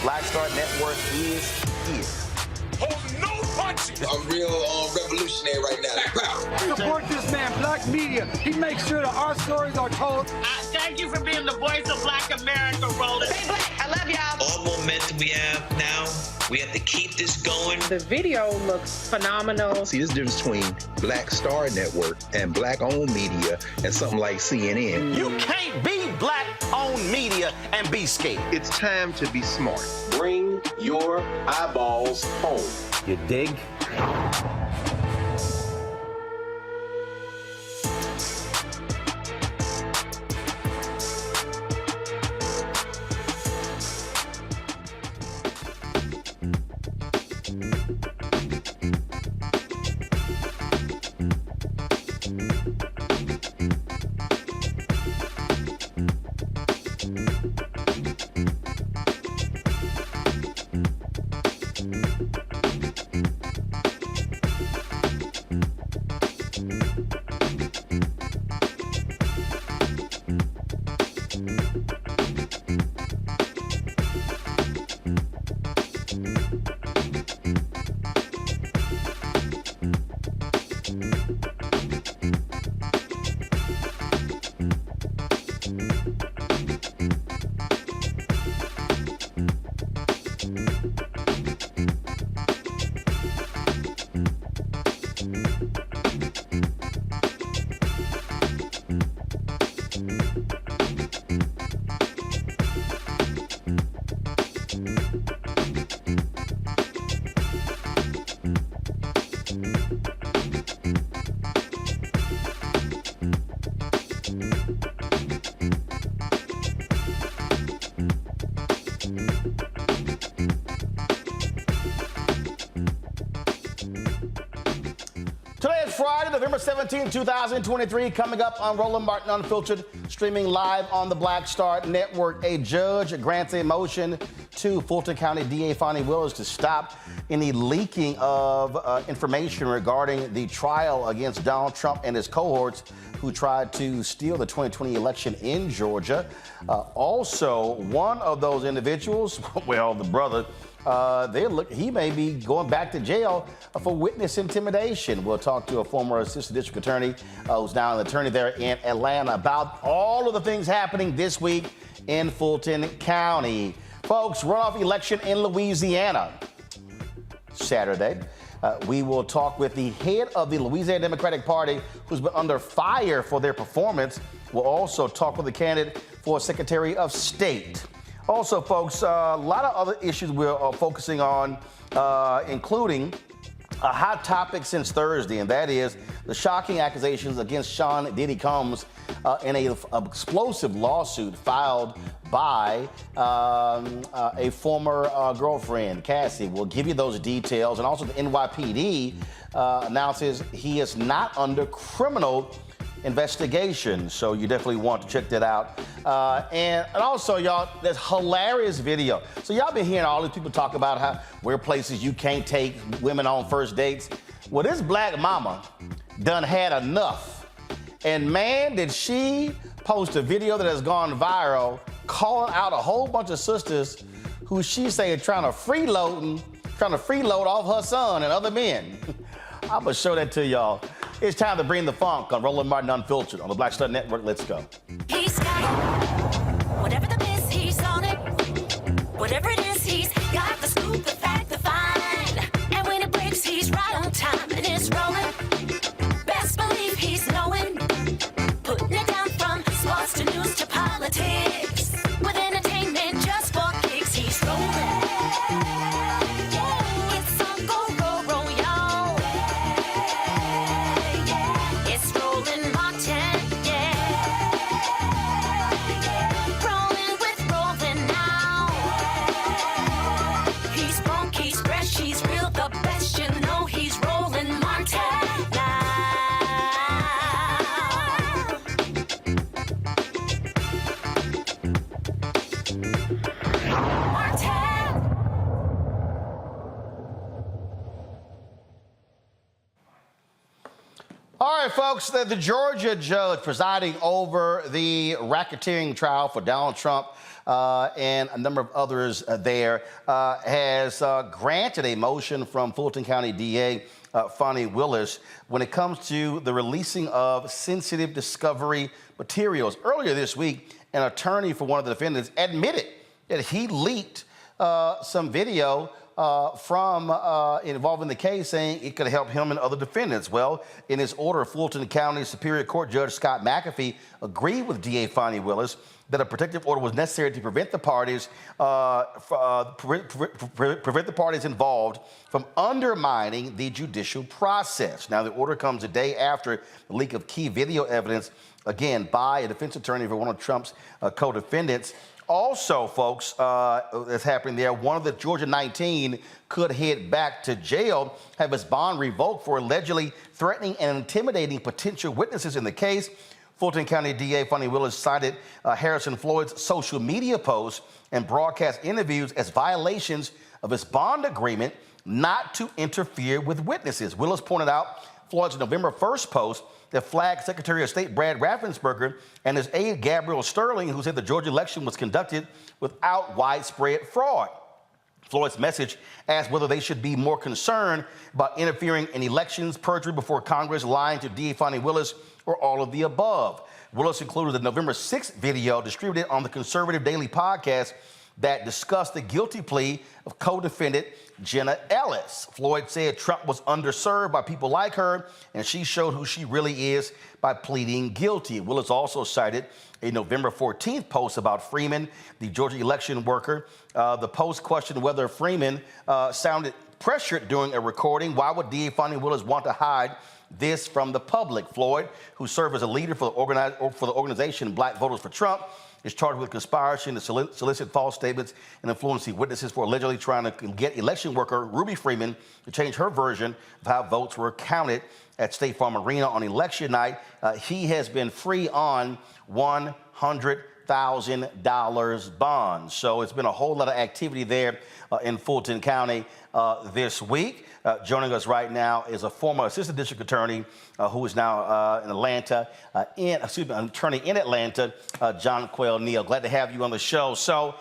Black Star Network is here. Hold no punches. I'm real revolutionary right now. Support this man, Black Media. He makes sure that our stories are told. Thank you for being the voice of Black America, Roland. Stay black. I love y'all. All momentum we have now, we have to keep this going. The video looks phenomenal. See, there's a difference between Black Star Network and black-owned media and something like CNN. You can't be black-owned media and be scared. It's time to be smart. Bring your eyeballs home. You dig? Today is Friday, November 17, 2023. Coming up on Roland Martin Unfiltered, streaming live on the Black Star Network. A judge grants a motion to Fulton County DA Fonnie Willis to stop any leaking of information regarding the trial against Donald Trump and his cohorts who tried to steal the 2020 election in Georgia. Also, one of those individuals, well, the brother, he may be going back to jail for witness intimidation. We'll talk to a former assistant district attorney who's now an attorney there in Atlanta about all of the things happening this week in Fulton County. Folks, runoff election in Louisiana Saturday. We will talk with the head of the Louisiana Democratic Party, who's been under fire for their performance. We'll also talk with the candidate for Secretary of State. Also, folks, a lot of other issues we're focusing on, including a hot topic since Thursday, and that is the shocking accusations against Sean Diddy Combs in an explosive lawsuit filed by a former girlfriend, Cassie. We'll give you those details. And also the NYPD announces he is not under criminal investigation, so you definitely want to check that out. And also, y'all, there's hilarious video. So y'all been hearing all these people talk about how where places you can't take women on first dates. Well, this black mama done had enough. And man, did she post a video that has gone viral calling out a whole bunch of sisters who she said trying to freeload off her son and other men. I'm gonna show that to y'all. It's time to bring the funk on Roland Martin Unfiltered on the Black Star Network. Let's go. He's got it. Whatever the miss, he's on it. Whatever it is, he's got the scoop, the fact, the find. And when it breaks, he's right on time and it's rolling. Best believe he's knowing. Putting it down from sports to news to politics. With entertainment just for kicks, he's rolling. It's on go, roll, y'all. It's Roland Martin, yeah. Rolling with Roland now. He's funk, he's fresh, he's real, the best, you know he's Roland Martin now. All right, folks, the Georgia judge presiding over the racketeering trial for Donald Trump and a number of others there has granted a motion from Fulton County DA Fonnie Willis when it comes to the releasing of sensitive discovery materials. Earlier this week, an attorney for one of the defendants admitted that he leaked some video from involving the case, saying it could help him and other defendants. Well, in his order, Fulton County Superior Court Judge Scott McAfee agreed with DA Fonnie Willis that a protective order was necessary to prevent the parties involved from undermining the judicial process. Now, the order comes a day after the leak of key video evidence, again, by a defense attorney for one of Trump's co-defendants. Also, folks, that's happening there, one of the Georgia 19 could head back to jail, have his bond revoked for allegedly threatening and intimidating potential witnesses in the case. Fulton County DA Fonnie Willis cited Harrison Floyd's social media posts and broadcast interviews as violations of his bond agreement not to interfere with witnesses. Willis pointed out Floyd's November 1st post that flagged Secretary of State Brad Raffensperger and his aide Gabriel Sterling, who said the Georgia election was conducted without widespread fraud. Floyd's message asked whether they should be more concerned about interfering in elections, perjury before Congress, lying to DA Fani Willis, or all of the above. Willis included the November 6th video distributed on the Conservative Daily podcast that discussed the guilty plea of co-defendant Jenna Ellis. Floyd said Trump was underserved by people like her, and she showed who she really is by pleading guilty. Willis also cited a November 14th post about Freeman, the Georgia election worker. The post questioned whether Freeman sounded pressured during a recording. Why would DA Fani Willis want to hide this from the public? Floyd, who served as a leader for the organization Black Voters for Trump, is charged with conspiracy to solicit false statements and influencing witnesses for allegedly trying to get election worker Ruby Freeman to change her version of how votes were counted at State Farm Arena on election night. He has been free on $100,000 bond. So it's been a whole lot of activity there in Fulton County this week. Joining us right now is a former assistant district attorney who is now in Atlanta, attorney in Atlanta, Jonquel Neal. Glad to have you on the show. So,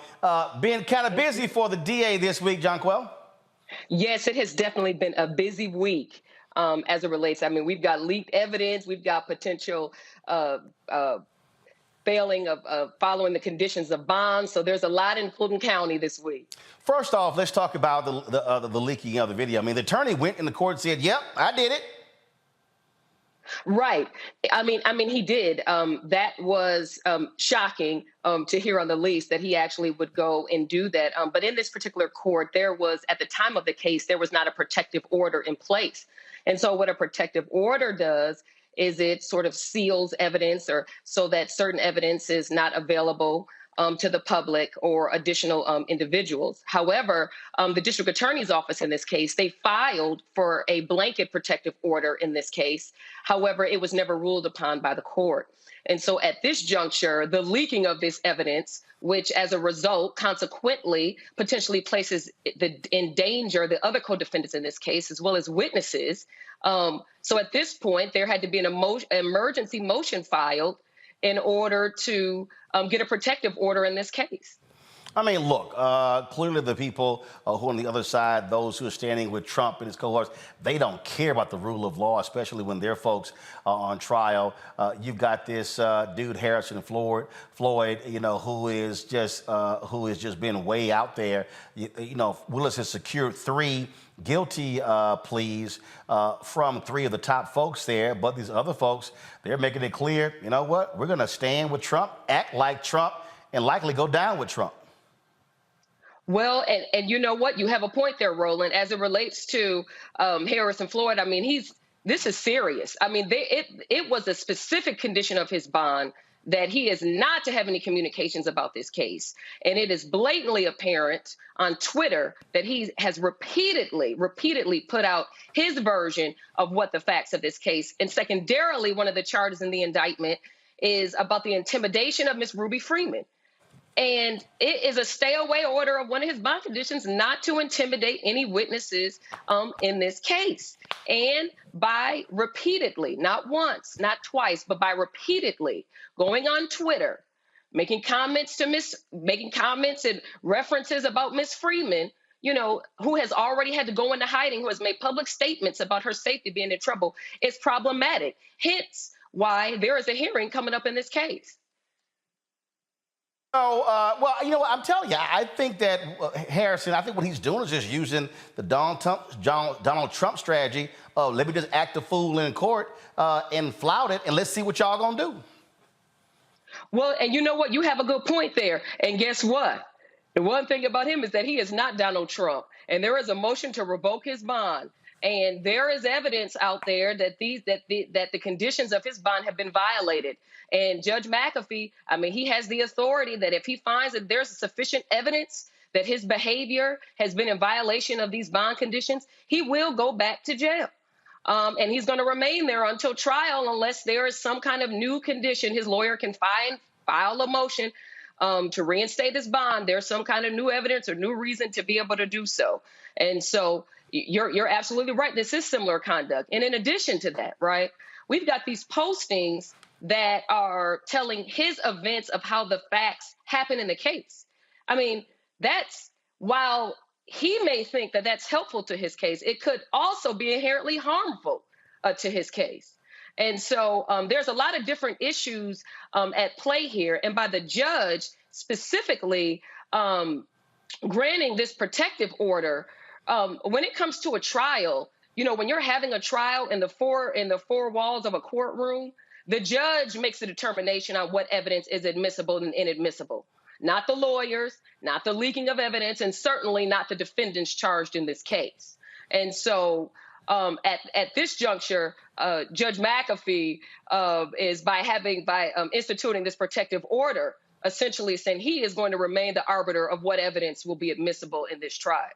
been kind of busy for the DA this week, Jonquel? Yes, it has definitely been a busy week as it relates. I mean, we've got leaked evidence, we've got potential failing of following the conditions of bonds. So there's a lot in Fulton County this week. First off, let's talk about the leaking of the video. I mean, the attorney went in the court and said, yep, I did it. Right. I mean, he did. That was shocking to hear on the least that he actually would go and do that. But in this particular court, there was, at the time of the case, there was not a protective order in place. And so what a protective order does is it sort of seals evidence or so that certain evidence is not available to the public or additional individuals. However, the district attorney's office in this case, they filed for a blanket protective order in this case. However, it was never ruled upon by the court. And so at this juncture, the leaking of this evidence, which as a result consequently potentially places in danger the other co-defendants in this case, as well as witnesses. So at this point, there had to be an emergency motion filed in order to get a protective order in this case. I mean, look, clearly the people who are on the other side, those who are standing with Trump and his cohorts, they don't care about the rule of law, especially when their folks are on trial. You've got this dude, Harrison Floyd, you know, who is just been way out there. You know, Willis has secured 3 guilty pleas from 3 of the top folks there, but these other folks, they're making it clear, you know what, we're going to stand with Trump, act like Trump, and likely go down with Trump. Well, and you know what? You have a point there, Roland, as it relates to Harrison Floyd. I mean, this is serious. I mean, it was a specific condition of his bond that he is not to have any communications about this case. And it is blatantly apparent on Twitter that he has repeatedly put out his version of what the facts of this case. And secondarily, one of the charges in the indictment is about the intimidation of Miss Ruby Freeman. And it is a stay-away order of one of his bond conditions not to intimidate any witnesses in this case. And by repeatedly, not once, not twice, but by repeatedly going on Twitter, making comments and references about Miss Freeman, you know, who has already had to go into hiding, who has made public statements about her safety being in trouble, is problematic. Hence why there is a hearing coming up in this case. So, well, you know what, I'm telling you, I think that Harrison, I think what he's doing is just using the Donald Trump strategy of let me just act a fool in court and flout it, and let's see what y'all gonna do. Well, and you know what? You have a good point there. And guess what? The one thing about him is that he is not Donald Trump, and there is a motion to revoke his bond. And there is evidence out there that the conditions of his bond have been violated. And Judge McAfee, I mean, he has the authority that if he finds that there's sufficient evidence that his behavior has been in violation of these bond conditions, he will go back to jail. And he's going to remain there until trial unless there is some kind of new condition. His lawyer can file a motion to reinstate his bond. There's some kind of new evidence or new reason to be able to do so. And so you're absolutely right. This is similar conduct. And in addition to that, right, we've got these postings that are telling his events of how the facts happen in the case. I mean, that's while he may think that that's helpful to his case. It could also be inherently harmful to his case. And so there's a lot of different issues at play here. And by the judge specifically granting this protective order, when it comes to a trial, you know, when you're having a trial in the four walls of a courtroom, the judge makes a determination on what evidence is admissible and inadmissible. Not the lawyers, not the leaking of evidence, and certainly not the defendants charged in this case. And so at this juncture, Judge McAfee is by instituting this protective order, essentially saying he is going to remain the arbiter of what evidence will be admissible in this trial.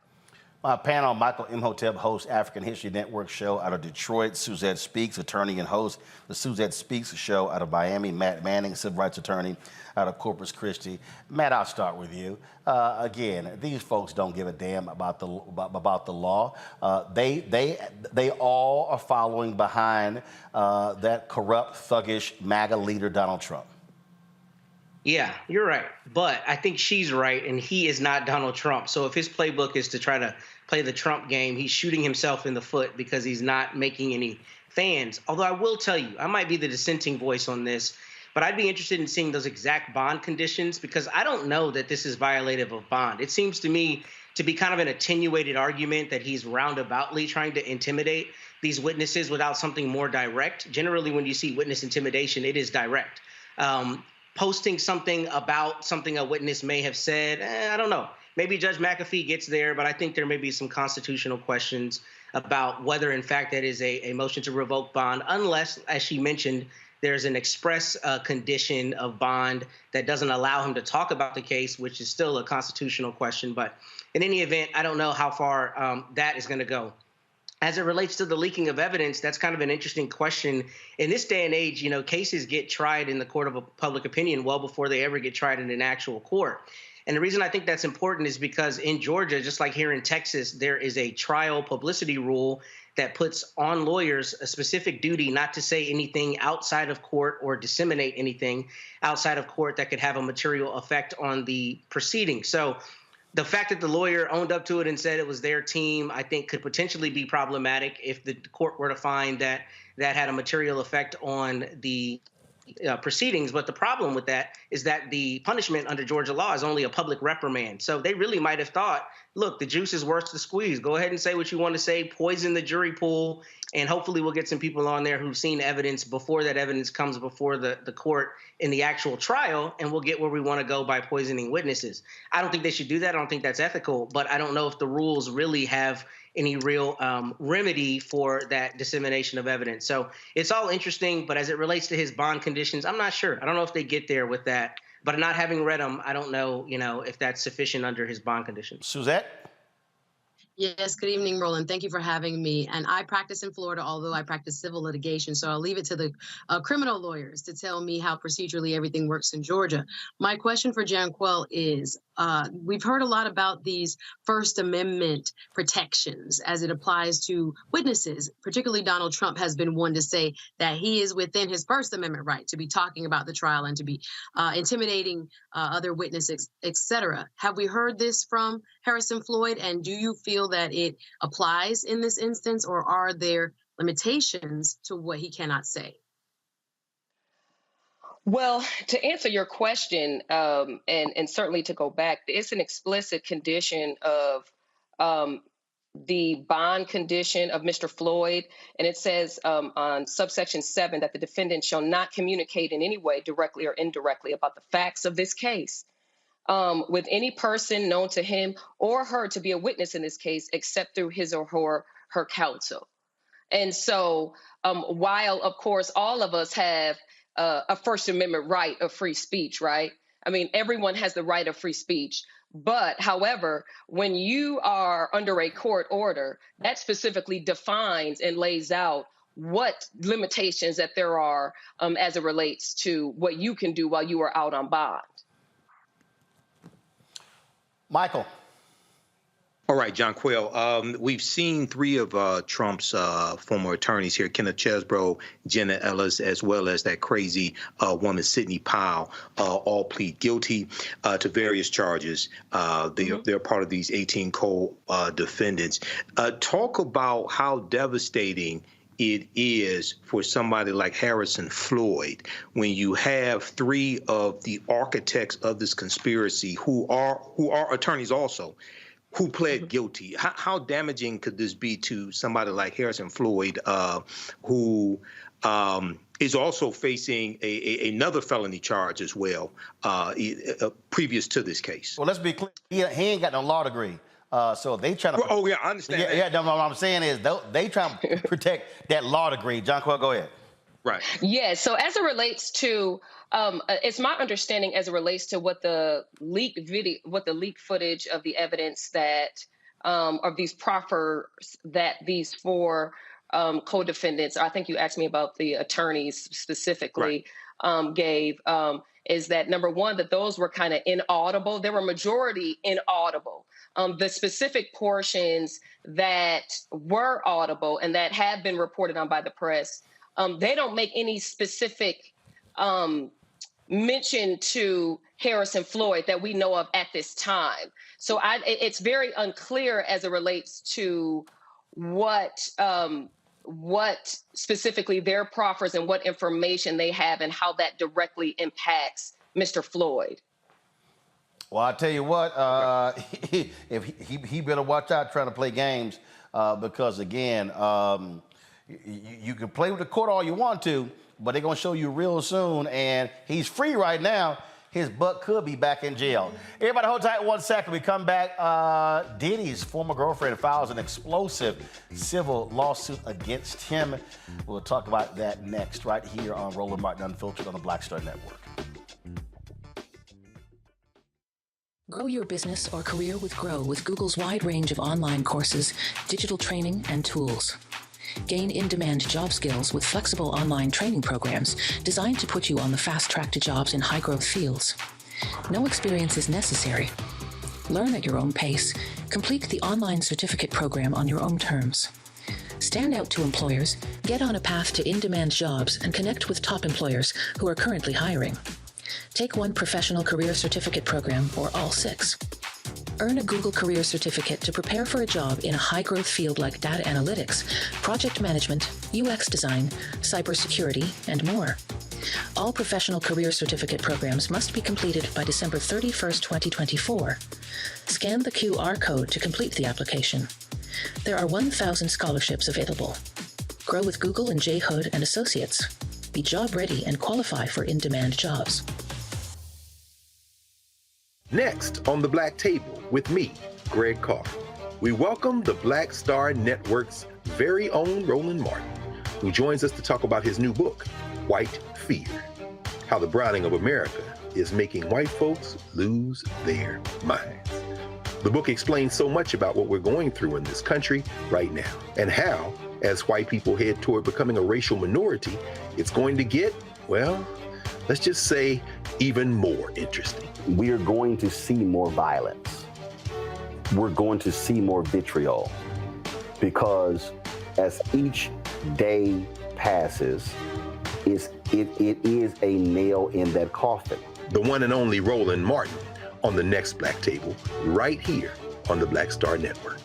My panel, Michael Imhotep, hosts African History Network show out of Detroit. Suzette Speaks, attorney and host the Suzette Speaks show out of Miami. Matt Manning, civil rights attorney out of Corpus Christi. Matt, I'll start with you. Again, these folks don't give a damn about the law. They all are following behind that corrupt, thuggish MAGA leader, Donald Trump. Yeah, you're right. But I think she's right, and he is not Donald Trump. So if his playbook is to try to play the Trump game, he's shooting himself in the foot because he's not making any fans. Although I will tell you, I might be the dissenting voice on this, but I'd be interested in seeing those exact bond conditions because I don't know that this is violative of bond. It seems to me to be kind of an attenuated argument that he's roundaboutly trying to intimidate these witnesses without something more direct. Generally, when you see witness intimidation, it is direct. Posting something about something a witness may have said, I don't know. Maybe Judge McAfee gets there, but I think there may be some constitutional questions about whether, in fact, that is a motion to revoke bond, unless, as she mentioned, there's an express condition of bond that doesn't allow him to talk about the case, which is still a constitutional question. But in any event, I don't know how far that is going to go. As it relates to the leaking of evidence, that's kind of an interesting question. In this day and age, you know, cases get tried in the court of public opinion well before they ever get tried in an actual court. And the reason I think that's important is because in Georgia, just like here in Texas, there is a trial publicity rule that puts on lawyers a specific duty not to say anything outside of court or disseminate anything outside of court that could have a material effect on the proceeding. So the fact that the lawyer owned up to it and said it was their team, I think could potentially be problematic if the court were to find that that had a material effect on the proceedings. But the problem with that is that the punishment under Georgia law is only a public reprimand. So they really might have thought, look, the juice is worth the squeeze. Go ahead and say what you want to say, poison the jury pool, and hopefully we'll get some people on there who've seen evidence before that evidence comes before the court in the actual trial, and we'll get where we want to go by poisoning witnesses. I don't think they should do that. I don't think that's ethical, but I don't know if the rules really have any real remedy for that dissemination of evidence. So it's all interesting, but as it relates to his bond conditions, I'm not sure. I don't know if they get there with that, but not having read them, I don't know, if that's sufficient under his bond conditions. Suzette? Yes, good evening, Roland. Thank you for having me. And I practice in Florida, although I practice civil litigation. So I'll leave it to the criminal lawyers to tell me how procedurally everything works in Georgia. My question for Janquel is, we've heard a lot about these First Amendment protections as it applies to witnesses. Particularly Donald Trump has been one to say that he is within his First Amendment right to be talking about the trial and to be intimidating other witnesses, et cetera. Have we heard this from Harrison Floyd? And do you feel that it applies in this instance, or are there limitations to what he cannot say? Well, to answer your question, and certainly to go back, it's an explicit condition of the bond condition of Mr. Floyd, and it says on subsection 7 that the defendant shall not communicate in any way, directly or indirectly, about the facts of this case with any person known to him or her to be a witness in this case, except through his or her counsel. And so while, of course, all of us have a First Amendment right of free speech, right? I mean, everyone has the right of free speech. But however, when you are under a court order, that specifically defines and lays out what limitations that there are as it relates to what you can do while you are out on bond. Michael. All right, John Quayle. We've seen three of Trump's former attorneys here, Kenneth Chesebro, Jenna Ellis, as well as that crazy woman, Sidney Powell, all plead guilty to various charges. They're part of these 18 co-defendants. Talk about how devastating it is for somebody like Harrison Floyd when you have three of the architects of this conspiracy who are attorneys also, who pled guilty. How damaging could this be to somebody like Harrison Floyd, who is also facing another felony charge as well, previous to this case? Well, let's be clear. He ain't got no law degree. So they trying to. Oh, yeah, I understand. Yeah, no, what I'm saying is they trying to protect that law degree. John Quayle, go ahead. Right. Yeah. So as it relates to, it's my understanding as it relates to what the leaked footage of the evidence that of these proffers that these four co-defendants, I think you asked me about the attorneys specifically, gave, is that number one, that those were kind of inaudible. They were majority inaudible. The specific portions that were audible and that have been reported on by the press, they don't make any specific mention to Harrison Floyd that we know of at this time. So it's very unclear as it relates to what specifically their proffers and what information they have and how that directly impacts Mr. Floyd. Well, I tell you what, if he better watch out trying to play games because again, you can play with the court all you want to, but they're gonna show you real soon. And he's free right now. His butt could be back in jail. Everybody hold tight 1 second. We come back. Diddy's former girlfriend files an explosive civil lawsuit against him. We'll talk about that next right here on Roland Martin Unfiltered on the Black Star Network. Grow your business or career with Grow with Google's wide range of online courses, digital training, and tools. Gain in-demand job skills with flexible online training programs designed to put you on the fast track to jobs in high-growth fields. No experience is necessary. Learn at your own pace. Complete the online certificate program on your own terms. Stand out to employers, get on a path to in-demand jobs, and connect with top employers who are currently hiring. Take one professional career certificate program or all 6. Earn a Google Career Certificate to prepare for a job in a high-growth field like data analytics, project management, UX design, cybersecurity, and more. All professional career certificate programs must be completed by December 31st, 2024. Scan the QR code to complete the application. There are 1,000 scholarships available. Grow with Google and J. Hood and Associates. Be job ready and qualify for in-demand jobs. Next on the Black Table with me, Greg Carr, we welcome the Black Star Network's very own Roland Martin, who joins us to talk about his new book, White Fear, how the browning of America is making white folks lose their minds. The book explains so much about what we're going through in this country right now, and how, as white people head toward becoming a racial minority, it's going to get, well, let's just say, even more interesting. We are going to see more violence. We're going to see more vitriol because as each day passes, it is a nail in that coffin. The one and only Roland Martin on the next Black Table, right here on the Black Star Network.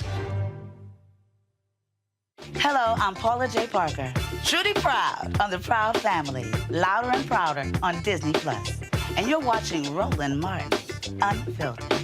Hello, I'm Paula J. Parker. Truly proud of the Proud Family, Louder and Prouder on Disney+. And you're watching Roland Martin Unfiltered.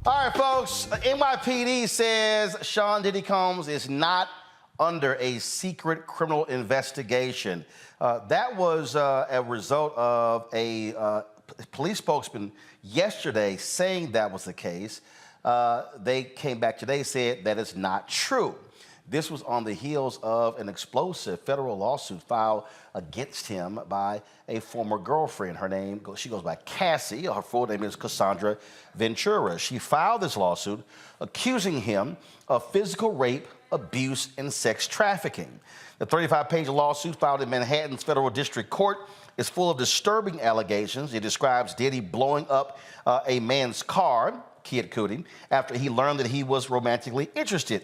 All right, folks, NYPD says Sean Diddy Combs is not under a secret criminal investigation. That was a result of a police spokesman yesterday saying that was the case. They came back today, said that is not true. This was on the heels of an explosive federal lawsuit filed against him by a former girlfriend. Her name, she goes by Cassie. Her full name is Cassandra Ventura. She filed this lawsuit accusing him of physical rape, abuse, and sex trafficking. The 35-page lawsuit filed in Manhattan's Federal District Court is full of disturbing allegations. It describes Diddy blowing up a man's car, Kid Cudi, after he learned that he was romantically interested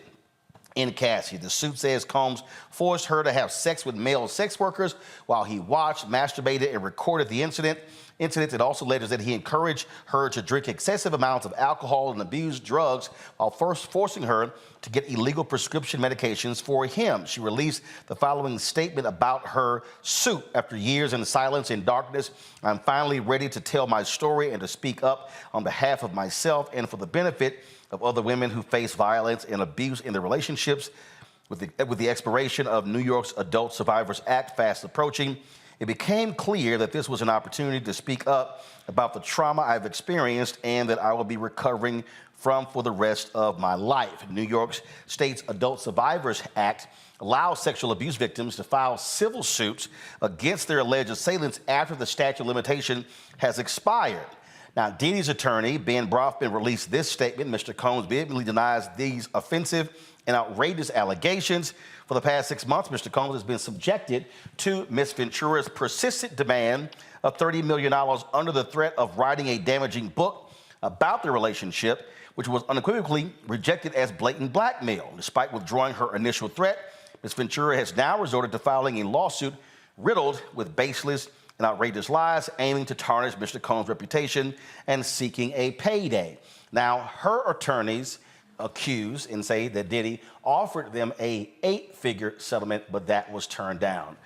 in Cassie. The suit says Combs forced her to have sex with male sex workers while he watched, masturbated, and recorded the incident. It also alleges that he encouraged her to drink excessive amounts of alcohol and abuse drugs while first forcing her to get illegal prescription medications for him. She released the following statement about her suit. After years in silence and darkness, I'm finally ready to tell my story and to speak up on behalf of myself and for the benefit of other women who face violence and abuse in their relationships. With the expiration of New York's Adult Survivors Act fast approaching, it became clear that this was an opportunity to speak up about the trauma I've experienced and that I will be recovering from for the rest of my life. New York State's Adult Survivors Act allows sexual abuse victims to file civil suits against their alleged assailants after the statute of limitation has expired. Now, Diddy's attorney, Ben Brofman, released this statement. Mr. Combs vehemently denies these offensive and outrageous allegations. For the past 6 months, Mr. Combs has been subjected to Ms. Ventura's persistent demand of $30 million under the threat of writing a damaging book about their relationship, which was unequivocally rejected as blatant blackmail. Despite withdrawing her initial threat, Ms. Ventura has now resorted to filing a lawsuit riddled with baseless and outrageous lies, aiming to tarnish Mr. Combs' reputation and seeking a payday. Now, her attorneys accuse and say that Diddy offered them a 8-figure settlement, but that was turned down.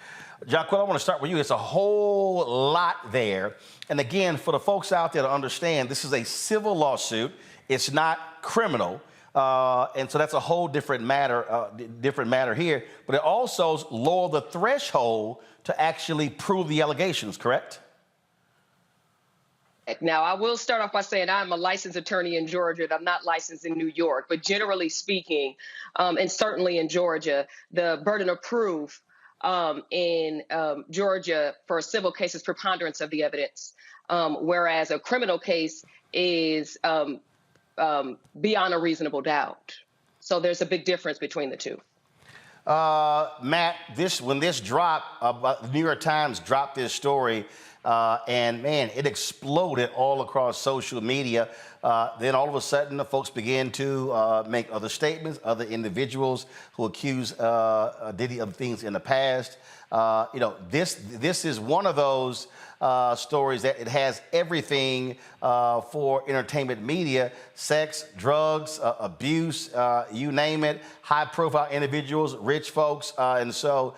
Jonquil, I want to start with you. It's a whole lot there. And again, for the folks out there to understand, this is a civil lawsuit. It's not criminal. And so that's a whole different matter here. But it also lowered the threshold to actually prove the allegations, correct? Now, I will start off by saying I'm a licensed attorney in Georgia. I'm not licensed in New York. But generally speaking, and certainly in Georgia, the burden of proof in Georgia for a civil case is preponderance of the evidence, whereas a criminal case is beyond a reasonable doubt. So there's a big difference between the two. Matt, when this dropped, the New York Times dropped this story, and man, it exploded all across social media. Then all of a sudden, the folks began to make other statements, other individuals who accuse Diddy of things in the past. This is one of those stories that it has everything for entertainment media: sex, drugs, abuse, you name it, high-profile individuals, rich folks. And so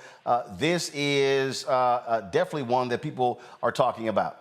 this is definitely one that people are talking about.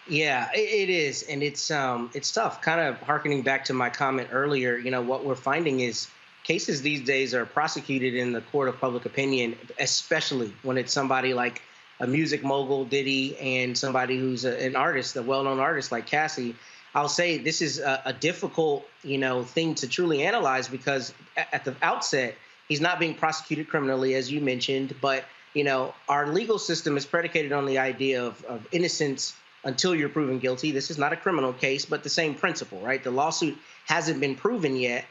Yeah, it is. And it's tough. Kind of hearkening back to my comment earlier, what we're finding is cases these days are prosecuted in the court of public opinion, especially when it's somebody like a music mogul, Diddy, and somebody who's an artist, a well-known artist like Cassie. I'll say this is a difficult, thing to truly analyze because at the outset, he's not being prosecuted criminally, as you mentioned, but, our legal system is predicated on the idea of innocence until you're proven guilty. This is not a criminal case, but the same principle, right? The lawsuit hasn't been proven yet.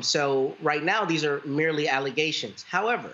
So right now, these are merely allegations. However,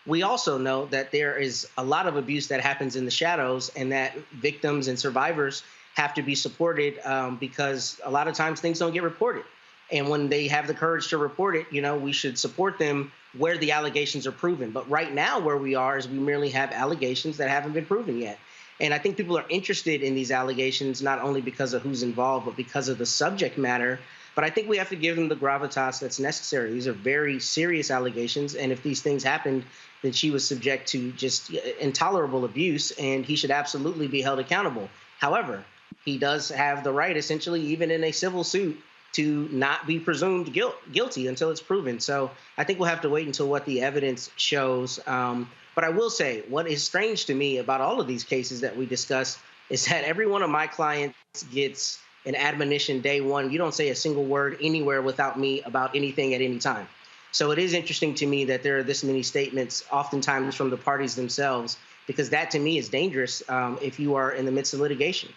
we also know that there is a lot of abuse that happens in the shadows and that victims and survivors have to be supported because a lot of times things don't get reported. And when they have the courage to report it, we should support them where the allegations are proven. But right now where we are is we merely have allegations that haven't been proven yet. And I think people are interested in these allegations, not only because of who's involved, but because of the subject matter. But I think we have to give them the gravitas that's necessary. These are very serious allegations. And if these things happened, then she was subject to just intolerable abuse, and he should absolutely be held accountable. However, he does have the right, essentially, even in a civil suit, to not be presumed guilty until it's proven. So I think we'll have to wait until what the evidence shows. But I will say, what is strange to me about all of these cases that we discuss is that every one of my clients gets an admonition day one. You don't say a single word anywhere without me about anything at any time. So it is interesting to me that there are this many statements, oftentimes from the parties themselves, because that to me is dangerous if you are in the midst of litigation.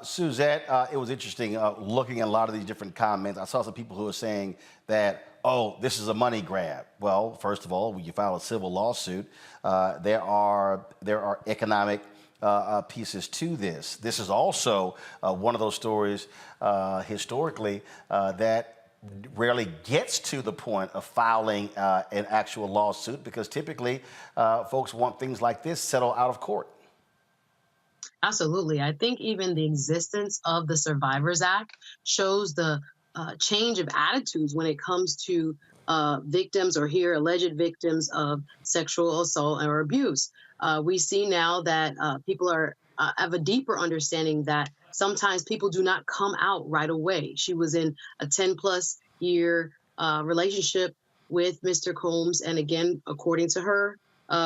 Suzette, it was interesting looking at a lot of these different comments. I saw some people who are saying that, oh, this is a money grab. Well, first of all, when you file a civil lawsuit, there are economic pieces to this. This is also one of those stories historically that rarely gets to the point of filing an actual lawsuit, because typically folks want things like this settled out of court. Absolutely. I think even the existence of the Survivors Act shows the change of attitudes when it comes to victims or alleged victims of sexual assault or abuse. We see now that people have a deeper understanding that sometimes people do not come out right away. She was in a 10+ year relationship with Mr. Combs. And again, according to her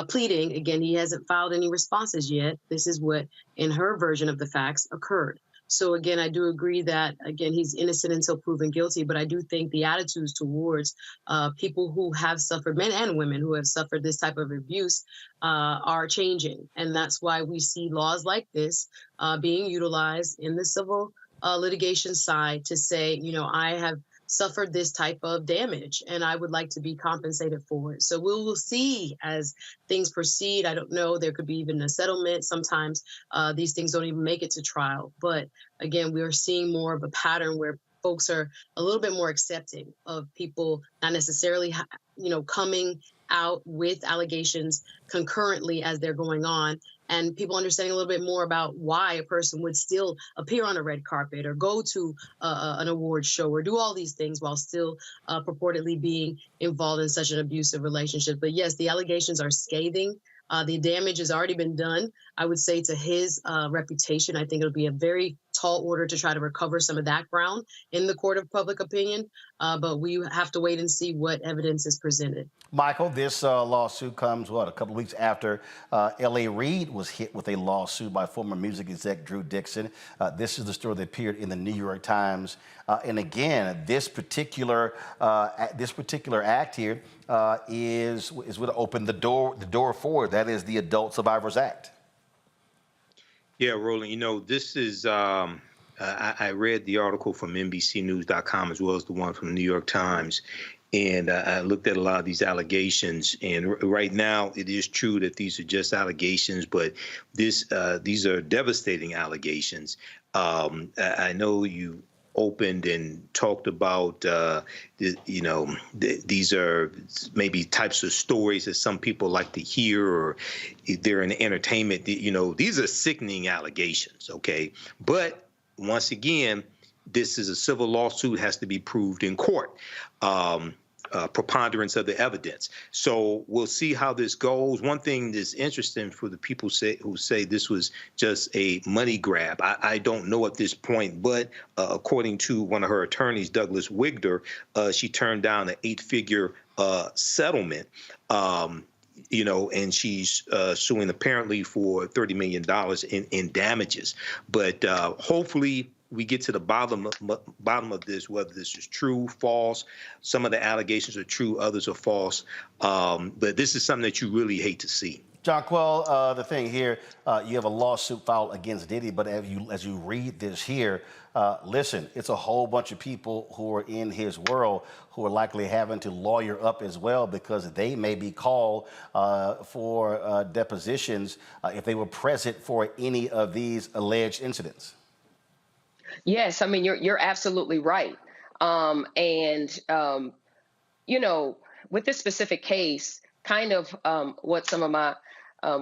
pleading, again, he hasn't filed any responses yet. This is what, in her version of the facts, occurred. So again, I do agree that, again, he's innocent until proven guilty, but I do think the attitudes towards people who have suffered, men and women who have suffered this type of abuse are changing. And that's why we see laws like this being utilized in the civil litigation side to say, you know, I have suffered this type of damage and I would like to be compensated for it. So we'll see as things proceed. I don't know, there could be even a settlement. Sometimes these things don't even make it to trial. But again, we are seeing more of a pattern where folks are a little bit more accepting of people not necessarily, coming out with allegations concurrently as they're going on, and people understanding a little bit more about why a person would still appear on a red carpet or go to an award show or do all these things while still purportedly being involved in such an abusive relationship. But yes, the allegations are scathing. The damage has already been done, I would say, to his reputation. I think it'll be a very tall order to try to recover some of that ground in the court of public opinion. But we have to wait and see what evidence is presented. Michael, this lawsuit comes, a couple of weeks after L.A. Reid was hit with a lawsuit by former music exec Drew Dixon. This is the story that appeared in the New York Times. And again, this particular act here is what opened the door for. That is the Adult Survivors Act. Yeah, Roland, this is, I read the article from NBCnews.com as well as the one from the New York Times. And I looked at a lot of these allegations, and right now it is true that these are just allegations, but these are devastating allegations. I know you opened and talked about, these are maybe types of stories that some people like to hear, or they're in entertainment. These are sickening allegations, okay? But once again, this is a civil lawsuit, has to be proved in court. Preponderance of the evidence. So we'll see how this goes. One thing that's interesting for the people who say this was just a money grab, I don't know at this point, but according to one of her attorneys, Douglas Wigder, she turned down an 8-figure settlement. And she's suing apparently for $30 million in damages. But hopefully we get to the bottom of this, whether this is true, false. Some of the allegations are true, others are false. But this is something that you really hate to see. Jonquil, the thing here, you have a lawsuit filed against Diddy, but as you read this here, listen, it's a whole bunch of people who are in his world who are likely having to lawyer up as well, because they may be called for depositions if they were present for any of these alleged incidents. Yes, I mean, you're absolutely right. With this specific case, kind of what some of my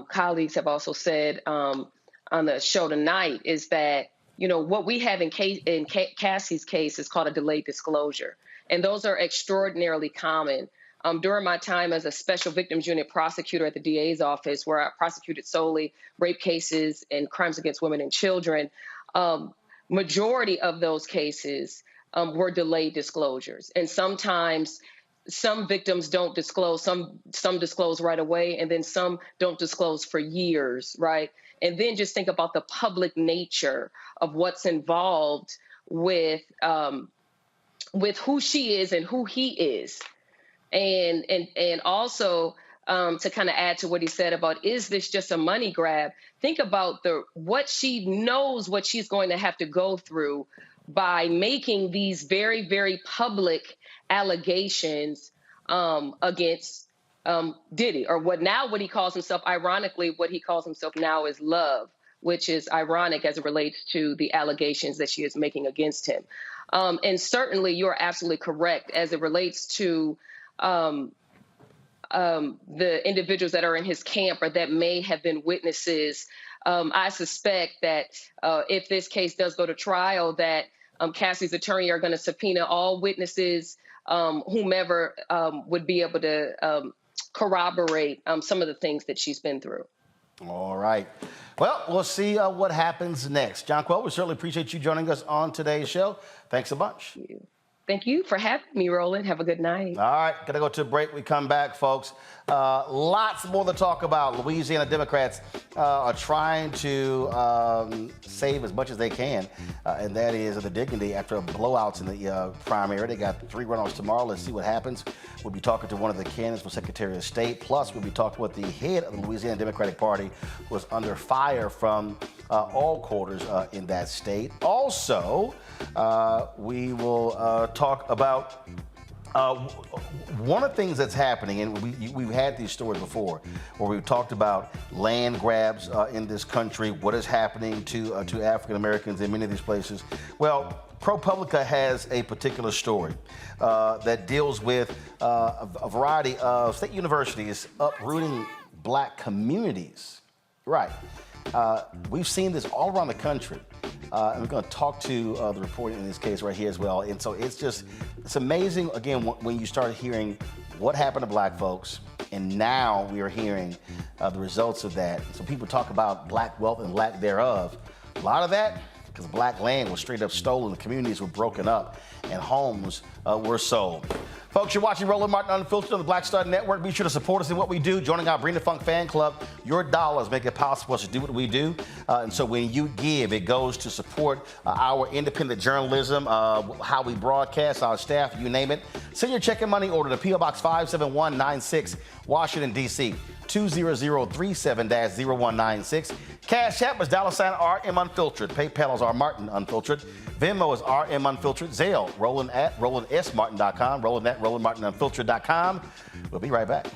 colleagues have also said on the show tonight is that, what we have in Cassie's case is called a delayed disclosure. And those are extraordinarily common. During my time as a special victims unit prosecutor at the DA's office, where I prosecuted solely rape cases and crimes against women and children, majority of those cases were delayed disclosures. And sometimes some victims don't disclose, some disclose right away, and then some don't disclose for years, right? And then just think about the public nature of what's involved with who she is and who he is. And also to kind of add to what he said about, is this just a money grab? Think about what she knows, what she's going to have to go through by making these very, very public allegations against Diddy, or what he calls himself, ironically, what he calls himself now is Love, which is ironic as it relates to the allegations that she is making against him. And certainly you're absolutely correct as it relates to the individuals that are in his camp or that may have been witnesses. I suspect that if this case does go to trial, that Cassie's attorney are going to subpoena all witnesses, whomever would be able to corroborate some of the things that she's been through. All right. Well, we'll see what happens next. Jonquil, we certainly appreciate you joining us on today's show. Thanks a bunch. Thank you for having me, Roland. Have a good night. All right. Got to go to a break. We come back, folks. Lots more to talk about. Louisiana Democrats are trying to save as much as they can, and that is the dignity after blowouts in the primary. They got 3 runoffs tomorrow. Let's see what happens. We'll be talking to one of the candidates for Secretary of State. Plus, we'll be talking with the head of the Louisiana Democratic Party, who was under fire from all quarters in that state. Also, we will talk about one of the things that's happening, and we've had these stories before, where we've talked about land grabs in this country, what is happening to African Americans in many of these places. Well, ProPublica has a particular story that deals with a variety of state universities uprooting black communities. Right. We've seen this all around the country. And we're going to talk to the reporter in this case right here as well. And so it's amazing, again, when you start hearing what happened to black folks, and now we are hearing the results of that. So people talk about black wealth and lack thereof. A lot of that because black land was straight up stolen, the communities were broken up, and homes were sold. Folks, you're watching Roland Martin Unfiltered on the Black Star Network. Be sure to support us in what we do. Joining our Bring the Funk fan club, your dollars make it possible for us to do what we do. And so when you give, it goes to support our independent journalism, how we broadcast, our staff, you name it. Send your check and money order to P.O. Box 57196, Washington, D.C. 20037-0196. Cash App is $RM Unfiltered. PayPal is R Martin Unfiltered. Venmo is RM Unfiltered. Zelle, Roland at RolandSMartin.com. Roland at RolandMartinUnfiltered.com. We'll be right back.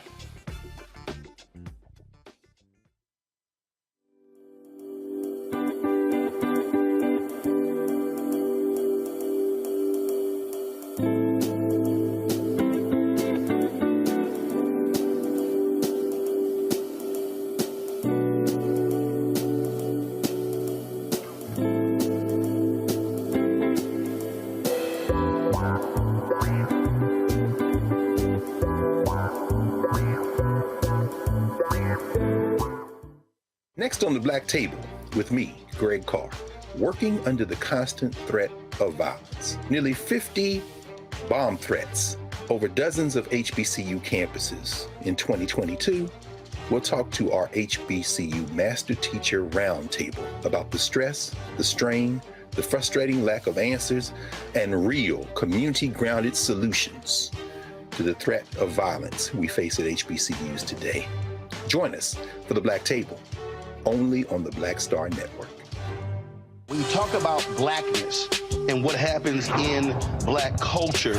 Next on the Black Table, with me, Greg Carr, working under the constant threat of violence. Nearly 50 bomb threats over dozens of HBCU campuses. In 2022, we'll talk to our HBCU Master Teacher Roundtable about the stress, the strain, the frustrating lack of answers, and real community-grounded solutions to the threat of violence we face at HBCUs today. Join us for the Black Table, only on the Black Star Network. When you talk about blackness and what happens in black culture,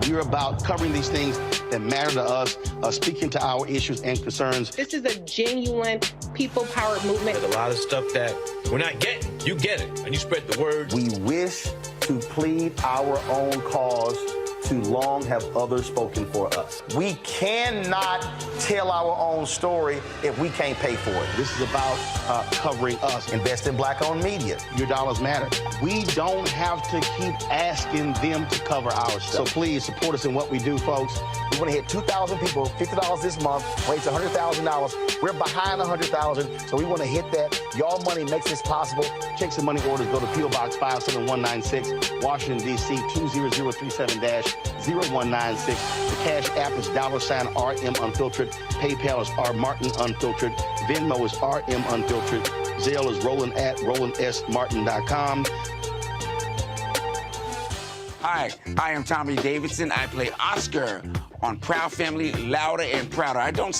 we're about covering these things that matter to us, speaking to our issues and concerns. This is a genuine people-powered movement. There's a lot of stuff that we're not getting. You get it, and you spread the word. We wish to plead our own cause Too long have others spoken for us. We cannot tell our own story if we can't pay for it. This is about covering us. Invest in black-owned media. Your dollars matter. We don't have to keep asking them to cover our stuff. So please support us in what we do, folks. We want to hit 2,000 people, $50 this month, raise $100,000. We're behind 100,000, so we want to hit that. Y'all money makes this possible. Check some money orders. Go to P.O. Box 57196, Washington, D.C. 20037-0196. The Cash App is $RM Unfiltered. PayPal is R Martin Unfiltered. Venmo is RM Unfiltered. Zelle is Roland at RolandSMartin.com. Hi, I am Tommy Davidson. I play Oscar on Proud Family, Louder and Prouder. I don't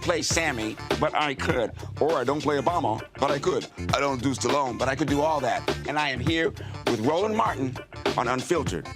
play Sammy, but I could. Or I don't play Obama, but I could. I don't do Stallone, but I could do all that. And I am here with Roland Martin on Unfiltered.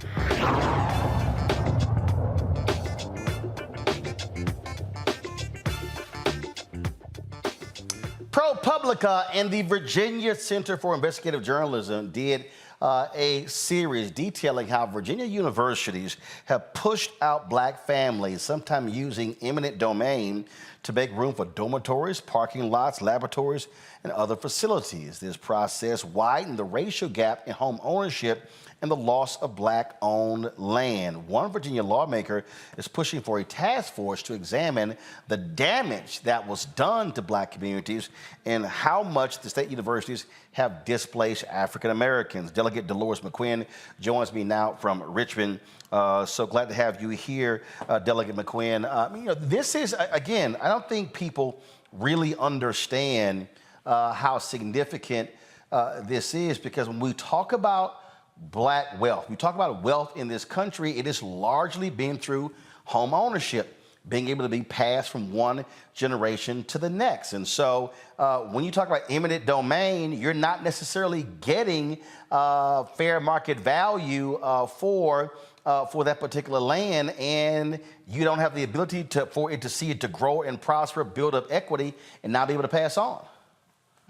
ProPublica and the Virginia Center for Investigative Journalism did a series detailing how Virginia universities have pushed out black families, sometimes using eminent domain to make room for dormitories, parking lots, laboratories, and other facilities. This process widened the racial gap in home ownership and the loss of black-owned land. One Virginia lawmaker is pushing for a task force to examine the damage that was done to black communities and how much the state universities have displaced African Americans. Delegate Dolores McQuinn joins me now from Richmond. So glad to have you here, Delegate McQuinn. This is, again, I don't think people really understand how significant this is, because when we talk about black wealth, we talk about wealth in this country, it is largely been through home ownership, being able to be passed from one generation to the next. And so when you talk about eminent domain, you're not necessarily getting fair market value for that particular land, and you don't have the ability for it to see it to grow and prosper, build up equity, and not be able to pass on.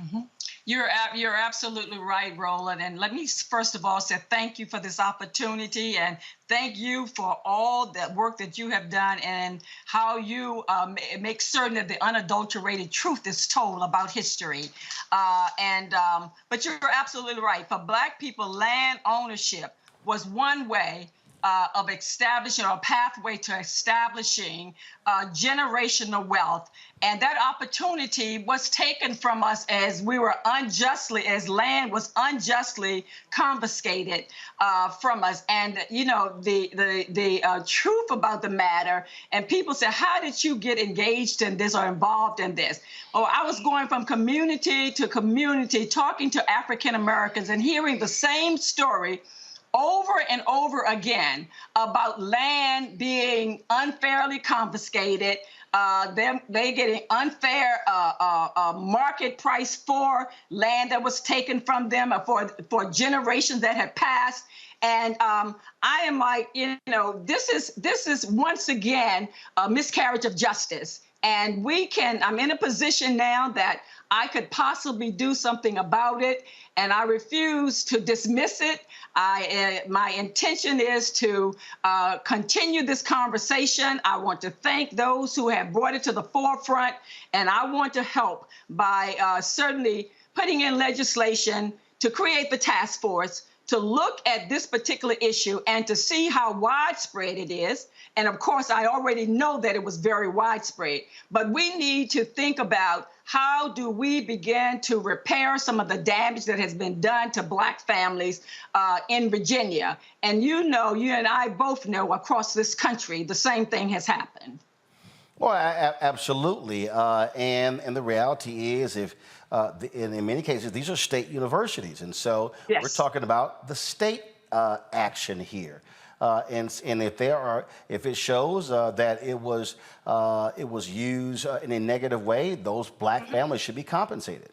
Mm-hmm. You're absolutely right, Roland. And let me first of all say thank you for this opportunity, and thank you for all the work that you have done and how you make certain that the unadulterated truth is told about history. But you're absolutely right. For Black people, land ownership was one way of establishing, or a pathway to establishing generational wealth. And that opportunity was taken from us as land was unjustly confiscated from us. And, the truth about the matter, and people say, how did you get engaged in this or involved in this? Oh, I was going from community to community, talking to African Americans and hearing the same story over and over again about land being unfairly confiscated, they getting unfair market price for land that was taken from them for generations that had passed. And I am like, this is once again a miscarriage of justice. And I'm in a position now that I could possibly do something about it, and I refuse to dismiss it. My intention is to continue this conversation. I want to thank those who have brought it to the forefront, and I want to help by certainly putting in legislation to create the task force to look at this particular issue and to see how widespread it is. And of course, I already know that it was very widespread, but we need to think about how do we begin to repair some of the damage that has been done to Black families in Virginia. And you and I both know across this country, the same thing has happened. Well, absolutely. And the reality is, in many cases, these are state universities. And so We're talking about the state action here. And if it shows that it was used in a negative way, those Black families should be compensated.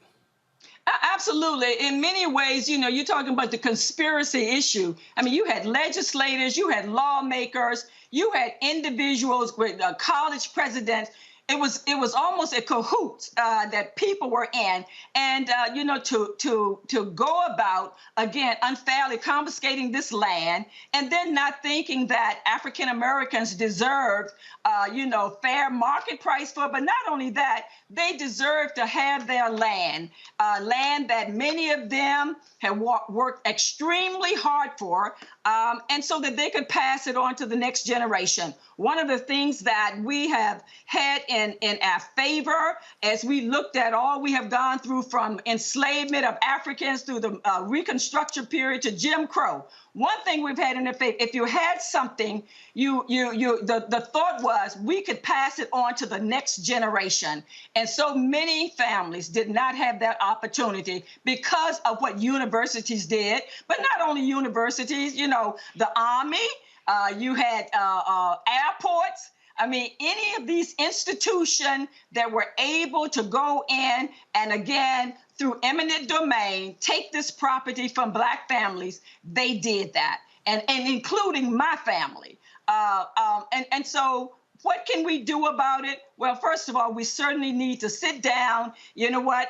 Absolutely. In many ways, you're talking about the conspiracy issue. I mean, you had legislators, you had lawmakers, you had individuals with college presidents. it was almost a cahoots that people were in, and to go about again unfairly confiscating this land, and then not thinking that African Americans deserved fair market price for it. But not only that, they deserve to have their land that many of them have worked extremely hard for, and so that they could pass it on to the next generation. One of the things that we have had in our favor as we looked at all we have gone through, from enslavement of Africans through the Reconstruction period to Jim Crow. One thing we've had in our favor, if you had something, the thought was we could pass it on to the next generation. And so many families did not have that opportunity because of what universities did, but not only universities, the Army, you had airports. I mean, any of these institutions that were able to go in and, again, through eminent domain, take this property from Black families, they did that, and including my family. And so what can we do about it? Well, first of all, we certainly need to sit down,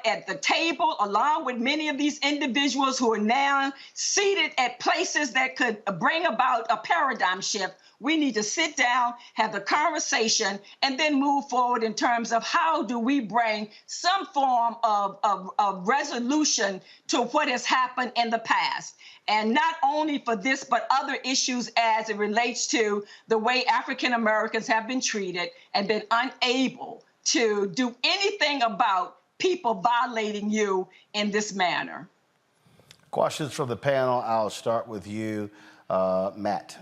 at the table, along with many of these individuals who are now seated at places that could bring about a paradigm shift. We need to sit down, have the conversation, and then move forward in terms of how do we bring some form of resolution to what has happened in the past. And not only for this, but other issues as it relates to the way African Americans have been treated and been unable to do anything about people violating you in this manner. Questions from the panel. I'll start with you, Matt.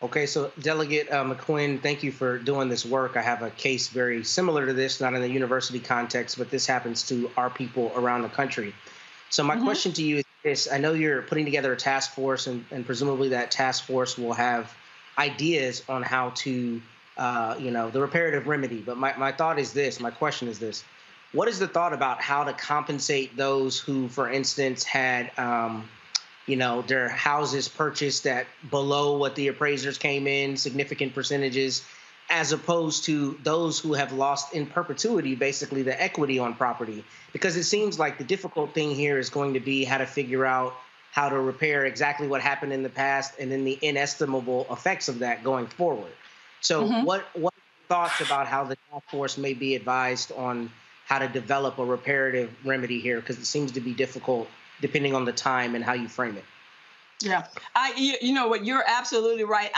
Okay, so Delegate McQuinn, thank you for doing this work. I have a case very similar to this, not in the university context, but this happens to our people around the country. So my question to you is this. I know you're putting together a task force, and presumably that task force will have ideas on how to, the reparative remedy. But my thought is this, my question is this. What is the thought about how to compensate those who, for instance, had their houses purchased at below what the appraisers came in, significant percentages, as opposed to those who have lost in perpetuity, basically the equity on property? Because it seems like the difficult thing here is going to be how to figure out how to repair exactly what happened in the past and then the inestimable effects of that going forward. So what thoughts about how the task force may be advised on how to develop a reparative remedy here? Because it seems to be difficult depending on the time and how you frame it. Yeah, you know what, you're absolutely right.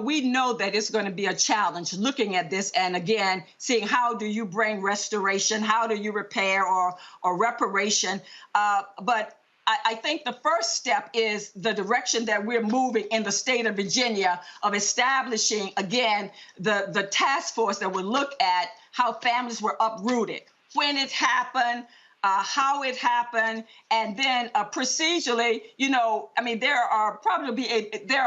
We know that it's going to be a challenge looking at this, and again, seeing how do you bring restoration, how do you repair or reparation. But I think the first step is the direction that we're moving in the state of Virginia of establishing, again, the task force that would look at how families were uprooted, when it happened, how it happened, and then procedurally, there are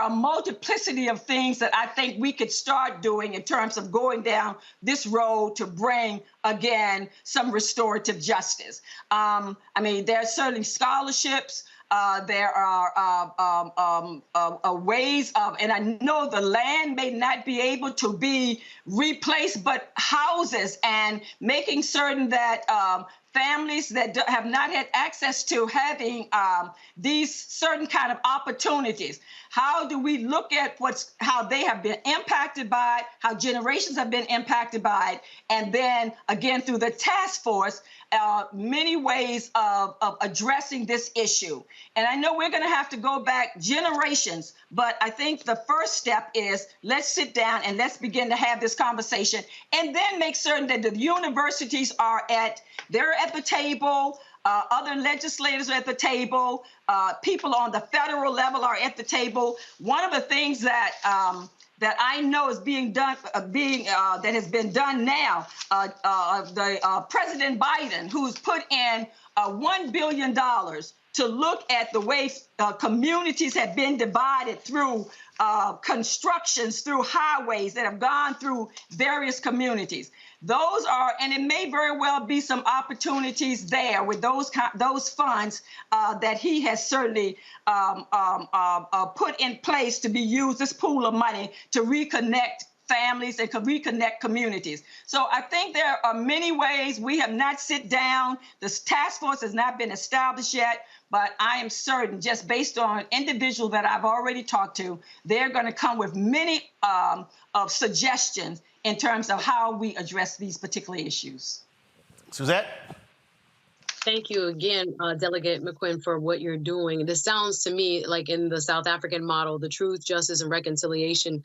a multiplicity of things that I think we could start doing in terms of going down this road to bring, again, some restorative justice. There are certainly scholarships. There are ways of, and I know the land may not be able to be replaced, but houses, and making certain that families that have not had access to having these certain kind of opportunities. How do we look at how they have been impacted by it, how generations have been impacted by it, and then again through the task force, many ways of addressing this issue. And I know we're going to have to go back generations, but I think the first step is let's sit down and let's begin to have this conversation, and then make certain that the universities they're at the table. Other legislators are at the table. People on the federal level are at the table. One of the things that I know is being done, that has been done now, President Biden, who's put in $1 billion to look at the way communities have been divided through constructions, through highways that have gone through various communities. Those are, and it may very well be some opportunities there with those funds that he has certainly put in place to be used, this pool of money, to reconnect families and reconnect communities. So I think there are many ways. We have not sit down. This task force has not been established yet, but I am certain, just based on individuals that I've already talked to, they're going to come with many of suggestions in terms of how we address these particular issues. Suzette? Thank you again, Delegate McQuinn, for what you're doing. This sounds to me like in the South African model, the Truth, Justice, and Reconciliation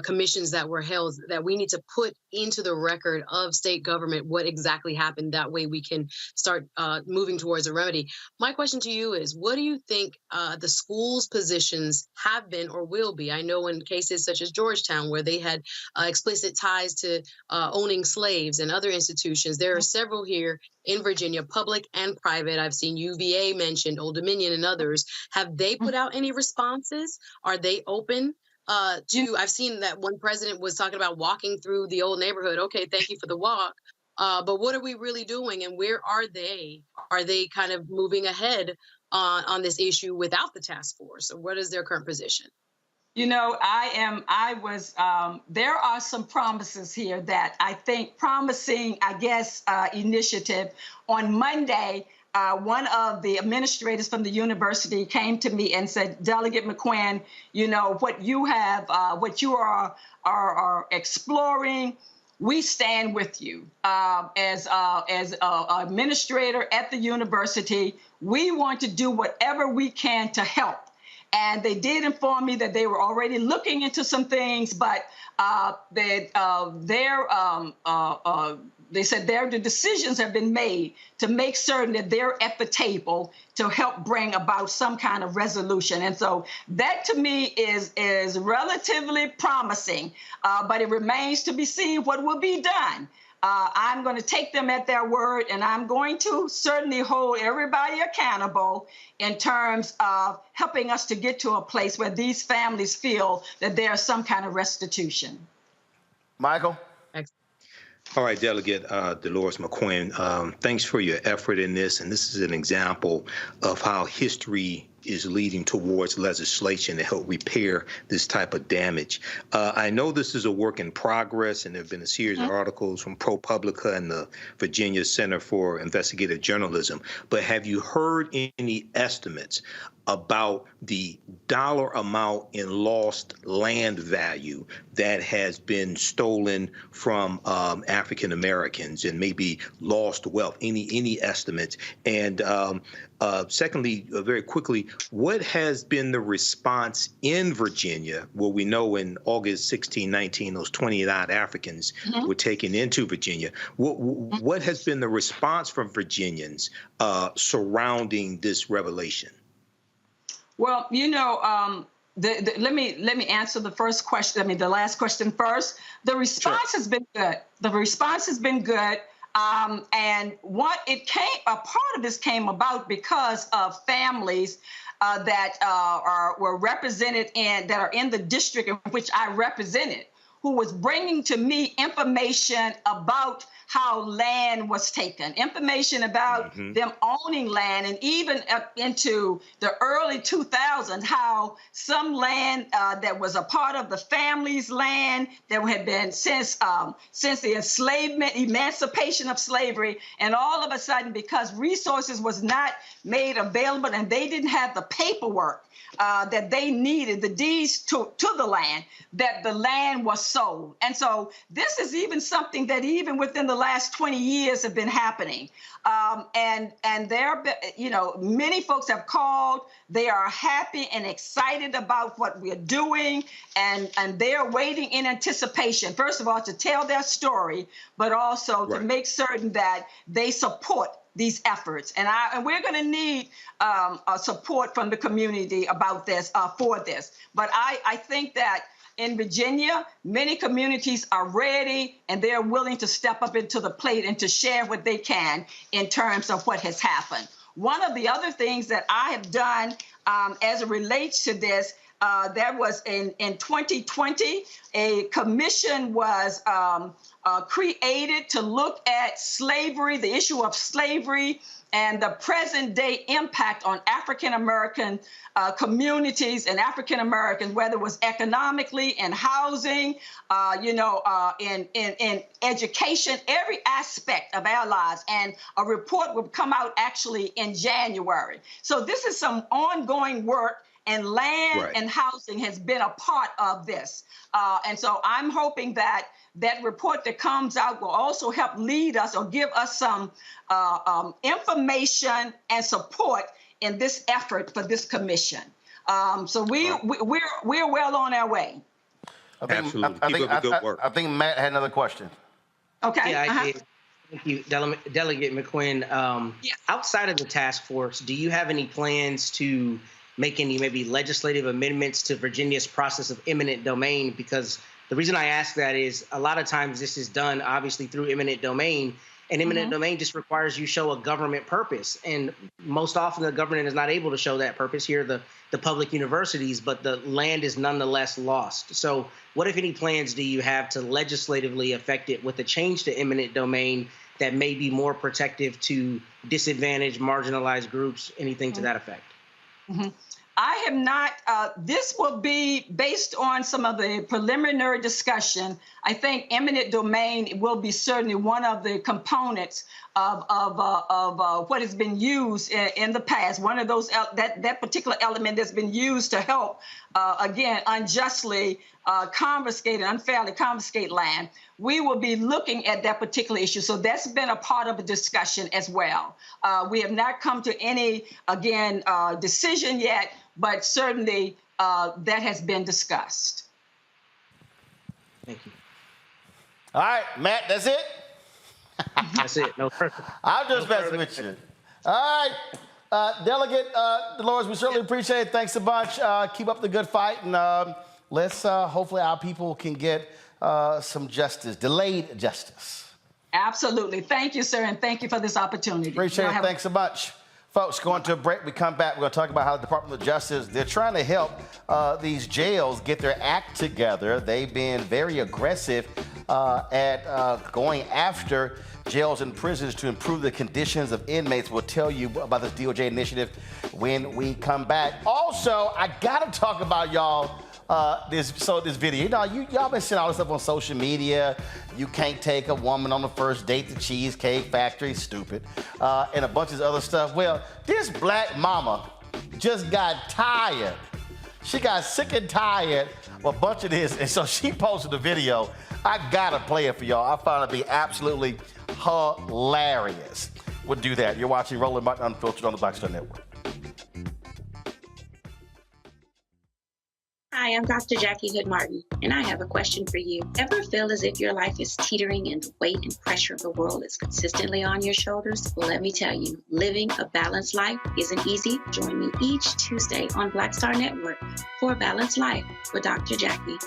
commissions that were held, that we need to put into the record of state government what exactly happened. That way we can start moving towards a remedy. My question to you is, what do you think the schools' positions have been or will be? I know in cases such as Georgetown, where they had explicit ties to owning slaves and other institutions, there are several here in Virginia, public and private. I've seen UVA mentioned, Old Dominion and others. Have they put out any responses? Are they open to, I've seen that one president was talking about walking through the old neighborhood. Okay, thank you for the walk. But what are we really doing, and where are they? Are they kind of moving ahead on this issue without the task force? Or what is their current position? You know, there are some promises here that I think promising, initiative. On Monday, one of the administrators from the university came to me and said, Delegate McQuinn, you know, what you are exploring, we stand with you. As an administrator at the university, we want to do whatever we can to help. And they did inform me that they were already looking into some things, but they said the decisions have been made to make certain that they're at the table to help bring about some kind of resolution. And so that to me is relatively promising, but it remains to be seen what will be done. I'm going to take them at their word, and I'm going to certainly hold everybody accountable in terms of helping us to get to a place where these families feel that there's some kind of restitution. Michael? All right, Delegate Dolores McQuinn, thanks for your effort in this. And this is an example of how history is leading towards legislation to help repair this type of damage. I know this is a work in progress, and there have been a series of articles from ProPublica and the Virginia Center for Investigative Journalism. But have you heard any estimates about the dollar amount in lost land value that has been stolen from African Americans and maybe lost wealth? Any estimates? And secondly, very quickly, what has been the response in Virginia, where we know in August 1619 those 20-odd Africans were taken into Virginia? What has been the response from Virginians surrounding this revelation? Well, you know, let me answer the first question. The last question first. The response has been good. The response has been good. And a part of this came about because of families that were represented that are in the district in which I represented, who was bringing to me information about how land was taken, information about them owning land, and even up into the early 2000s, how some land that was a part of the family's land that had been since the emancipation of slavery, and all of a sudden, because resources was not made available and they didn't have the paperwork that they needed, the deeds to the land, that the land was sold. And so this is even something that even within the last 20 years have been happening. And there, you know, many folks have called. They are happy and excited about what we're doing, and they're waiting in anticipation, first of all, to tell their story, but also to make certain that they support these efforts. And we're going to need support from the community about this, for this. But I think that in Virginia, many communities are ready and they're willing to step up into the plate and to share what they can in terms of what has happened. One of the other things that I have done as it relates to this, that was in 2020, a commission was created to look at slavery, the issue of slavery, and the present day impact on African American communities and African Americans, whether it was economically, in housing, in education, every aspect of our lives. And a report will come out actually in January. So this is some ongoing work, and land and housing has been a part of this. And so I'm hoping that that report that comes out will also help lead us or give us some information and support in this effort for this commission. So we're well on our way. Absolutely. Keep up the good work. I think Matt had another question. Okay. Yeah, I did. Thank you, Delegate McQuinn. Outside of the task force, do you have any plans to make any maybe legislative amendments to Virginia's process of eminent domain? Because the reason I ask that is a lot of times this is done obviously through eminent domain, and eminent domain just requires you show a government purpose. And most often the government is not able to show that purpose here, the public universities, but the land is nonetheless lost. So what, if any, plans do you have to legislatively affect it with a change to eminent domain that may be more protective to disadvantaged, marginalized groups, anything to that effect? I have not. This will be based on some of the preliminary discussion. I think eminent domain will be certainly one of the components of what has been used in the past. One of those that particular element that's been used to help again unjustly confiscate and unfairly confiscate land. We will be looking at that particular issue. So that's been a part of the discussion as well. We have not come to any, again, decision yet, but certainly that has been discussed. Thank you. All right, Matt, that's it? That's it. No further. I'm just messing with you. All right, Delegate Dolores, we certainly appreciate it. Thanks a bunch. Keep up the good fight, and let's hopefully our people can get some justice, delayed justice. Absolutely. Thank you, sir, and thank you for this opportunity. Appreciate it. Thanks so much. Folks, going to a break. We come back. We're going to talk about how the Department of Justice, they're trying to help these jails get their act together. They've been very aggressive at going after jails and prisons to improve the conditions of inmates. We'll tell you about this DOJ initiative when we come back. Also, I got to talk about y'all. This video, y'all been seeing all this stuff on social media. You can't take a woman on the first date to Cheesecake Factory, stupid, and a bunch of other stuff. Well, this black mama just got tired. She got sick and tired of a bunch of this, and so she posted a video. I gotta play it for y'all. I found it to be absolutely hilarious. We'll do that. You're watching Roland Martin Unfiltered on the Black Star Network. Hi, I'm Dr. Jackie Hood Martin, and I have a question for you. Ever feel as if your life is teetering and the weight and pressure of the world is consistently on your shoulders? Well, let me tell you, living a balanced life isn't easy. Join me each Tuesday on Black Star Network for a Balanced Life with Dr. Jackie.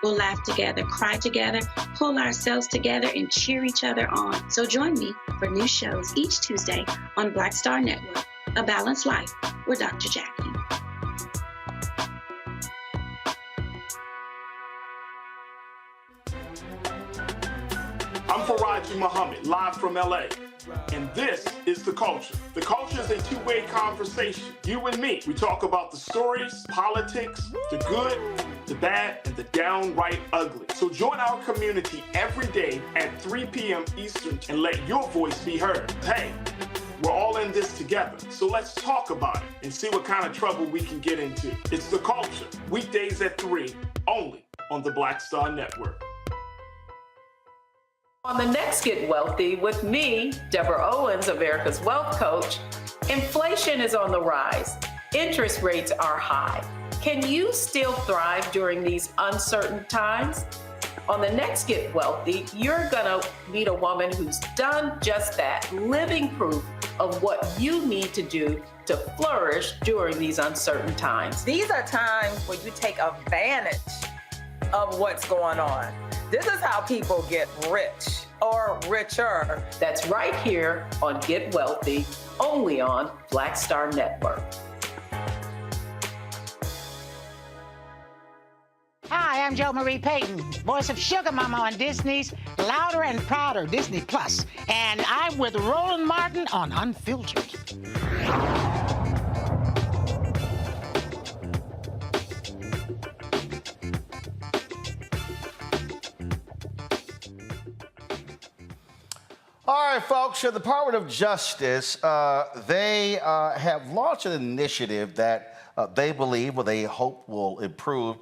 We'll laugh together, cry together, pull ourselves together, and cheer each other on. So join me for new shows each Tuesday on Black Star Network, A Balanced Life with Dr. Jackie. I'm Faraji Muhammad, live from LA. And this is The Culture. The Culture is a two-way conversation. You and me. We talk about the stories, politics, the good, the bad, and the downright ugly. So join our community every day at 3 p.m. Eastern and let your voice be heard. Hey, we're all in this together. So let's talk about it and see what kind of trouble we can get into. It's The Culture, weekdays at 3, only on the Black Star Network. On the next Get Wealthy with me, Deborah Owens, America's Wealth Coach, inflation is on the rise. Interest rates are high. Can you still thrive during these uncertain times? On the next Get Wealthy, you're gonna meet a woman who's done just that, living proof of what you need to do to flourish during these uncertain times. These are times where you take advantage of what's going on. This is how people get rich or richer. That's right here on Get Wealthy, only on Black Star Network. I'm Jo Marie Payton, voice of Sugar Mama on Disney's Louder and Prouder Disney Plus, and I'm with Roland Martin on Unfiltered. All right, folks, the Department of Justice, they have launched an initiative that they believe, or they hope will improve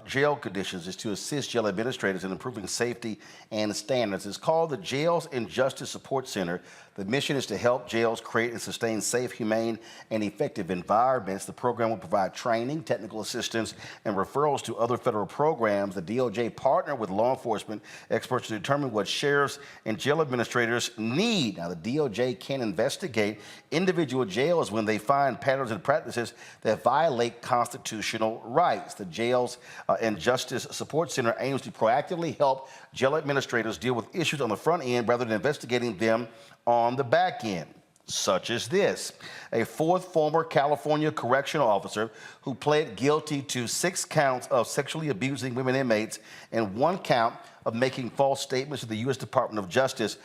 jail conditions, is to assist jail administrators in improving safety and standards. It's called the Jails and Justice Support Center. The mission is to help jails create and sustain safe, humane, and effective environments. The program will provide training, technical assistance, and referrals to other federal programs. The DOJ partnered with law enforcement experts to determine what sheriffs and jail administrators need. Now, the DOJ can investigate individual jails when they find patterns and practices that violate constitutional rights. The Jails and Justice Support Center aims to proactively help jail administrators deal with issues on the front end rather than investigating them on the back end, such as this. A fourth former California correctional officer who pled guilty to 6 counts of sexually abusing women inmates and 1 count of making false statements to the U.S. Department of Justice,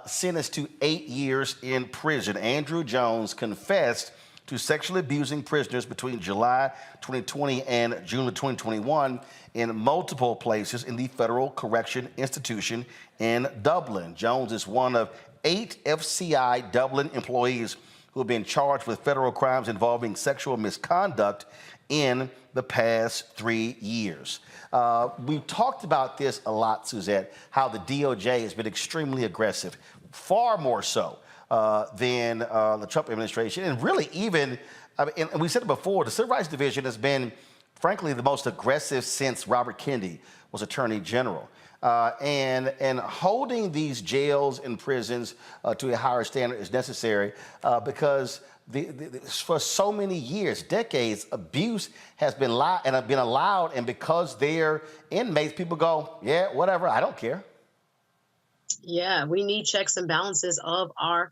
sentenced to 8 years in prison. Andrew Jones confessed to sexually abusing prisoners between July 2020 and June of 2021 in multiple places in the Federal Correction Institution in Dublin. Jones is one of 8 FCI Dublin employees who have been charged with federal crimes involving sexual misconduct in the past 3 years. We've talked about this a lot, Suzette, how the DOJ has been extremely aggressive, far more so than the Trump administration. And really even, and we said it before, the Civil Rights Division has been, frankly, the most aggressive since Robert Kennedy was Attorney General. And holding these jails and prisons to a higher standard is necessary because for so many years, decades, abuse has been allowed, and because they're inmates, people go, yeah, whatever, I don't care. Yeah, we need checks and balances of our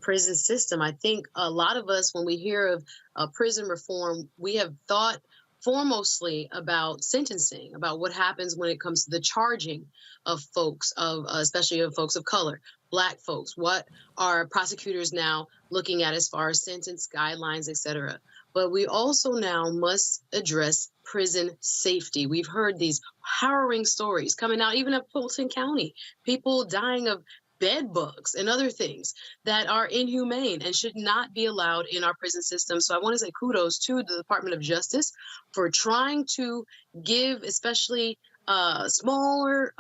prison system. I think a lot of us, when we hear of prison reform, we have thought foremostly about sentencing, about what happens when it comes to the charging of folks, especially of folks of color, Black folks. What are prosecutors now looking at as far as sentence guidelines, et cetera? But we also now must address prison safety. We've heard these harrowing stories coming out, even at Fulton County, people dying of bed bugs and other things that are inhumane and should not be allowed in our prison system. So I want to say kudos to the Department of Justice for trying to give, especially smaller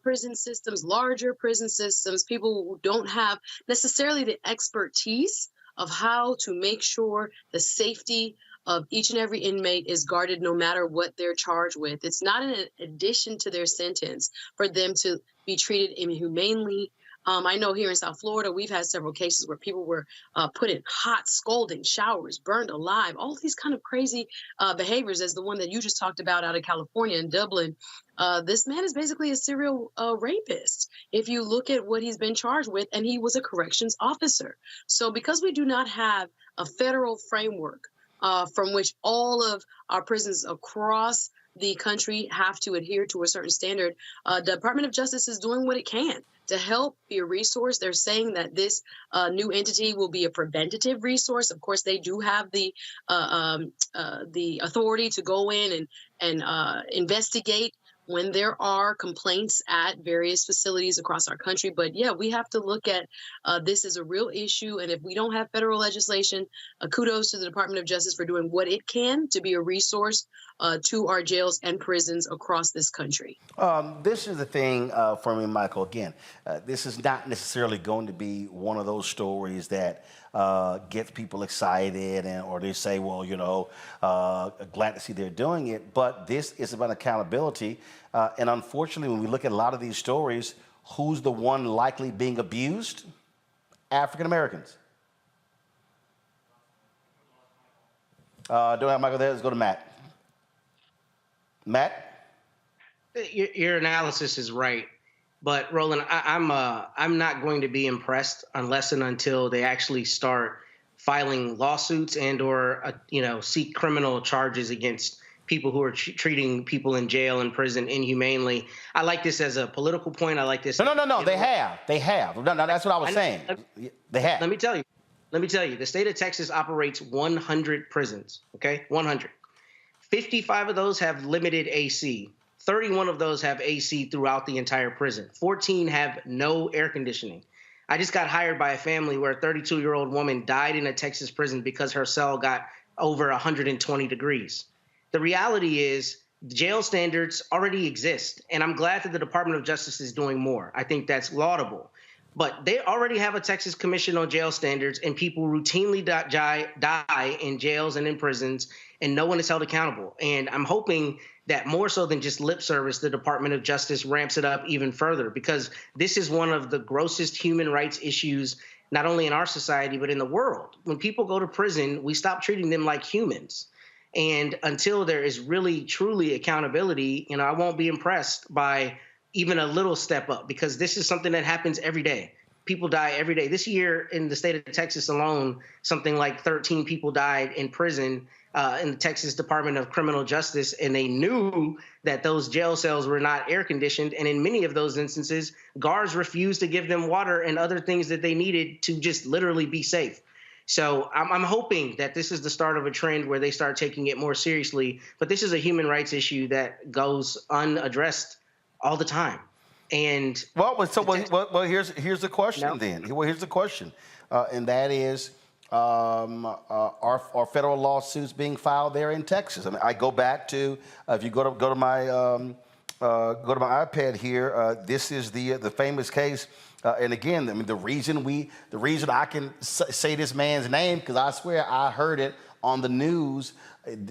prison systems, larger prison systems, people who don't have necessarily the expertise of how to make sure the safety of each and every inmate is guarded no matter what they're charged with. It's not an addition to their sentence for them to be treated inhumanely. I know here in South Florida, we've had several cases where people were put in hot, scalding showers, burned alive, all these kind of crazy behaviors, as the one that you just talked about out of California in Dublin. This man is basically a serial rapist, if you look at what he's been charged with, and he was a corrections officer. So because we do not have a federal framework from which all of our prisons across the country have to adhere to a certain standard, the Department of Justice is doing what it can to help be a resource. They're saying that this new entity will be a preventative resource. Of course, they do have the authority to go in and investigate when there are complaints at various facilities across our country. But yeah, we have to look at this as a real issue. And if we don't have federal legislation, kudos to the Department of Justice for doing what it can to be a resource to our jails and prisons across this country. This is the thing for me, Michael. Again, this is not necessarily going to be one of those stories that gets people excited or they say, well, you know, glad to see they're doing it. But this is about accountability. And unfortunately, when we look at a lot of these stories, who's the one likely being abused? African Americans. Don't have Michael there. Let's go to Matt. Matt? Your analysis is right. But Roland, I'm not going to be impressed unless and until they actually start filing lawsuits and or seek criminal charges against people who are treating people in jail and prison inhumanely. I like this as a political point. I like this. No. They have. No, that's what I was saying. They have. Let me tell you. The state of Texas operates 100 prisons. Okay, 100. 55 of those have limited AC. 31 of those have AC throughout the entire prison. 14 have no air conditioning. I just got hired by a family where a 32-year-old woman died in a Texas prison because her cell got over 120 degrees. The reality is jail standards already exist, and I'm glad that the Department of Justice is doing more. I think that's laudable. But they already have a Texas Commission on Jail Standards, and people routinely die in jails and in prisons, and no one is held accountable. And I'm hoping that more so than just lip service, the Department of Justice ramps it up even further, because this is one of the grossest human rights issues, not only in our society, but in the world. When people go to prison, we stop treating them like humans. And until there is really, truly accountability, I won't be impressed by even a little step up, because this is something that happens every day. People die every day. This year in the state of Texas alone, something like 13 people died in prison in the Texas Department of Criminal Justice, and they knew that those jail cells were not air conditioned. And in many of those instances, guards refused to give them water and other things that they needed to just literally be safe. So I'm hoping that this is the start of a trend where they start taking it more seriously. But this is a human rights issue that goes unaddressed all the time. And here's the question then. Well, here's the question, and that is, are federal lawsuits being filed there in Texas? I mean, I go back to if you go to my iPad here. This is the famous case. And again, I mean, the reason I can say this man's name, because I swear I heard it on the news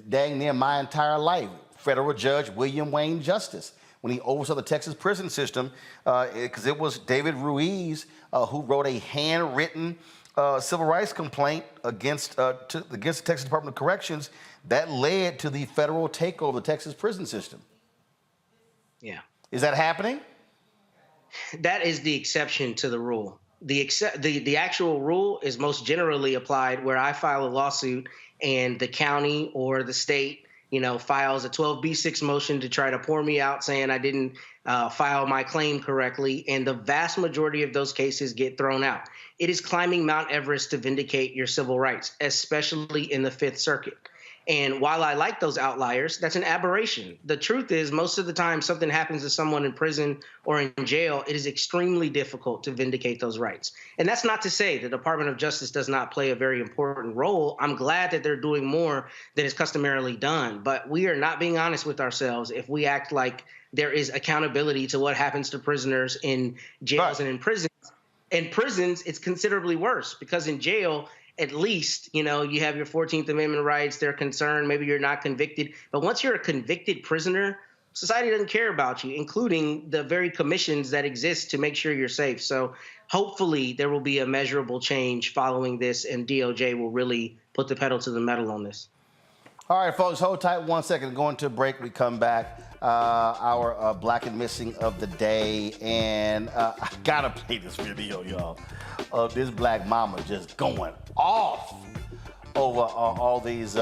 dang near my entire life. Federal Judge William Wayne Justice, when he oversaw the Texas prison system, because it was David Ruiz who wrote a handwritten civil rights complaint against the Texas Department of Corrections that led to the federal takeover of the Texas prison system. Yeah. Is that happening? That is the exception to the rule. The actual rule is most generally applied where I file a lawsuit and the county or the state, files a 12B6 motion to try to pour me out saying I didn't file my claim correctly. And the vast majority of those cases get thrown out. It is climbing Mount Everest to vindicate your civil rights, especially in the Fifth Circuit. And while I like those outliers, that's an aberration. The truth is, most of the time something happens to someone in prison or in jail, it is extremely difficult to vindicate those rights. And that's not to say the Department of Justice does not play a very important role. I'm glad that they're doing more than is customarily done. But we are not being honest with ourselves if we act like there is accountability to what happens to prisoners in jails and in prisons. In prisons, it's considerably worse, because in jail, at least, you have your 14th Amendment rights. They're concerned. Maybe you're not convicted. But once you're a convicted prisoner, society doesn't care about you, including the very commissions that exist to make sure you're safe. So hopefully there will be a measurable change following this, and DOJ will really put the pedal to the metal on this. All right, folks, hold tight 1 second. Going to a break. We come back. Our Black and Missing of the day. And I got to play this video, y'all, of this black mama just going off over all these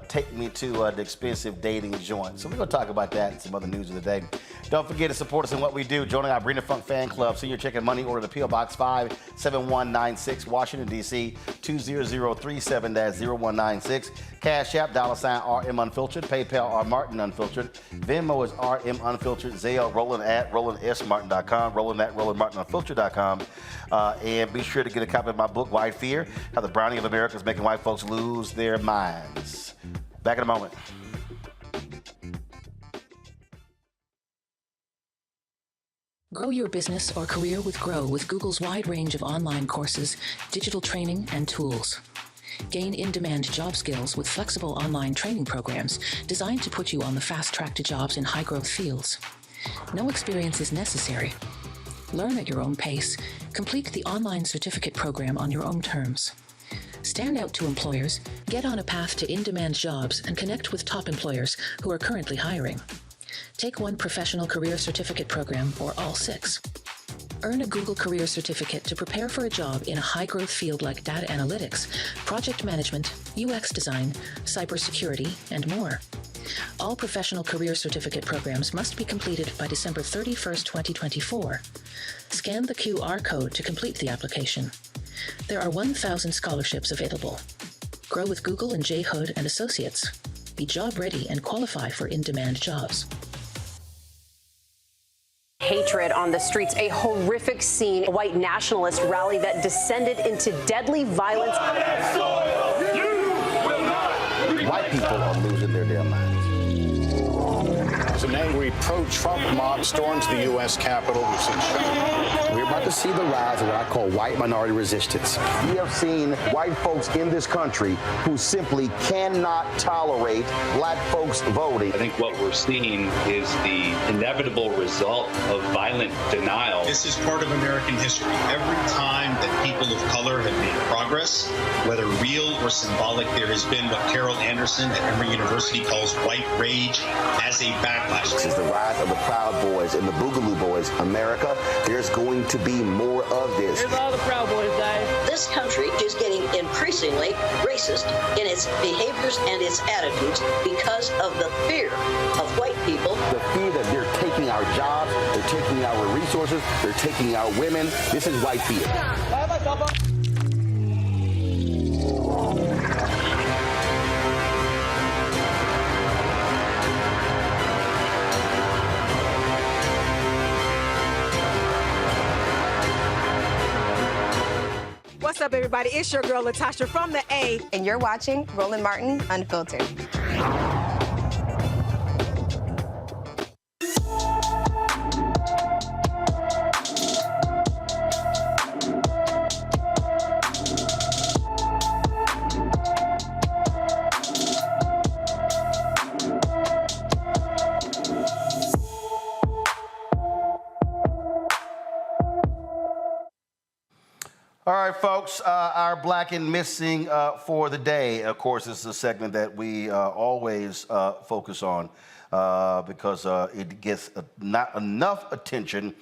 take me to the expensive dating joints. So we're going to talk about that and some other news of the day. Don't forget to support us in what we do. Joining our Brina Funk fan club. Senior check and money order to P.O. Box 57196, Washington, D.C. 20037-0196. Cash App, $RM Unfiltered. PayPal, R Martin Unfiltered. Venmo is RM Unfiltered. Zelle, Roland at RolandSMartin.com. Roland at RolandMartinUnfiltered.com. And be sure to get a copy of my book, White Fear, How the Browning of America is Making White Folks Lose Their Minds. Back in a moment. Grow your business or career with Grow with Google's wide range of online courses, digital training, and tools. Gain in-demand job skills with flexible online training programs designed to put you on the fast track to jobs in high-growth fields. No experience is necessary. Learn at your own pace. Complete the online certificate program on your own terms. Stand out to employers, get on a path to in-demand jobs, and connect with top employers who are currently hiring. Take one professional career certificate program or all 6. Earn a Google Career Certificate to prepare for a job in a high-growth field like data analytics, project management, UX design, cybersecurity, and more. All professional career certificate programs must be completed by December 31st, 2024. Scan the QR code to complete the application. There are 1,000 scholarships available. Grow with Google and J. Hood and Associates. Be job ready and qualify for in-demand jobs. Hatred on the streets, a horrific scene, a white nationalist rally that descended into deadly violence. White people are losing their damn minds. As an angry pro-Trump mob storms the U.S. Capitol, we're about to see the rise of what I call white minority resistance. We have seen white folks in this country who simply cannot tolerate black folks voting. I think what we're seeing is the inevitable result of violent denial. This is part of American history. Every time that people of color have made progress, whether real or symbolic, there has been what Carol Anderson at Emory University calls white rage as a backlash. This is the rise of the Proud Boys and the Boogaloo Boys. America, there's going to be more of this. Here's all the Proud Boys, guys. This country is getting increasingly racist in its behaviors and its attitudes because of the fear of white people. The fear that they're taking our jobs, they're taking our resources, they're taking our women. This is white fear. What's up, everybody? It's your girl, Latasha from the A. And you're watching Roland Martin Unfiltered. All right, folks, our Black and Missing for the day. Of course, this is a segment that we always focus on because it gets not enough attention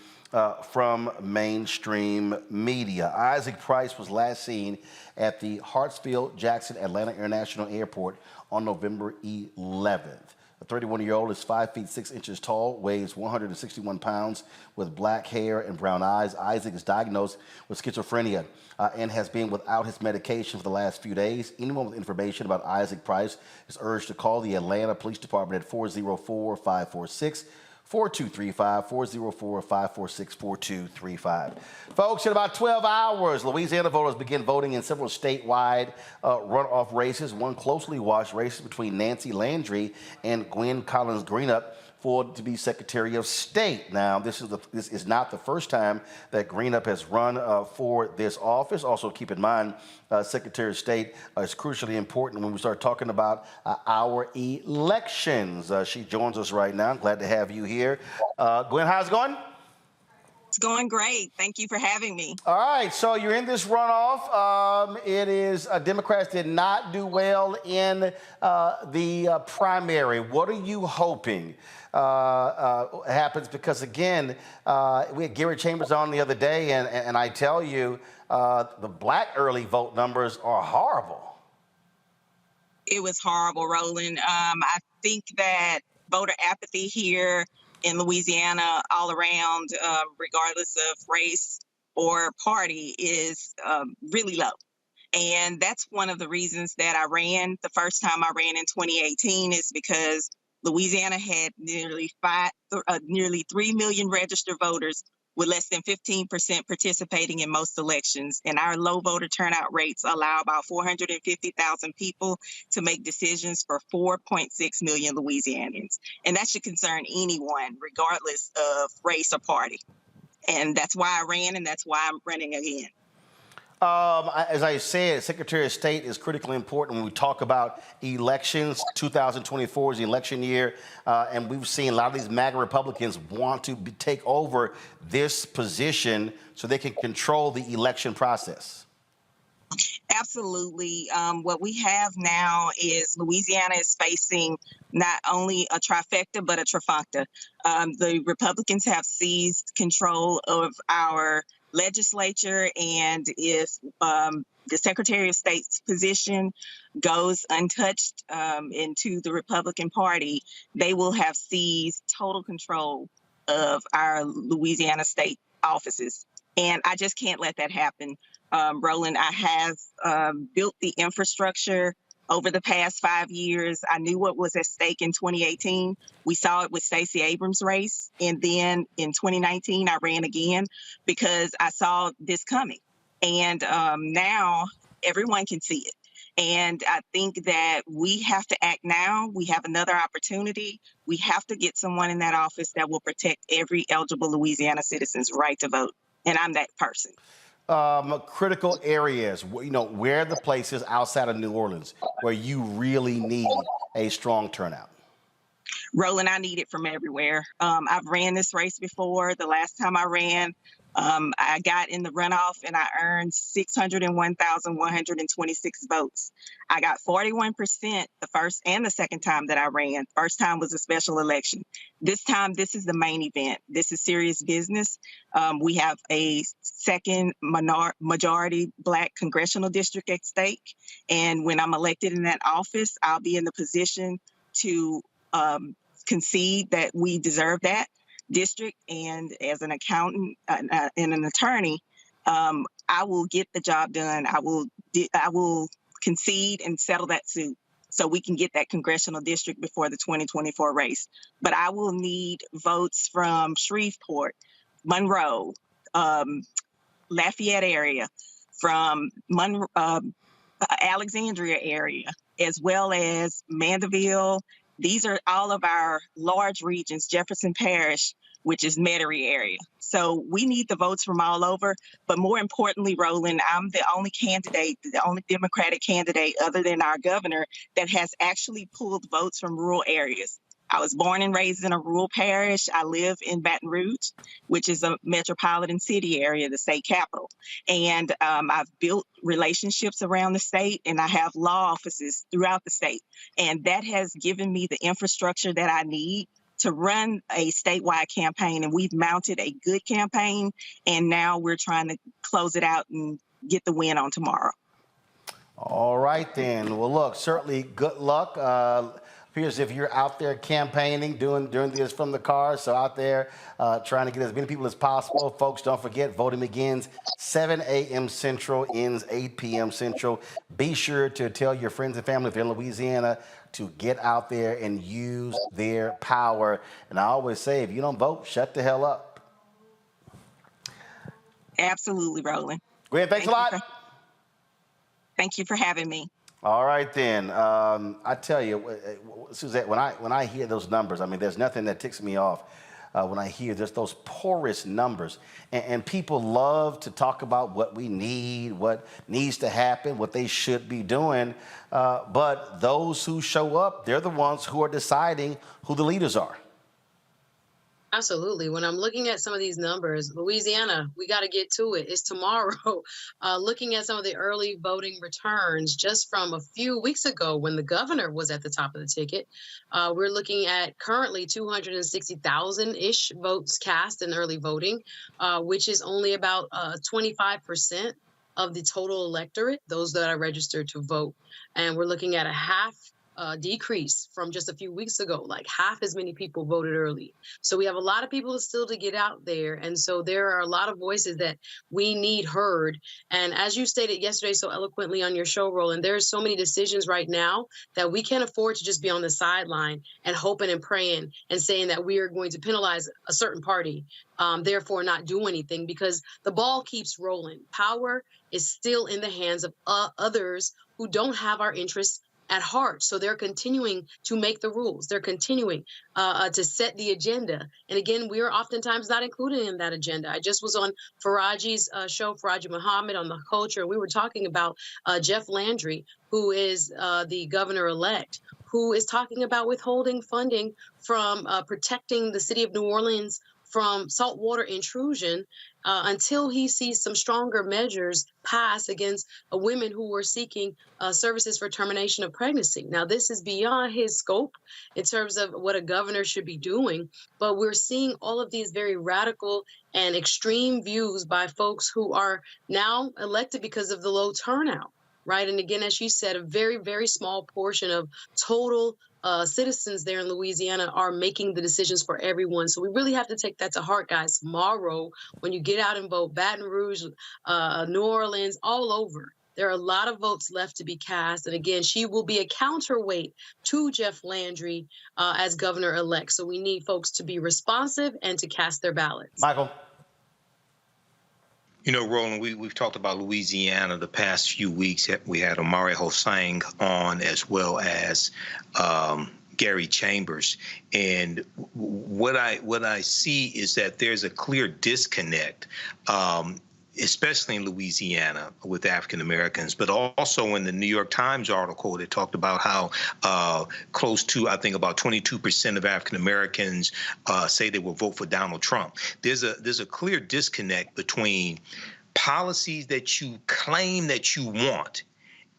from mainstream media. Isaac Price was last seen at the Hartsfield-Jackson Atlanta International Airport on November 11th. The 31-year-old is 5 feet 6 inches tall, weighs 161 pounds, with black hair and brown eyes. Isaac is diagnosed with schizophrenia and has been without his medication for the last few days. Anyone with information about Isaac Price is urged to call the Atlanta Police Department at 404-546-4235, 404-546-4235. Folks, in about 12 hours, Louisiana voters begin voting in several statewide runoff races, one closely watched race between Nancy Landry and Gwen Collins Greenup to be Secretary of State. Now, this is not the first time that Greenup has run for this office. Also, keep in mind, Secretary of State is crucially important when we start talking about our elections. She joins us right now. I'm glad to have you here. Gwen, how's it going? It's going great. Thank you for having me. All right, so you're in this runoff. It is Democrats did not do well in the primary. What are you hoping happens? Because again, we had Gary Chambers on the other day, and I tell you, the black early vote numbers are horrible. It was horrible, Roland. I think that voter apathy here in Louisiana all around, regardless of race or party, is really low. And that's one of the reasons that I ran. The first time I ran in 2018 is because Louisiana had nearly 3 million registered voters with less than 15% participating in most elections. And our low voter turnout rates allow about 450,000 people to make decisions for 4.6 million Louisianians. And that should concern anyone, regardless of race or party. And that's why I ran, and that's why I'm running again. As I said, Secretary of State is critically important when we talk about elections. 2024 is the election year, and we've seen a lot of these MAGA Republicans want to take over this position so they can control the election process. Absolutely. What we have now is Louisiana is facing not only a trifecta, but a trifecta. The Republicans have seized control of our legislature, and if the Secretary of State's position goes untouched into the Republican Party, they will have seized total control of our Louisiana state offices. And I just can't let that happen. Roland, I have built the infrastructure over the past 5 years. I knew what was at stake in 2018. We saw it with Stacey Abrams' race. And then in 2019, I ran again because I saw this coming. And now everyone can see it. And I think that we have to act now. We have another opportunity. We have to get someone in that office that will protect every eligible Louisiana citizen's right to vote. And I'm that person. Critical areas, where are the places outside of New Orleans where you really need a strong turnout? Roland, I need it from everywhere. I've ran this race before. The last time I ran, I got in the runoff and I earned 601,126 votes. I got 41% the first and the second time that I ran. First time was a special election. This time, this is the main event. This is serious business. We have a second majority Black congressional district at stake. And when I'm elected in that office, I'll be in the position to concede that we deserve that district. And as an accountant and an attorney, I will get the job done. I will concede and settle that suit so we can get that congressional district before the 2024 race. But I will need votes from Shreveport, Monroe, Lafayette area, from Alexandria area, as well as Mandeville. These are all of our large regions, Jefferson Parish, which is Metairie area. So we need the votes from all over. But more importantly, Roland, I'm the only candidate, the only Democratic candidate other than our governor that has actually pulled votes from rural areas. I was born and raised in a rural parish. I live in Baton Rouge, which is a metropolitan city area, the state capital. And I've built relationships around the state, and I have law offices throughout the state. And that has given me the infrastructure that I need to run a statewide campaign. And we've mounted a good campaign, and now we're trying to close it out and get the win on tomorrow. All right, then. Well, look, certainly good luck. Appears if you're out there campaigning, doing this from the car, so out there trying to get as many people as possible. Folks, don't forget, voting begins 7 a.m. Central, ends 8 p.m. Central. Be sure to tell your friends and family if you're in Louisiana to get out there and use their power. And I always say, if you don't vote, shut the hell up. Absolutely, Roland. Gwen, thanks a lot. Thank you for having me. All right, then. I tell you, Suzette, when I hear those numbers, I mean, there's nothing that ticks me off when I hear just those porous numbers. And people love to talk about what we need, what needs to happen, what they should be doing. But those who show up, they're the ones who are deciding who the leaders are. Absolutely. When I'm looking at some of these numbers, Louisiana, we got to get to it. It's tomorrow. Looking at some of the early voting returns just from a few weeks ago when the governor was at the top of the ticket, we're looking at currently 260,000-ish votes cast in early voting, which is only about 25% of the total electorate, those that are registered to vote. And we're looking at a half decrease from just a few weeks ago. Like half as many people voted early. So we have a lot of people still to get out there. And so there are a lot of voices that we need heard. And as you stated yesterday so eloquently on your show, Roland, there's so many decisions right now that we can't afford to just be on the sideline and hoping and praying and saying that we are going to penalize a certain party, therefore not do anything, because the ball keeps rolling. Power is still in the hands of others who don't have our interests at heart. So they're continuing to make the rules. They're continuing to set the agenda. And again, we are oftentimes not included in that agenda. I just was on Faraji's show, Faraji Muhammad, on the culture. We were talking about Jeff Landry, who is the governor-elect, who is talking about withholding funding from protecting the city of New Orleans from saltwater intrusion until he sees some stronger measures passed against women who were seeking services for termination of pregnancy. Now, this is beyond his scope in terms of what a governor should be doing, but we're seeing all of these very radical and extreme views by folks who are now elected because of the low turnout, right? And again, as she said, a very, very small portion of total citizens there in Louisiana are making the decisions for everyone. So we really have to take that to heart, guys. Tomorrow, when you get out and vote, Baton Rouge, New Orleans, all over, there are a lot of votes left to be cast. And again, she will be a counterweight to Jeff Landry as governor-elect. So we need folks to be responsive and to cast their ballots. Michael. You know, Roland, we've talked about Louisiana the past few weeks. We had Omari Hossain on, as well as Gary Chambers. And what I see is that there's a clear disconnect, especially in Louisiana with African Americans, but also in the New York Times article that talked about how close to, I think, about 22% of African Americans say they will vote for Donald Trump. There's a clear disconnect between policies that you claim that you want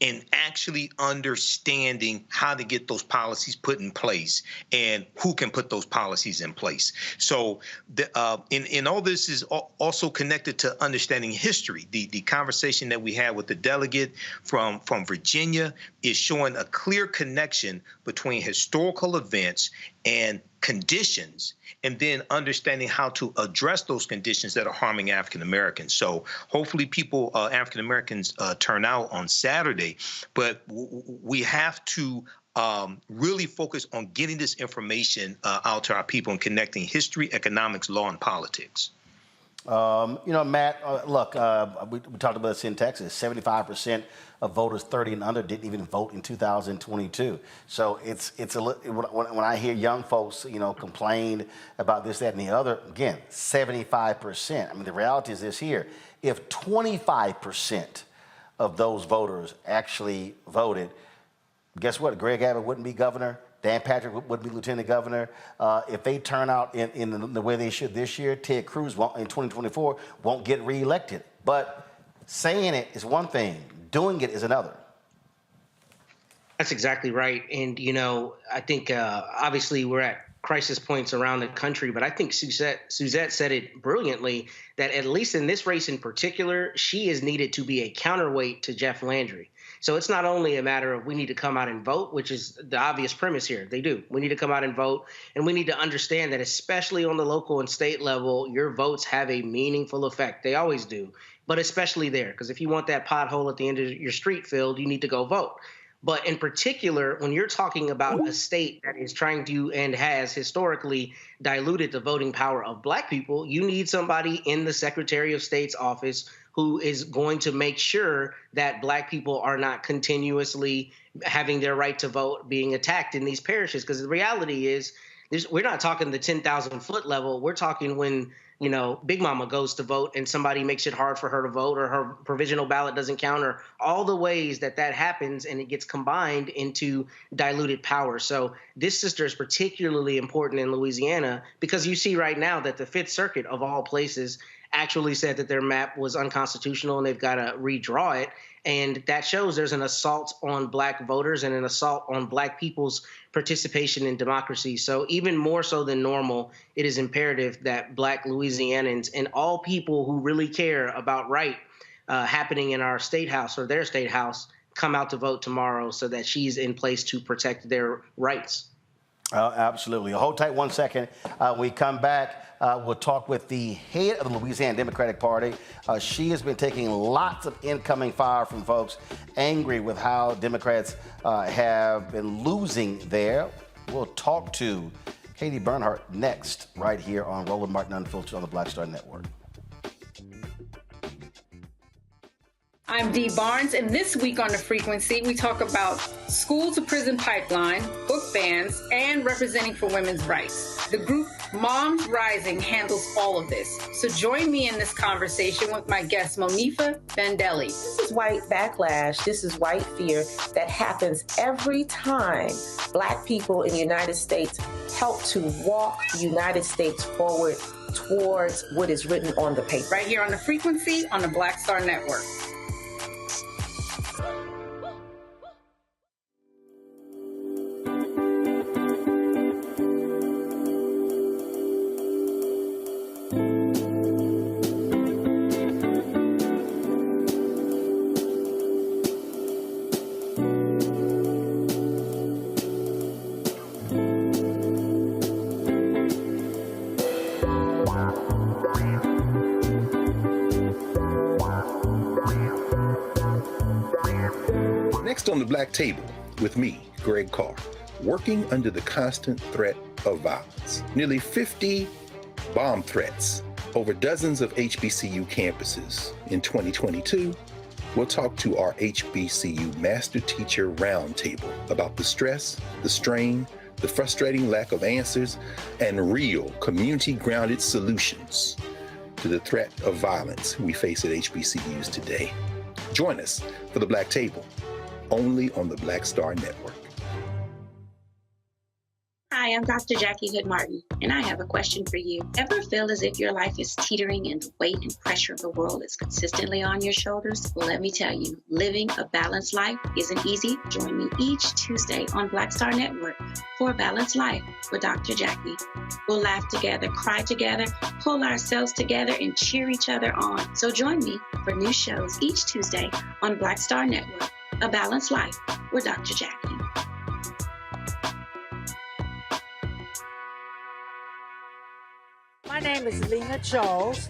and actually understanding how to get those policies put in place and who can put those policies in place. So in all this is also connected to understanding history. The conversation that we had with the delegate from Virginia is showing a clear connection between historical events and conditions, and then understanding how to address those conditions that are harming African Americans. So hopefully people, African Americans, turn out on Saturday, but we have to really focus on getting this information out to our people and connecting history, economics, law, and politics. You know, Matt, look, we talked about this in Texas. 75% of voters 30 and under didn't even vote in 2022. So it's when I hear young folks, you know, complain about this, that, and the other, again, 75%. I mean, the reality is this here. If 25% of those voters actually voted, guess what? Greg Abbott wouldn't be governor. Dan Patrick would be lieutenant governor. If they turn out in the way they should this year, Ted Cruz in 2024 won't get reelected. But saying it is one thing, doing it is another. That's exactly right. And, you know, I think obviously we're at crisis points around the country, but I think Suzette said it brilliantly that at least in this race in particular, she is needed to be a counterweight to Jeff Landry. So it's not only a matter of we need to come out and vote, which is the obvious premise here. They do. We need to come out and vote, and we need to understand that especially on the local and state level, your votes have a meaningful effect. They always do, but especially there, because if you want that pothole at the end of your street filled, you need to go vote. But in particular, when you're talking about a state that is trying to and has historically diluted the voting power of Black people, you need somebody in the Secretary of State's office who is going to make sure that Black people are not continuously having their right to vote being attacked in these parishes. Because the reality is, we're not talking the 10,000 foot level. We're talking when, you know, Big Mama goes to vote and somebody makes it hard for her to vote, or her provisional ballot doesn't count, or all the ways that happens and it gets combined into diluted power. So this sister is particularly important in Louisiana because you see right now that the Fifth Circuit, of all places, actually said that their map was unconstitutional and they've got to redraw it. And that shows there's an assault on Black voters and an assault on Black people's participation in democracy. So even more so than normal, it is imperative that Black Louisianans and all people who really care about right happening in our state house or their state house come out to vote tomorrow so that she's in place to protect their rights. Absolutely. Hold tight 1 second. We come back. We'll talk with the head of the Louisiana Democratic Party. She has been taking lots of incoming fire from folks angry with how Democrats have been losing there. We'll talk to Katie Bernhardt next, right here on Roland Martin Unfiltered on the Black Star Network. I'm Dee Barnes, and this week on The Frequency, we talk about school to prison pipeline, book bans, and representing for women's rights. The group Moms Rising handles all of this. So join me in this conversation with my guest, Monifa Bendelli. This is white backlash. This is white fear that happens every time Black people in the United States help to walk the United States forward towards what is written on the paper. Right here on The Frequency on the Black Star Network. On the Black Table with me, Greg Carr, working under the constant threat of violence. Nearly 50 bomb threats over dozens of HBCU campuses. In 2022, we'll talk to our HBCU Master Teacher Roundtable about the stress, the strain, the frustrating lack of answers, and real community-grounded solutions to the threat of violence we face at HBCUs today. Join us for the Black Table, only on the Black Star Network. Hi, I'm Dr. Jackie Hood Martin, and I have a question for you. Ever feel as if your life is teetering and the weight and pressure of the world is consistently on your shoulders? Well, let me tell you, living a balanced life isn't easy. Join me each Tuesday on Black Star Network for a Balanced Life with Dr. Jackie. We'll laugh together, cry together, pull ourselves together, and cheer each other on. So join me for new shows each Tuesday on Black Star Network, A Balanced Life with Dr. Jackie. My name is Lena Charles,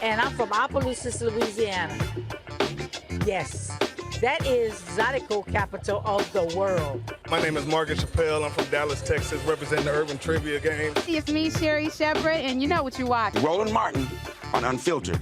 and I'm from Opelousas, Louisiana. Yes, that is Zydeco capital of the world. My name is Morgan Chappelle. I'm from Dallas, Texas, representing the Urban Trivia Game. It's me, Sherry Shepard, and you know what you watch. Roland Martin on Unfiltered.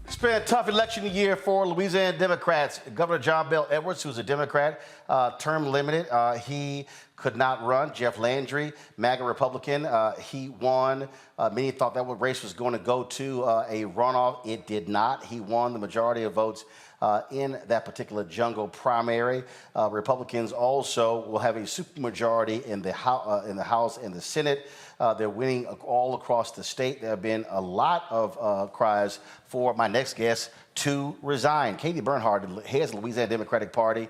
It's been a tough election year for Louisiana Democrats. Governor John Bel Edwards, who's a Democrat, term limited, he could not run. Jeff Landry, MAGA Republican, he won. Many thought that race was going to go to a runoff. It did not. He won the majority of votes in that particular jungle primary. Republicans also will have a supermajority in the House and the Senate. They're winning all across the state. There have been a lot of cries for my next guest to resign. Katie Bernhardt heads the Louisiana Democratic Party.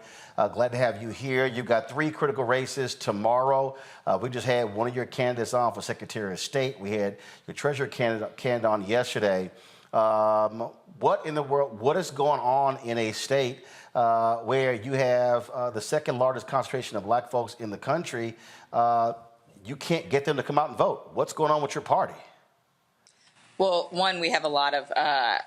Glad to have you here. You've got 3 critical races tomorrow. We just had one of your candidates on for Secretary of State. We had your Treasurer candidate on yesterday. What in the world, what is going on in a state where you have the second largest concentration of black folks in the country? You can't get them to come out and vote. What's going on with your party? Well, one, we have a lot of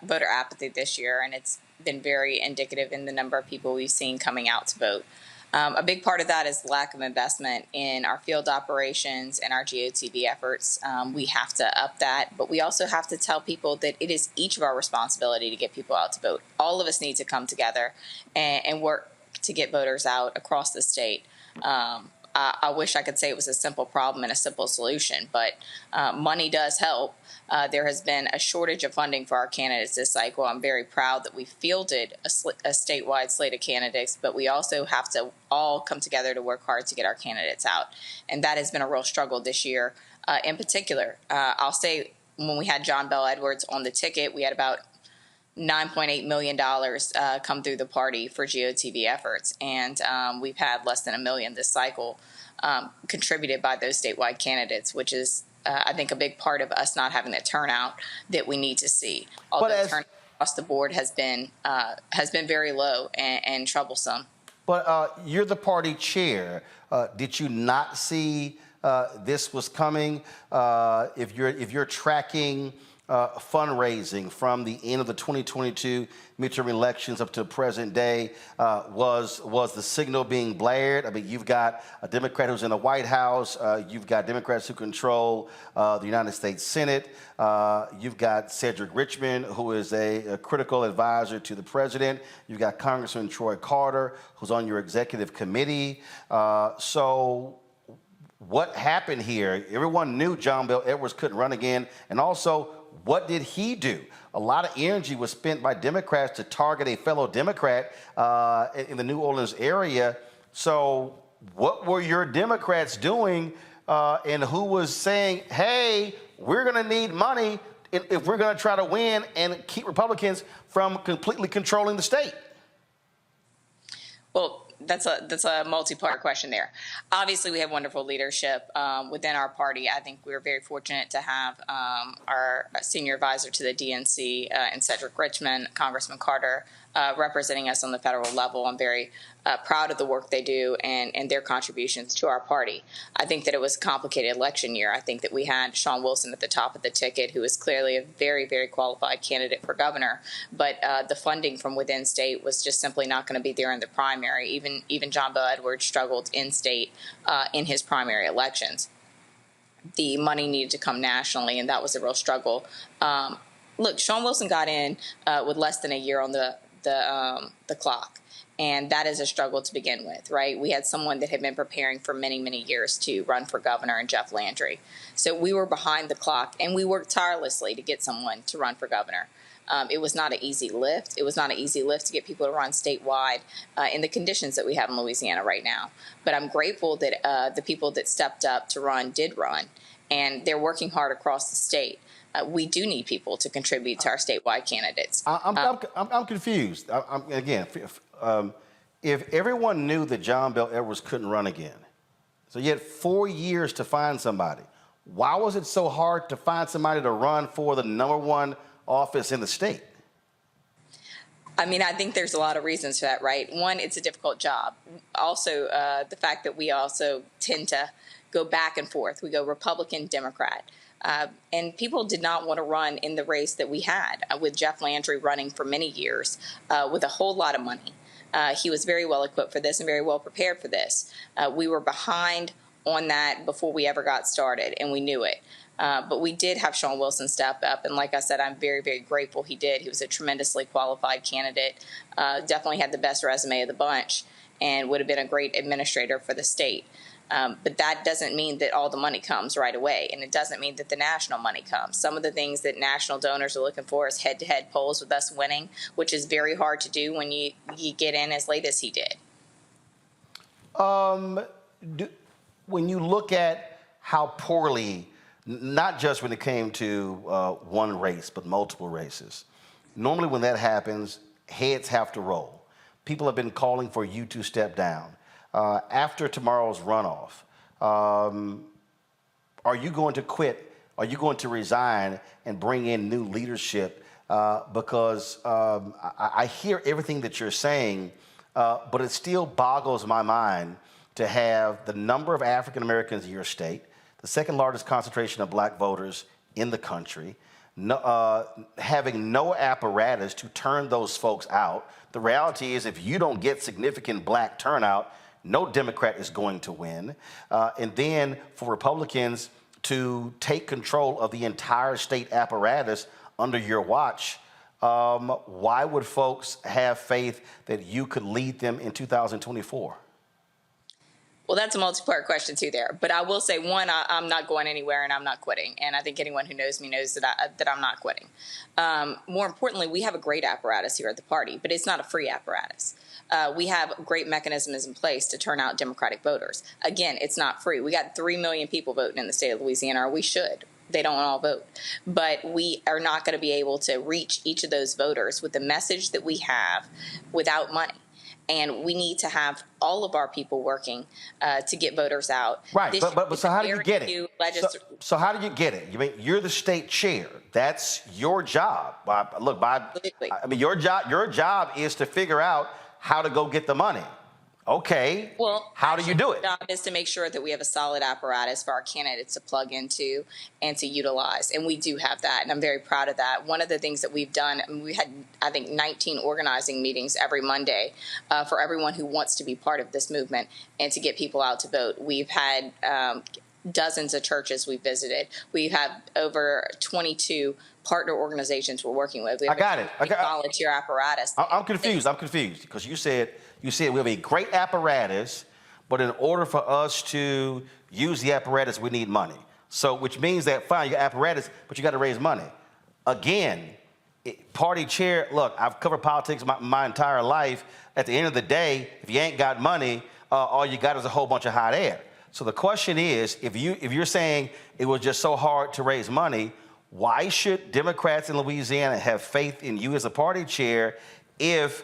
voter apathy this year, and it's been very indicative in the number of people we've seen coming out to vote. A big part of that is the lack of investment in our field operations and our GOTV efforts. We have to up that, but we also have to tell people that it is each of our responsibility to get people out to vote. All of us need to come together and work to get voters out across the state. I wish I could say it was a simple problem and a simple solution, but money does help. There has been a shortage of funding for our candidates this cycle. I'm very proud that we fielded a statewide slate of candidates, but we also have to all come together to work hard to get our candidates out. And that has been a real struggle this year. In particular, I'll say when we had John Bel Edwards on the ticket, we had about $9.8 million come through the party for GOTV efforts. And we've had less than $1 million this cycle contributed by those statewide candidates, which is, I think, a big part of us not having the turnout that we need to see. Although turnout across the board has been very low and troublesome. But you're the party chair. Did you not see this was coming? If you're tracking fundraising from the end of the 2022 midterm elections up to present day, was the signal being blared? I mean, you've got a Democrat who's in the White House. You've got Democrats who control the United States Senate. You've got Cedric Richmond, who is a critical advisor to the president. You've got Congressman Troy Carter, who's on your executive committee. So what happened here? Everyone knew John Bel Edwards couldn't run again. And also, what did he do? A lot of energy was spent by Democrats to target a fellow Democrat in the New Orleans area. So what were your Democrats doing, and who was saying, hey, we're going to need money if we're going to try to win and keep Republicans from completely controlling the state? Well, that's a multi-part question there. Obviously, we have wonderful leadership within our party. I think we're very fortunate to have our senior advisor to the DNC and Cedric Richmond, Congressman Carter, representing us on the federal level. I'm very proud of the work they do and their contributions to our party. I think that it was a complicated election year. I think that we had Sean Wilson at the top of the ticket, who is clearly a very, very qualified candidate for governor. But the funding from within state was just simply not going to be there in the primary. Even John Bel Edwards struggled in state in his primary elections. The money needed to come nationally, and that was a real struggle. Look, Sean Wilson got in with less than a year on the clock. And that is a struggle to begin with, right? We had someone that had been preparing for many, many years to run for governor in Jeff Landry. So we were behind the clock, and we worked tirelessly to get someone to run for governor. It was not an easy lift. It was not an easy lift to get people to run statewide in the conditions that we have in Louisiana right now. But I'm grateful that the people that stepped up to run did run, and they're working hard across the state. We do need people to contribute to our statewide candidates. I'm confused. If everyone knew that John Bel Edwards couldn't run again, so you had 4 years to find somebody, why was it so hard to find somebody to run for the #1 office in the state? I mean, I think there's a lot of reasons for that, right? One, it's a difficult job. Also, the fact that we also tend to go back and forth. We go Republican, Democrat. And people did not want to run in the race that we had with Jeff Landry running for many years with a whole lot of money. He was very well equipped for this and very well prepared for this. We were behind on that before we ever got started, and we knew it. But we did have Sean Wilson step up, and like I said, I'm very, very grateful he did. He was a tremendously qualified candidate, definitely had the best resume of the bunch, and would have been a great administrator for the state. But that doesn't mean that all the money comes right away, and it doesn't mean that the national money comes. Some of the things that national donors are looking for is head-to-head polls with us winning, which is very hard to do when you get in as late as he did. When you look at how poorly, not just when it came to one race, but multiple races, normally when that happens, heads have to roll. People have been calling for you to step down. After tomorrow's runoff, are you going to quit? Are you going to resign and bring in new leadership? Because I hear everything that you're saying, but it still boggles my mind to have the number of African Americans in your state, the second largest concentration of black voters in the country, having no apparatus to turn those folks out. The reality is, if you don't get significant black turnout, no Democrat is going to win. And then for Republicans to take control of the entire state apparatus under your watch, why would folks have faith that you could lead them in 2024? Well, that's a multi-part question too there. But I will say, one, I'm not going anywhere and I'm not quitting. And I think anyone who knows me knows that I'm not quitting. More importantly, we have a great apparatus here at the party, but it's not a free apparatus. We have great mechanisms in place to turn out Democratic voters. Again, it's not free. We got 3 million people voting in the state of Louisiana, or we should. They don't all vote. But we are not going to be able to reach each of those voters with the message that we have without money. And we need to have all of our people working to get voters out. Right, but so how do you get it? So how do you get it? You mean you're the state chair? That's your job. Look, I mean your job is to figure out how to go get the money. Okay. Well, how do you do it? Our job is to make sure that we have a solid apparatus for our candidates to plug into and to utilize. And we do have that. And I'm very proud of that. One of the things that we've done, we had, I think, 19 organizing meetings every Monday for everyone who wants to be part of this movement and to get people out to vote. We've had dozens of churches we've visited. We have over 22 partner organizations we're working with. We have volunteer apparatus. I'm confused because you said we have a great apparatus, but in order for us to use the apparatus, we need money. So, which means that, fine, your apparatus, but you got to raise money. Again, party chair, look, I've covered politics my entire life. At the end of the day, if you ain't got money, all you got is a whole bunch of hot air. So the question is, if you're saying it was just so hard to raise money, why should Democrats in Louisiana have faith in you as a party chair if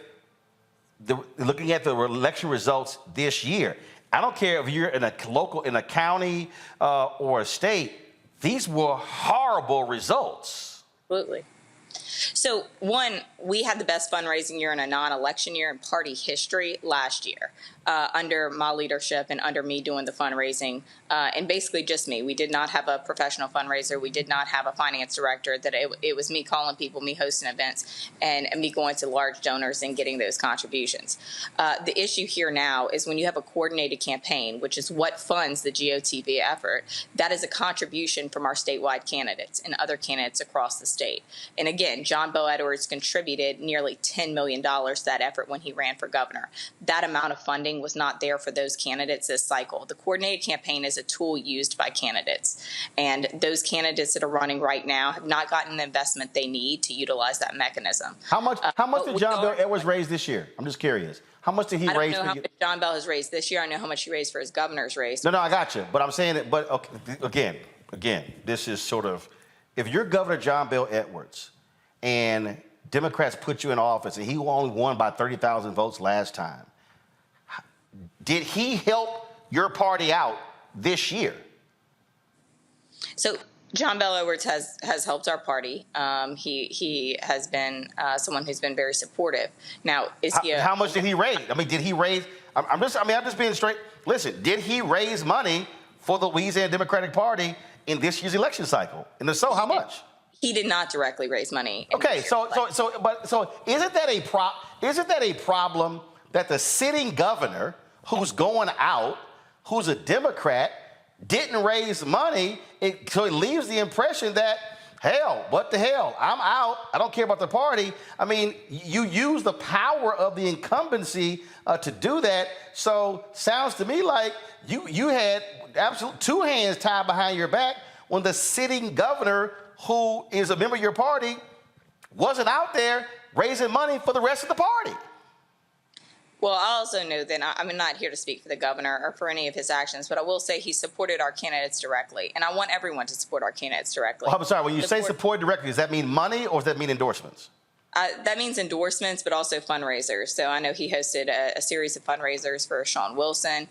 looking at the election results this year? I don't care if you're in a county or a state, these were horrible results. Absolutely. So, one, we had the best fundraising year in a non-election year in party history last year under my leadership and under me doing the fundraising, and basically just me. We did not have a professional fundraiser. We did not have a finance director. That it was me calling people, me hosting events, and me going to large donors and getting those contributions. The issue here now is when you have a coordinated campaign, which is what funds the GOTV effort, that is a contribution from our statewide candidates and other candidates across the state. And again, John Beau Edwards contributed nearly $10 million to that effort when he ran for governor. That amount of funding was not there for those candidates this cycle. The coordinated campaign is a tool used by candidates, and those candidates that are running right now have not gotten the investment they need to utilize that mechanism. How much did John Beau Edwards raise this year? I'm just curious. How much did he raise? I don't know how much John Beau has raised this year. I know how much he raised for his governor's race. No, I got you. But I'm saying that. But okay, again, this is sort of, if you're Governor John Beau Edwards and Democrats put you in office and he only won by 30,000 votes last time, did he help your party out this year? So John Beau Edwards has helped our party. He has been someone who's been very supportive. Now, how much did he raise? I mean, did he raise? I'm just being straight. Listen, did he raise money for the Louisiana Democratic Party in this year's election cycle? And if so, how much? He did not directly raise money. Okay, so isn't that a problem that the sitting governor who's going out, who's a Democrat, didn't raise money? So it leaves the impression that, hell, what the hell? I'm out. I don't care about the party. I mean, you use the power of the incumbency to do that. So sounds to me like you had absolute two hands tied behind your back when the sitting governor, who is a member of your party, wasn't out there raising money for the rest of the party. Well, I also know that I'm not here to speak for the governor or for any of his actions, but I will say he supported our candidates directly, and I want everyone to support our candidates directly. Well, I'm sorry, when you say support directly, does that mean money or does that mean endorsements? That means endorsements, but also fundraisers. So I know he hosted a series of fundraisers for Sean Wilson,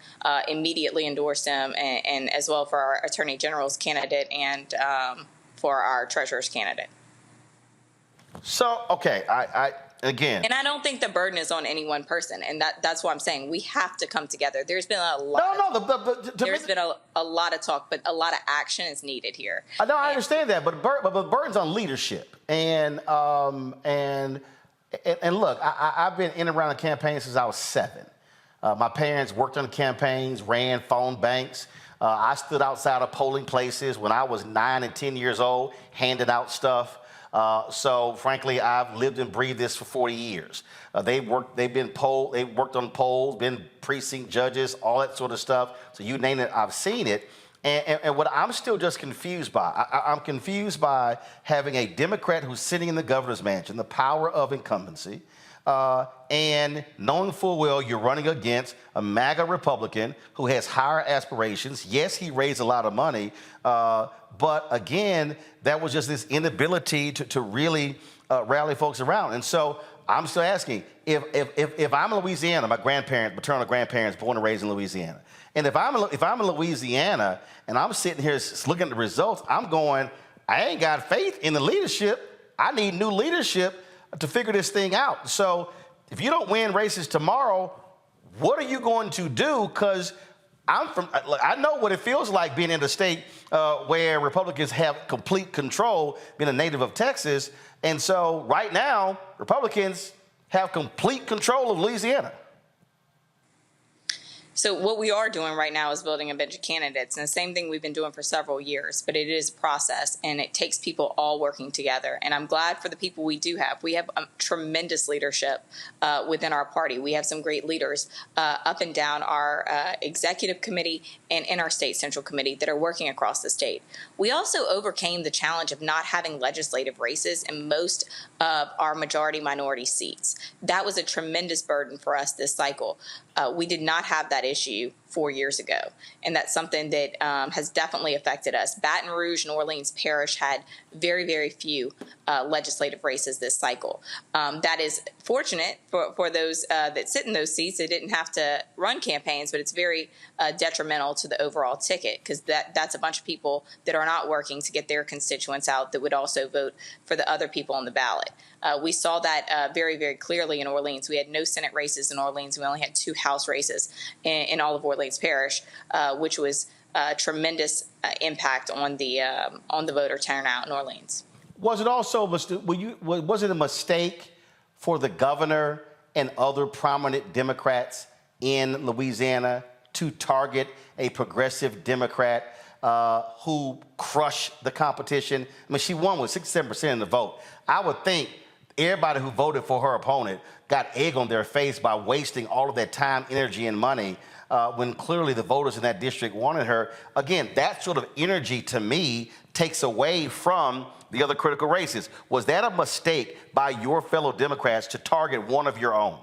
immediately endorsed him, and as well for our Attorney General's candidate and for our Treasurer's candidate. So, okay, again. And I don't think the burden is on any one person, and that's why I'm saying we have to come together. There's been a lot. There's been a lot of talk, but a lot of action is needed here. I understand that, but the burden's on leadership. And look, I've been in and around the campaign since I was 7. My parents worked on campaigns, ran phone banks. I stood outside of polling places when I was 9 and 10 years old, handing out stuff. So frankly, I've lived and breathed this for 40 years. They've worked on polls, been precinct judges, all that sort of stuff. So you name it, I've seen it. And what I'm still just confused by, I'm confused by having a Democrat who's sitting in the governor's mansion, the power of incumbency, and knowing full well you're running against a MAGA Republican who has higher aspirations. Yes, he raised a lot of money, but again, that was just this inability to really rally folks around. And so I'm still asking, if I'm in Louisiana, my maternal grandparents born and raised in Louisiana, and if I'm in Louisiana and I'm sitting here looking at the results, I'm going, I ain't got faith in the leadership. I need new leadership to figure this thing out. So if you don't win races tomorrow, what are you going to do? Because I know what it feels like being in a state where Republicans have complete control, being a native of Texas. And so right now, Republicans have complete control of Louisiana. So what we are doing right now is building a bench of candidates, and the same thing we've been doing for several years, but it is a process, and it takes people all working together. And I'm glad for the people we do have. We have tremendous leadership within our party. We have some great leaders up and down our executive committee and in our state central committee that are working across the state. We also overcame the challenge of not having legislative races in most of our majority-minority seats. That was a tremendous burden for us this cycle. We did not have that issue 4 years ago, and that's something that has definitely affected us. Baton Rouge and Orleans Parish had very, very few legislative races this cycle. That is fortunate for those that sit in those seats. They didn't have to run campaigns, but it's very detrimental to the overall ticket, because that's a bunch of people that are not working to get their constituents out that would also vote for the other people on the ballot. We saw that very, very clearly in Orleans. We had no Senate races in Orleans. We only had 2 House races in all of Orleans Parish, which was a tremendous impact on the voter turnout in Orleans. Was it also was it a mistake for the governor and other prominent Democrats in Louisiana to target a progressive Democrat who crushed the competition? I mean, she won with 67% of the vote. I would think everybody who voted for her opponent got egg on their face by wasting all of their time, energy, and money when clearly the voters in that district wanted her. Again, that sort of energy to me takes away from the other critical races. Was that a mistake by your fellow Democrats to target one of your own?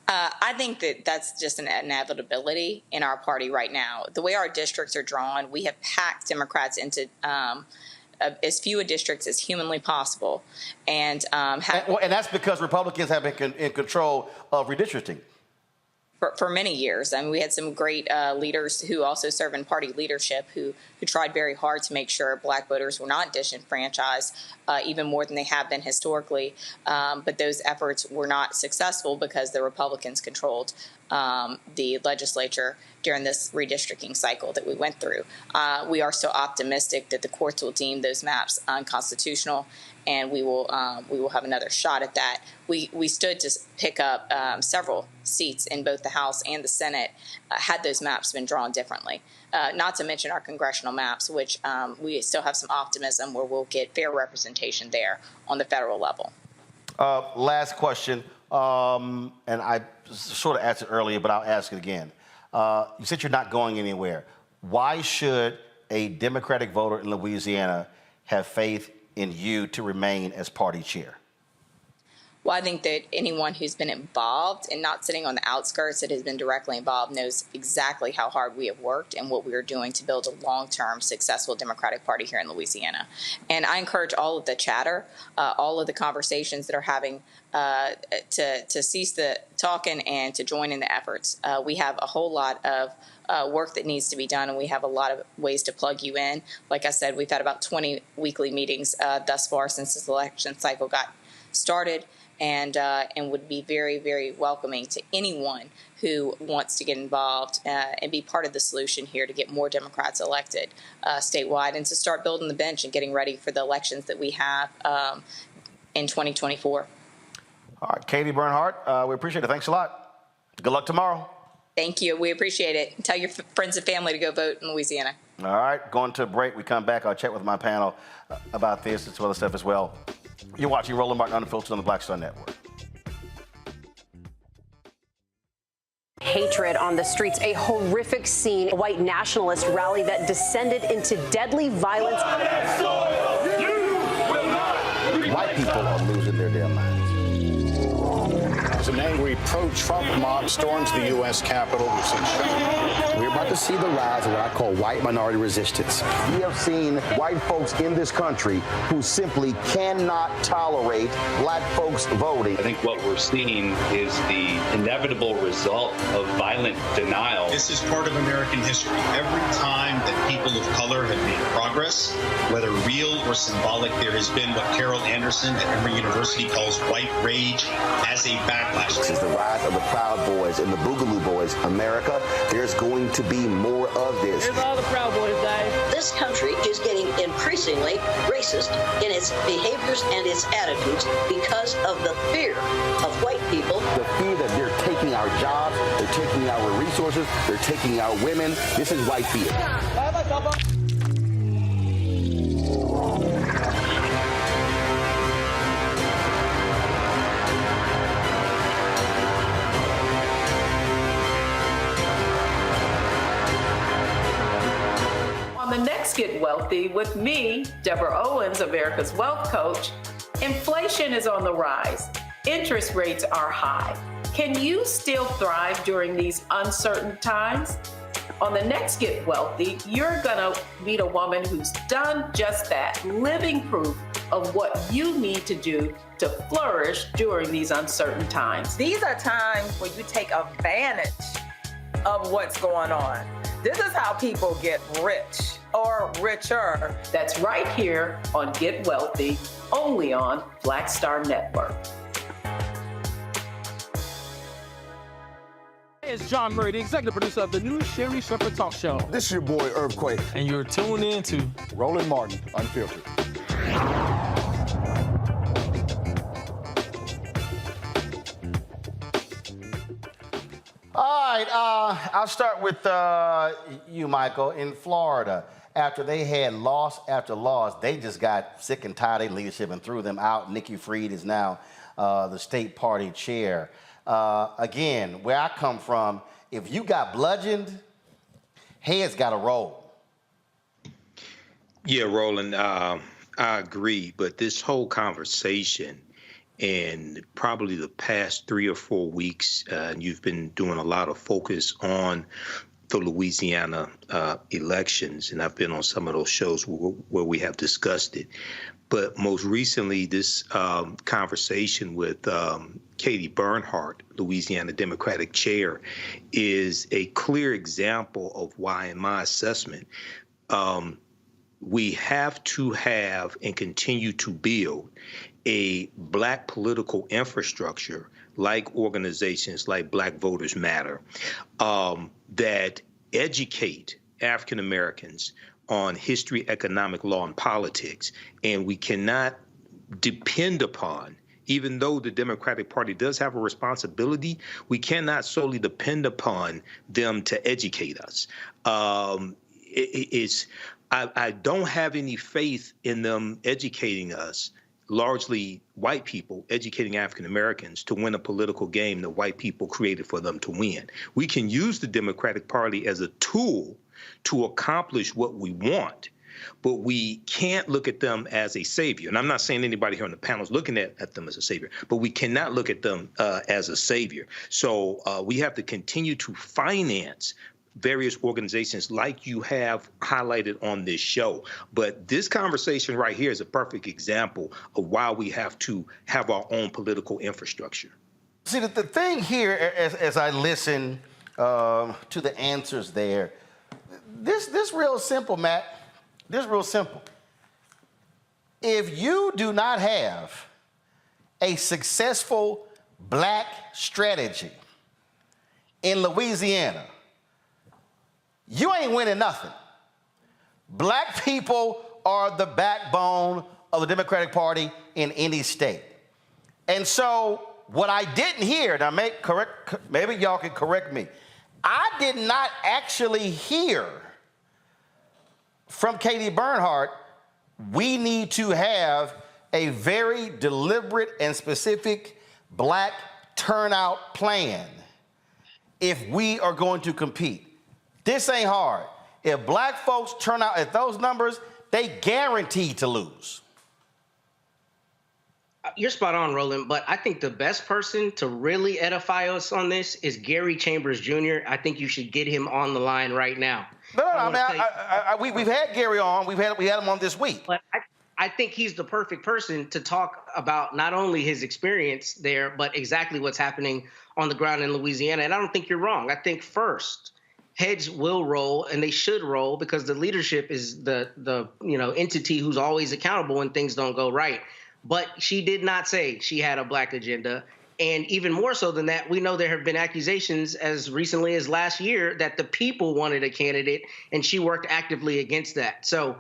I think that that's just an inevitability in our party right now. The way our districts are drawn, we have packed Democrats into as few districts as humanly possible. And that's because Republicans have been in control of redistricting. For many years. I mean, we had some great leaders who also serve in party leadership who tried very hard to make sure Black voters were not disenfranchised, even more than they have been historically. But those efforts were not successful because the Republicans controlled the legislature during this redistricting cycle that we went through. We are so optimistic that the courts will deem those maps unconstitutional, and we will have another shot at that. We stood to pick up several seats in both the House and the Senate had those maps been drawn differently. Not to mention our congressional maps, which we still have some optimism where we'll get fair representation there on the federal level. Last question, and I sort of asked it earlier, but I'll ask it again. You said you're not going anywhere. Why should a Democratic voter in Louisiana have faith in you to remain as party chair? Well, I think that anyone who's been involved and not sitting on the outskirts that has been directly involved knows exactly how hard we have worked and what we are doing to build a long-term successful Democratic Party here in Louisiana. And I encourage all of the chatter, all of the conversations that are having to cease the talking and to join in the efforts. We have a whole lot of work that needs to be done, and we have a lot of ways to plug you in. Like I said, we've had about 20 weekly meetings thus far since this election cycle got started, and would be very, very welcoming to anyone who wants to get involved and be part of the solution here to get more Democrats elected statewide and to start building the bench and getting ready for the elections that we have in 2024. All right, Katie Bernhardt, we appreciate it. Thanks a lot. Good luck tomorrow. Thank you. We appreciate it. Tell your friends and family to go vote in Louisiana. All right, going to a break. We come back. I'll chat with my panel about this and some other stuff as well. You're watching Roland Martin Unfiltered on the Black Star Network. Hatred on the streets, a horrific scene, a white nationalist rally that descended into deadly violence. White people are losing their damn minds. As an angry pro-Trump mob storms the U.S. Capitol, we're about to see the rise of what I call white minority resistance. We have seen white folks in this country who simply cannot tolerate black folks voting. I think what we're seeing is the inevitable result of violent denial. This is part of American history. Every time that people of color have made progress, whether real or symbolic, there has been what Carol Anderson at Emory University calls white rage as a backlash. This is the rise of the Proud Boys and the Boogaloo Boys. America, there's going to be more of this. Here's all the Proud Boys, guys. This country is getting increasingly racist in its behaviors and its attitudes because of the fear of white people. The fear that they're taking our jobs, they're taking our resources, they're taking our women. This is white fear. On the next Get Wealthy with me, Deborah Owens, America's Wealth Coach, inflation is on the rise. Interest rates are high. Can you still thrive during these uncertain times? On the next Get Wealthy, you're gonna meet a woman who's done just that, living proof of what you need to do to flourish during these uncertain times. These are times when you take advantage of what's going on. This is how people get rich or richer. That's right here on Get Wealthy, only on Black Star Network. It's John Murray, the executive producer of the new Sherry Shepherd Talk Show. This is your boy, Earthquake. And you're tuned in to Roland Martin Unfiltered. All right, I'll start with you, Michael. In Florida, after they had loss after loss, they just got sick and tired of leadership and threw them out. Nikki Fried is now the state party chair. Again, where I come from, if you got bludgeoned, heads got to roll. Yeah, Roland, I agree. But this whole conversation, and probably the past 3 or 4 weeks, you've been doing a lot of focus on the Louisiana elections, and I've been on some of those shows where we have discussed it. But most recently, this conversation with Katie Bernhardt, Louisiana Democratic chair, is a clear example of why, in my assessment, we have to have and continue to build a black political infrastructure like organizations like Black Voters Matter that educate African Americans on history, economic law, and politics. And we cannot depend upon, even though the Democratic Party does have a responsibility, we cannot solely depend upon them to educate us. I don't have any faith in them educating us, largely white people educating African Americans to win a political game that white people created for them to win. We can use the Democratic Party as a tool to accomplish what we want, but we can't look at them as a savior. And I'm not saying anybody here on the panel is looking at them as a savior, but we cannot look at them as a savior. So we have to continue to finance various organizations like you have highlighted on this show. But this conversation right here is a perfect example of why we have to have our own political infrastructure. See, the thing here, as I listen to the answers there, this real simple, Matt. This real simple. If you do not have a successful black strategy in Louisiana, you ain't winning nothing. Black people are the backbone of the Democratic Party in any state. And so what I didn't hear, now maybe y'all can correct me, I did not actually hear from Katie Bernhardt, we need to have a very deliberate and specific black turnout plan if we are going to compete. This ain't hard. If black folks turn out at those numbers, they guaranteed to lose. You're spot on, Roland, but I think the best person to really edify us on this is Gary Chambers Jr. I think you should get him on the line right now. We've had Gary on. We had him on this week. But I think he's the perfect person to talk about not only his experience there, but exactly what's happening on the ground in Louisiana. And I don't think you're wrong. I think first, heads will roll, and they should roll, because the leadership is the entity who's always accountable when things don't go right. But she did not say she had a black agenda. And even more so than that, we know there have been accusations as recently as last year that the people wanted a candidate, and she worked actively against that. So,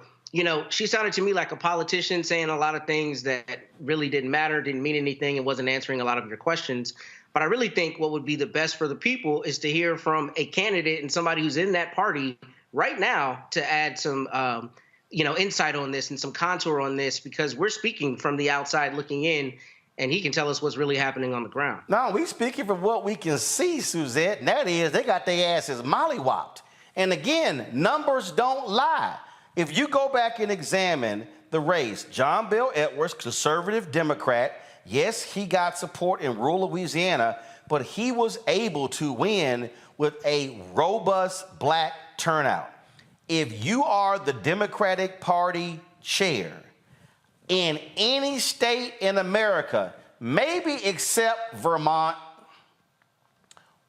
she sounded to me like a politician saying a lot of things that really didn't matter, didn't mean anything, and wasn't answering a lot of your questions. But I really think what would be the best for the people is to hear from a candidate and somebody who's in that party right now to add some insight on this and some contour on this, because we're speaking from the outside looking in, and he can tell us what's really happening on the ground. No, we speaking from what we can see, Suzette, and that is they got their asses mollywopped. And again, numbers don't lie. If you go back and examine the race, John Bel Edwards, conservative Democrat, yes, he got support in rural Louisiana, but he was able to win with a robust black turnout. If you are the Democratic Party chair in any state in America, maybe except Vermont,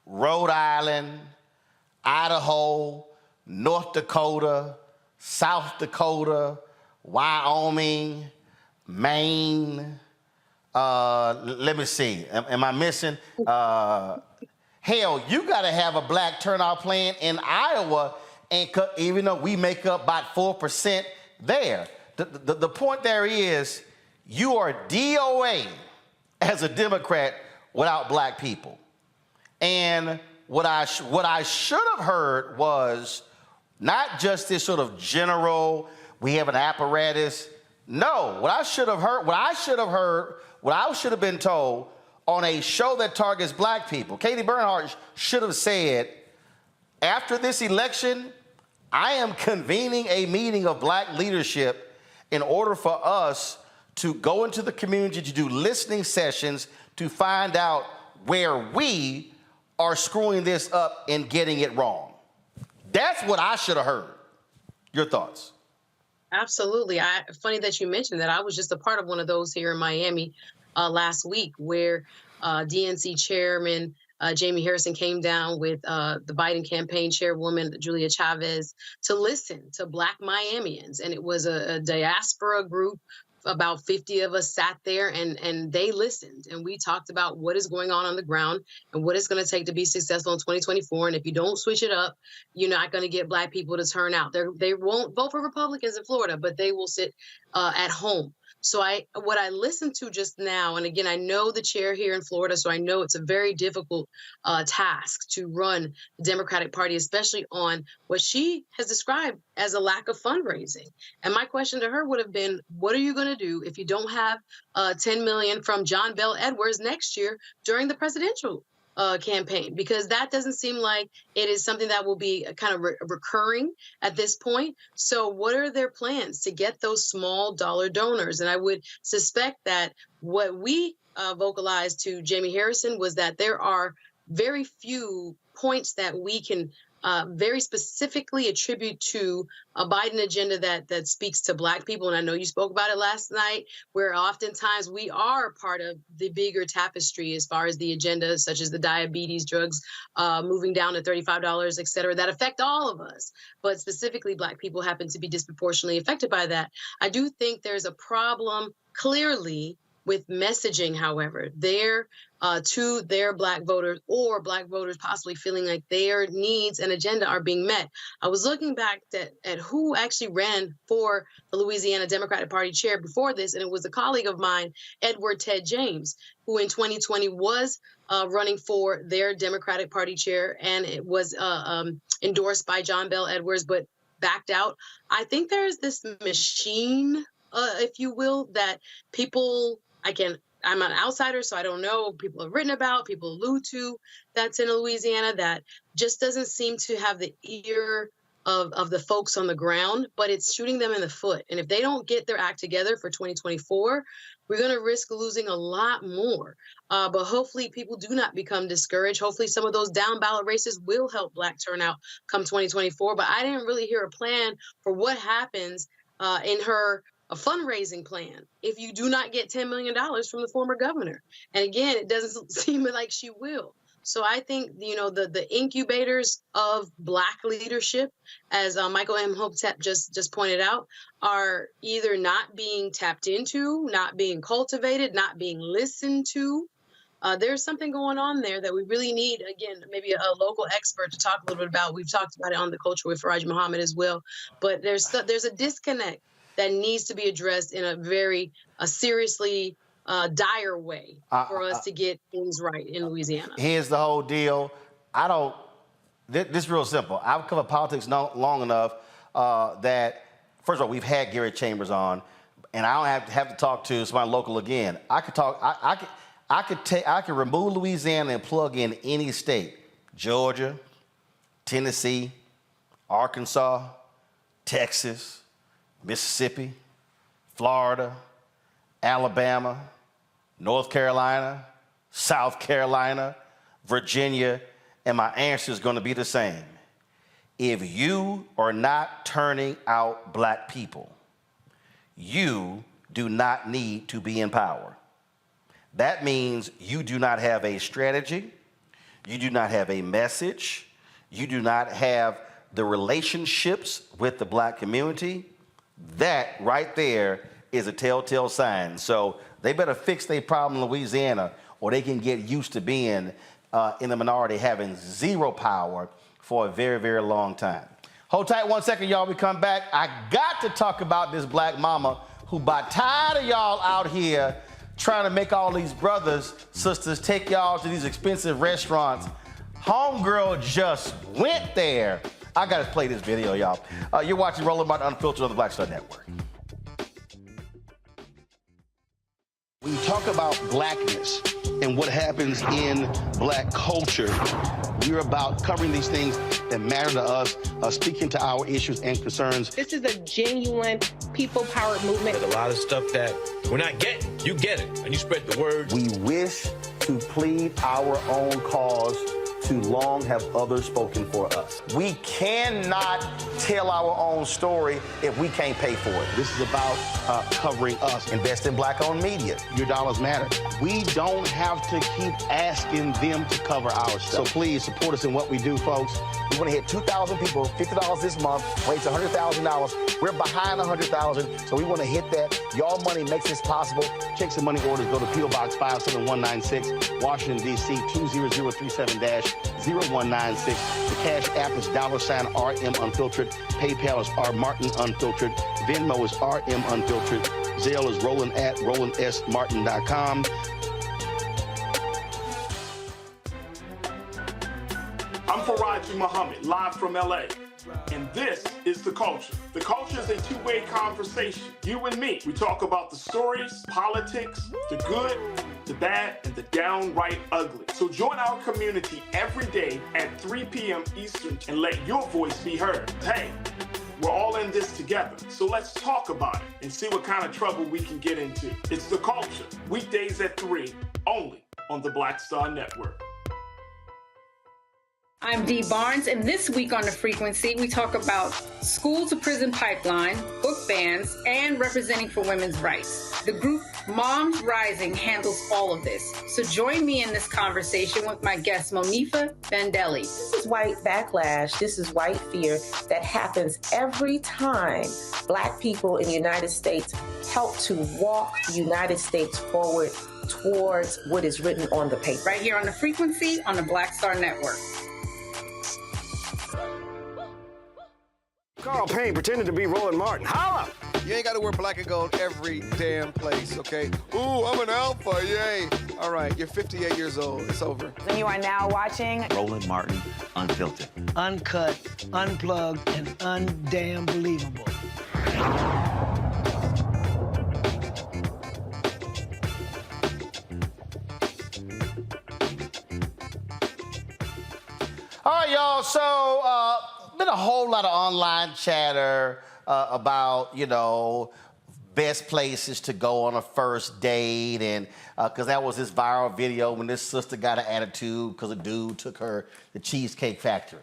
Rhode Island, Idaho, North Dakota, South Dakota, Wyoming, Maine, let me see, am I missing? Hell, you gotta have a black turnout plan in Iowa, and even though we make up about 4% there. The point there is you are DOA as a Democrat without black people. And what I should have heard was not just this sort of general, we have an apparatus. No, what I should have been told on a show that targets black people, Katie Bernhardt should have said, after this election, I am convening a meeting of black leadership in order for us to go into the community to do listening sessions to find out where we are screwing this up and getting it wrong. That's what I should have heard. Your thoughts? Absolutely. Funny that you mentioned that. I was just a part of one of those here in Miami last week, where DNC chairman Jamie Harrison came down with the Biden campaign chairwoman, Julia Chavez, to listen to Black Miamians. And it was a diaspora group. About 50 of us sat there and they listened. And we talked about what is going on the ground and what it's going to take to be successful in 2024. And if you don't switch it up, you're not going to get black people to turn out. They won't vote for Republicans in Florida, but they will sit at home. So what I listened to just now, and again, I know the chair here in Florida, so I know it's a very difficult task to run the Democratic Party, especially on what she has described as a lack of fundraising. And my question to her would have been, what are you going to do if you don't have $10 million from John Bel Edwards next year during the presidential campaign? Because that doesn't seem like it is something that will be kind of recurring at this point. So what are their plans to get those small dollar donors? And I would suspect that what we vocalized to Jamie Harrison was that there are very few points that we can very specifically attribute to a Biden agenda that speaks to black people. And I know you spoke about it last night, where oftentimes we are part of the bigger tapestry as far as the agenda, such as the diabetes drugs moving down to $35, et cetera, that affect all of us. But specifically, black people happen to be disproportionately affected by that. I do think there's a problem clearly with messaging, however, to their black voters, or black voters possibly feeling like their needs and agenda are being met. I was looking back at who actually ran for the Louisiana Democratic Party chair before this, and it was a colleague of mine, Edward Ted James, who in 2020 was running for their Democratic Party chair, and it was endorsed by John Bel Edwards, but backed out. I think there's this machine, if you will, that people, I'm an outsider, so I don't know, people have written about, people allude to, that's in Louisiana, that just doesn't seem to have the ear of the folks on the ground, but it's shooting them in the foot. And if they don't get their act together for 2024, we're going to risk losing a lot more. But hopefully people do not become discouraged. Hopefully some of those down ballot races will help Black turnout come 2024. But I didn't really hear a plan for what happens in her fundraising plan if you do not get $10 million from the former governor. And again, it doesn't seem like she will. So I think, the incubators of Black leadership, as Michael M. Hopetep just pointed out, are either not being tapped into, not being cultivated, not being listened to. There's something going on there that we really need, again, maybe a local expert to talk a little bit about. We've talked about it on The Culture with Faraj Muhammad as well. But there's a disconnect that needs to be addressed in a very seriously dire way for us to get things right in Louisiana. Here's the whole deal. This is real simple. I've covered politics long enough that, first of all, we've had Gary Chambers on, and I don't have to talk to somebody local again. I could remove Louisiana and plug in any state: Georgia, Tennessee, Arkansas, Texas, Mississippi, Florida, Alabama, North Carolina, South Carolina, Virginia, and my answer is going to be the same. If you are not turning out Black people, you do not need to be in power. That means you do not have a strategy, you do not have a message, you do not have the relationships with the Black community. That right there is a telltale sign. So they better fix their problem in Louisiana, or they can get used to being in the minority, having zero power for a very, very long time. Hold tight 1 second, y'all. We come back. I got to talk about this Black mama who about tired of y'all out here trying to make all these brothers, sisters take y'all to these expensive restaurants. Homegirl just went there. I got to play this video, y'all. You're watching Roland Martin Unfiltered on the Black Star Network. When you talk about Blackness and what happens in Black culture, we're about covering these things that matter to us, speaking to our issues and concerns. This is a genuine people-powered movement. There's a lot of stuff that we're not getting. You get it, and you spread the word. We wish to plead our own cause. Too long have others spoken for us. We cannot tell our own story if we can't pay for it. This is about covering us. Invest in Black-owned media. Your dollars matter. We don't have to keep asking them to cover our stuff. So please support us in what we do, folks. We want to hit 2,000 people, $50 this month, raise $100,000. We're behind 100,000, so we want to hit that. Y'all money makes this possible. Checks and money orders go to P.O. Box 57196, Washington, D.C. 20037-0196. The Cash App is $RM Unfiltered. PayPal is R Martin Unfiltered. Venmo is RM Unfiltered. Zelle is Roland at RolandSMartin.com. I'm Faraj Muhammad, live from LA. And this is The Culture. The Culture is a two-way conversation. You and me. We talk about the stories, politics, the good, the bad, and the downright ugly. So join our community every day at 3 p.m. Eastern and let your voice be heard. Hey, we're all in this together. So let's talk about it and see what kind of trouble we can get into. It's The Culture, weekdays at 3, only on the Black Star Network. I'm Dee Barnes, and this week on The Frequency, we talk about school to prison pipeline, book bans, and representing for women's rights. The group Moms Rising handles all of this. So join me in this conversation with my guest, Monifa Bandelli. This is white backlash. This is white fear that happens every time Black people in the United States help to walk the United States forward towards what is written on the paper. Right here on The Frequency on the Black Star Network. Carl Payne pretended to be Roland Martin. Holla! You ain't got to wear black and gold every damn place, okay? Ooh, I'm an alpha, yay. All right, you're 58 years old. It's over. And you are now watching Roland Martin Unfiltered. Uncut, unplugged, and undamn believable. All right, y'all. So, been a whole lot of online chatter about, you know, best places to go on a first date, and because that was this viral video when this sister got an attitude because a dude took her to the Cheesecake Factory.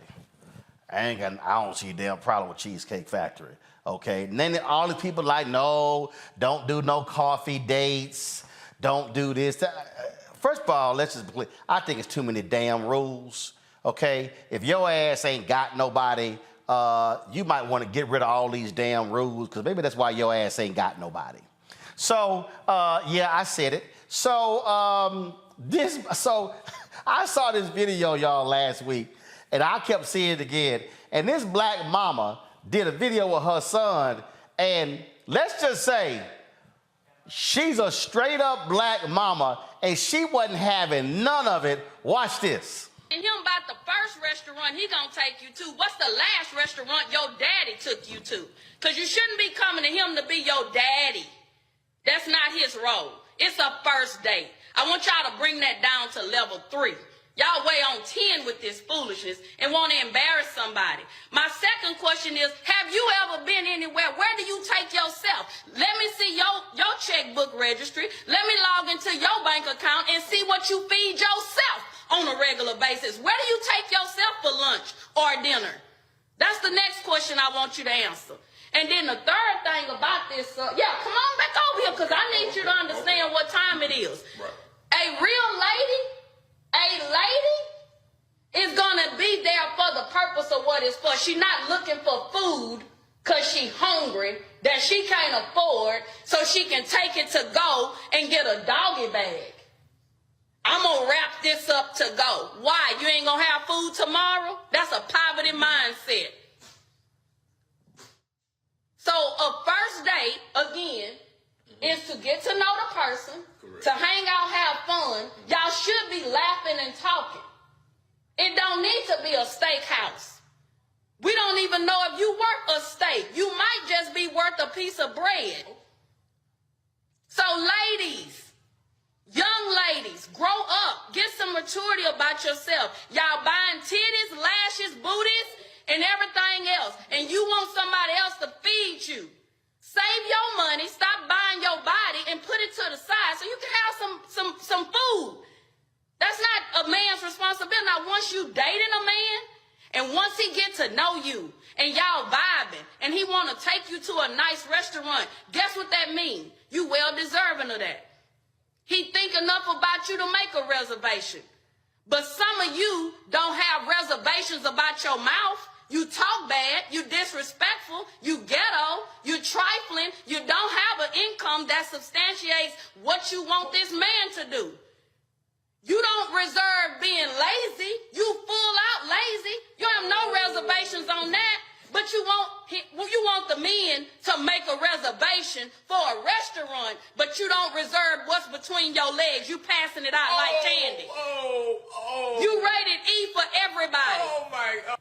I don't see a damn problem with Cheesecake Factory. Okay, and then all the people like, no, don't do no coffee dates, don't do this. First of all, let's just believe, I think it's too many damn rules. Okay, if your ass ain't got nobody, you might want to get rid of all these damn rules, because maybe that's why your ass ain't got nobody. So, yeah, I said it. So, I saw this video, y'all, last week, and I kept seeing it again. And this black mama did a video with her son, and let's just say she's a straight up black mama, and she wasn't having none of it. Watch this. And him about the first restaurant he gonna take you to. What's the last restaurant your daddy took you to? Because you shouldn't be coming to him to be your daddy. That's not his role. It's a first date. I want y'all to bring that down to level 3. Y'all way on 10 with this foolishness and want to embarrass somebody. My second question is, have you ever been anywhere? Where do you take yourself? Let me see your checkbook registry. Let me log into your bank account and see what you feed yourself on a regular basis. Where do you take yourself for lunch or dinner? That's the next question I want you to answer. And then the third thing about this, come on back over here, because I need you to understand what time it is. Right. A real lady is going to be there for the purpose of what it's for. She's not looking for food because she's hungry that she can't afford so she can take it to go and get a doggy bag. I'm going to wrap this up to go. Why? You ain't going to have food tomorrow? That's a poverty mindset. So a first date, again, is to get to know the person, to hang out, have fun. Y'all should be laughing and talking. It don't need to be a steakhouse. We don't even know if you worth a steak. You might just be worth a piece of bread. So ladies, young ladies, grow up. Get some maturity about yourself. Y'all buying titties, lashes, booties, and everything else. And you want somebody else to feed you. Save your money, stop buying your body, and put it to the side so you can have some food. That's not a man's responsibility. Now, once you dating a man, and once he get to know you, and y'all vibing, and he want to take you to a nice restaurant, guess what that means? You well deserving of that. He think enough about you to make a reservation. But some of you don't have reservations about your mouth. You talk bad, you disrespectful, you ghetto, you trifling, you don't have an income that substantiates what you want this man to do. You don't reserve being lazy. You full out lazy. You have no reservations on that. But you want the men to make a reservation for a restaurant, but you don't reserve what's between your legs. You passing it out like candy. You rated E for everybody. Oh, my God.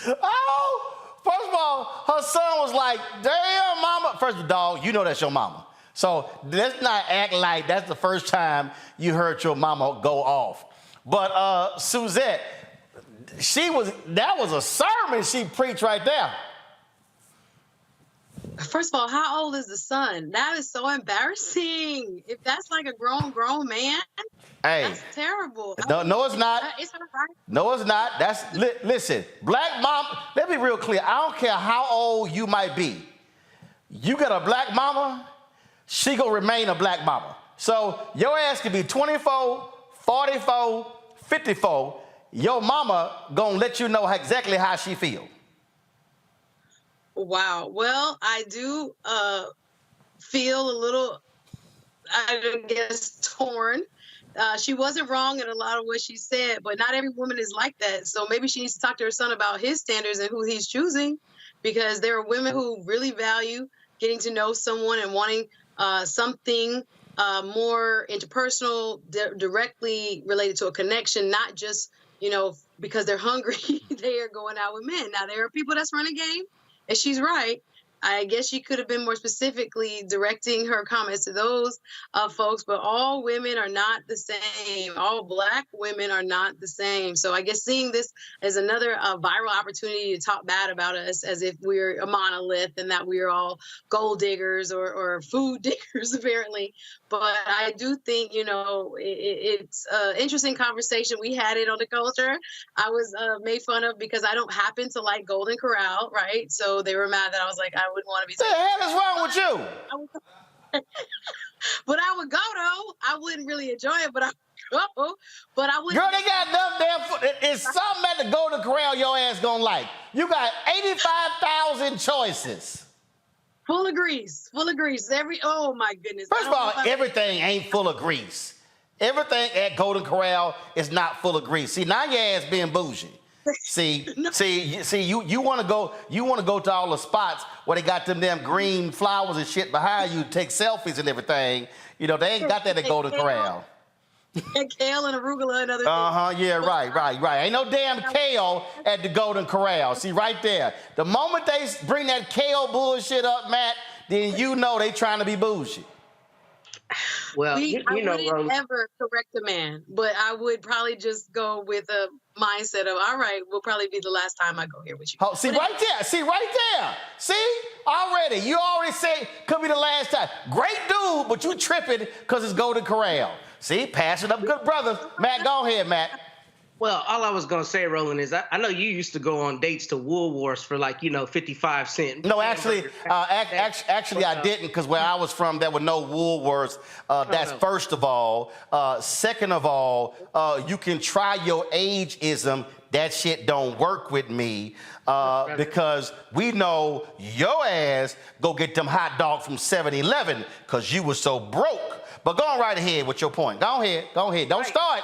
Oh, first of all, her son was like, damn, mama. First of all, you know that's your mama. So let's not act like that's the first time you heard your mama go off. But Suzette, that was a sermon she preached right there. First of all, how old is the son? That is so embarrassing. If that's like a grown man, hey, that's terrible. No, it's not. It's not right. No, it's not. Listen, black mom, let me be real clear. I don't care how old you might be. You got a black mama, she gonna remain a black mama. So your ass could be 24, 44, 54. Your mama gonna let you know exactly how she feel. Wow. Well, I do feel a little, I guess, torn. She wasn't wrong in a lot of what she said, but not every woman is like that. So maybe she needs to talk to her son about his standards and who he's choosing, because there are women who really value getting to know someone and wanting something more interpersonal, directly related to a connection, not just, because they're hungry, they are going out with men. Now, there are people that's running game, and she's right. I guess she could have been more specifically directing her comments to those folks, but all women are not the same. All Black women are not the same. So I guess seeing this as another viral opportunity to talk bad about us as if we're a monolith and that we're all gold diggers or food diggers, apparently. But I do think, it's an interesting conversation. We had it on The Culture. I was made fun of because I don't happen to like Golden Corral, right? So they were mad that I was like, I wouldn't want to be. What the hell is wrong with you? But I would go though. I wouldn't really enjoy it, but I would go. But I would. Girl, they got enough damn food. It's something at the Golden Corral your ass gonna like. You got 85,000 choices. Full of grease. Full of grease. Oh my goodness. First of all, everything ain't full of grease. Everything at Golden Corral is not full of grease. See, now your ass being bougie. See, you want to go to all the spots where they got them damn green flowers and shit behind you, take selfies and everything. They ain't got that at Golden Corral. And kale and arugula and other things. Yeah, right. Ain't no damn kale at the Golden Corral. See, right there. The moment they bring that kale bullshit up, Matt, then they trying to be bougie. Well, I wouldn't ever correct a man, but I would probably just go with a mindset of, all right, will probably be the last time I go here with you. Oh, see, right there. See, already. You already said could be the last time. Great dude, but you tripping because it's Golden Corral. See, passing up good brothers. Matt, go ahead, Matt. Well, all I was going to say, Roland, is I know you used to go on dates to Woolworths for 55 cents. No, actually, I didn't, because where I was from, there were no Woolworths. That's first of all. Second of all, you can try your ageism. That shit don't work with me because we know your ass go get them hot dogs from 7-Eleven because you was so broke. But go on right ahead with your point. Go ahead. Don't start.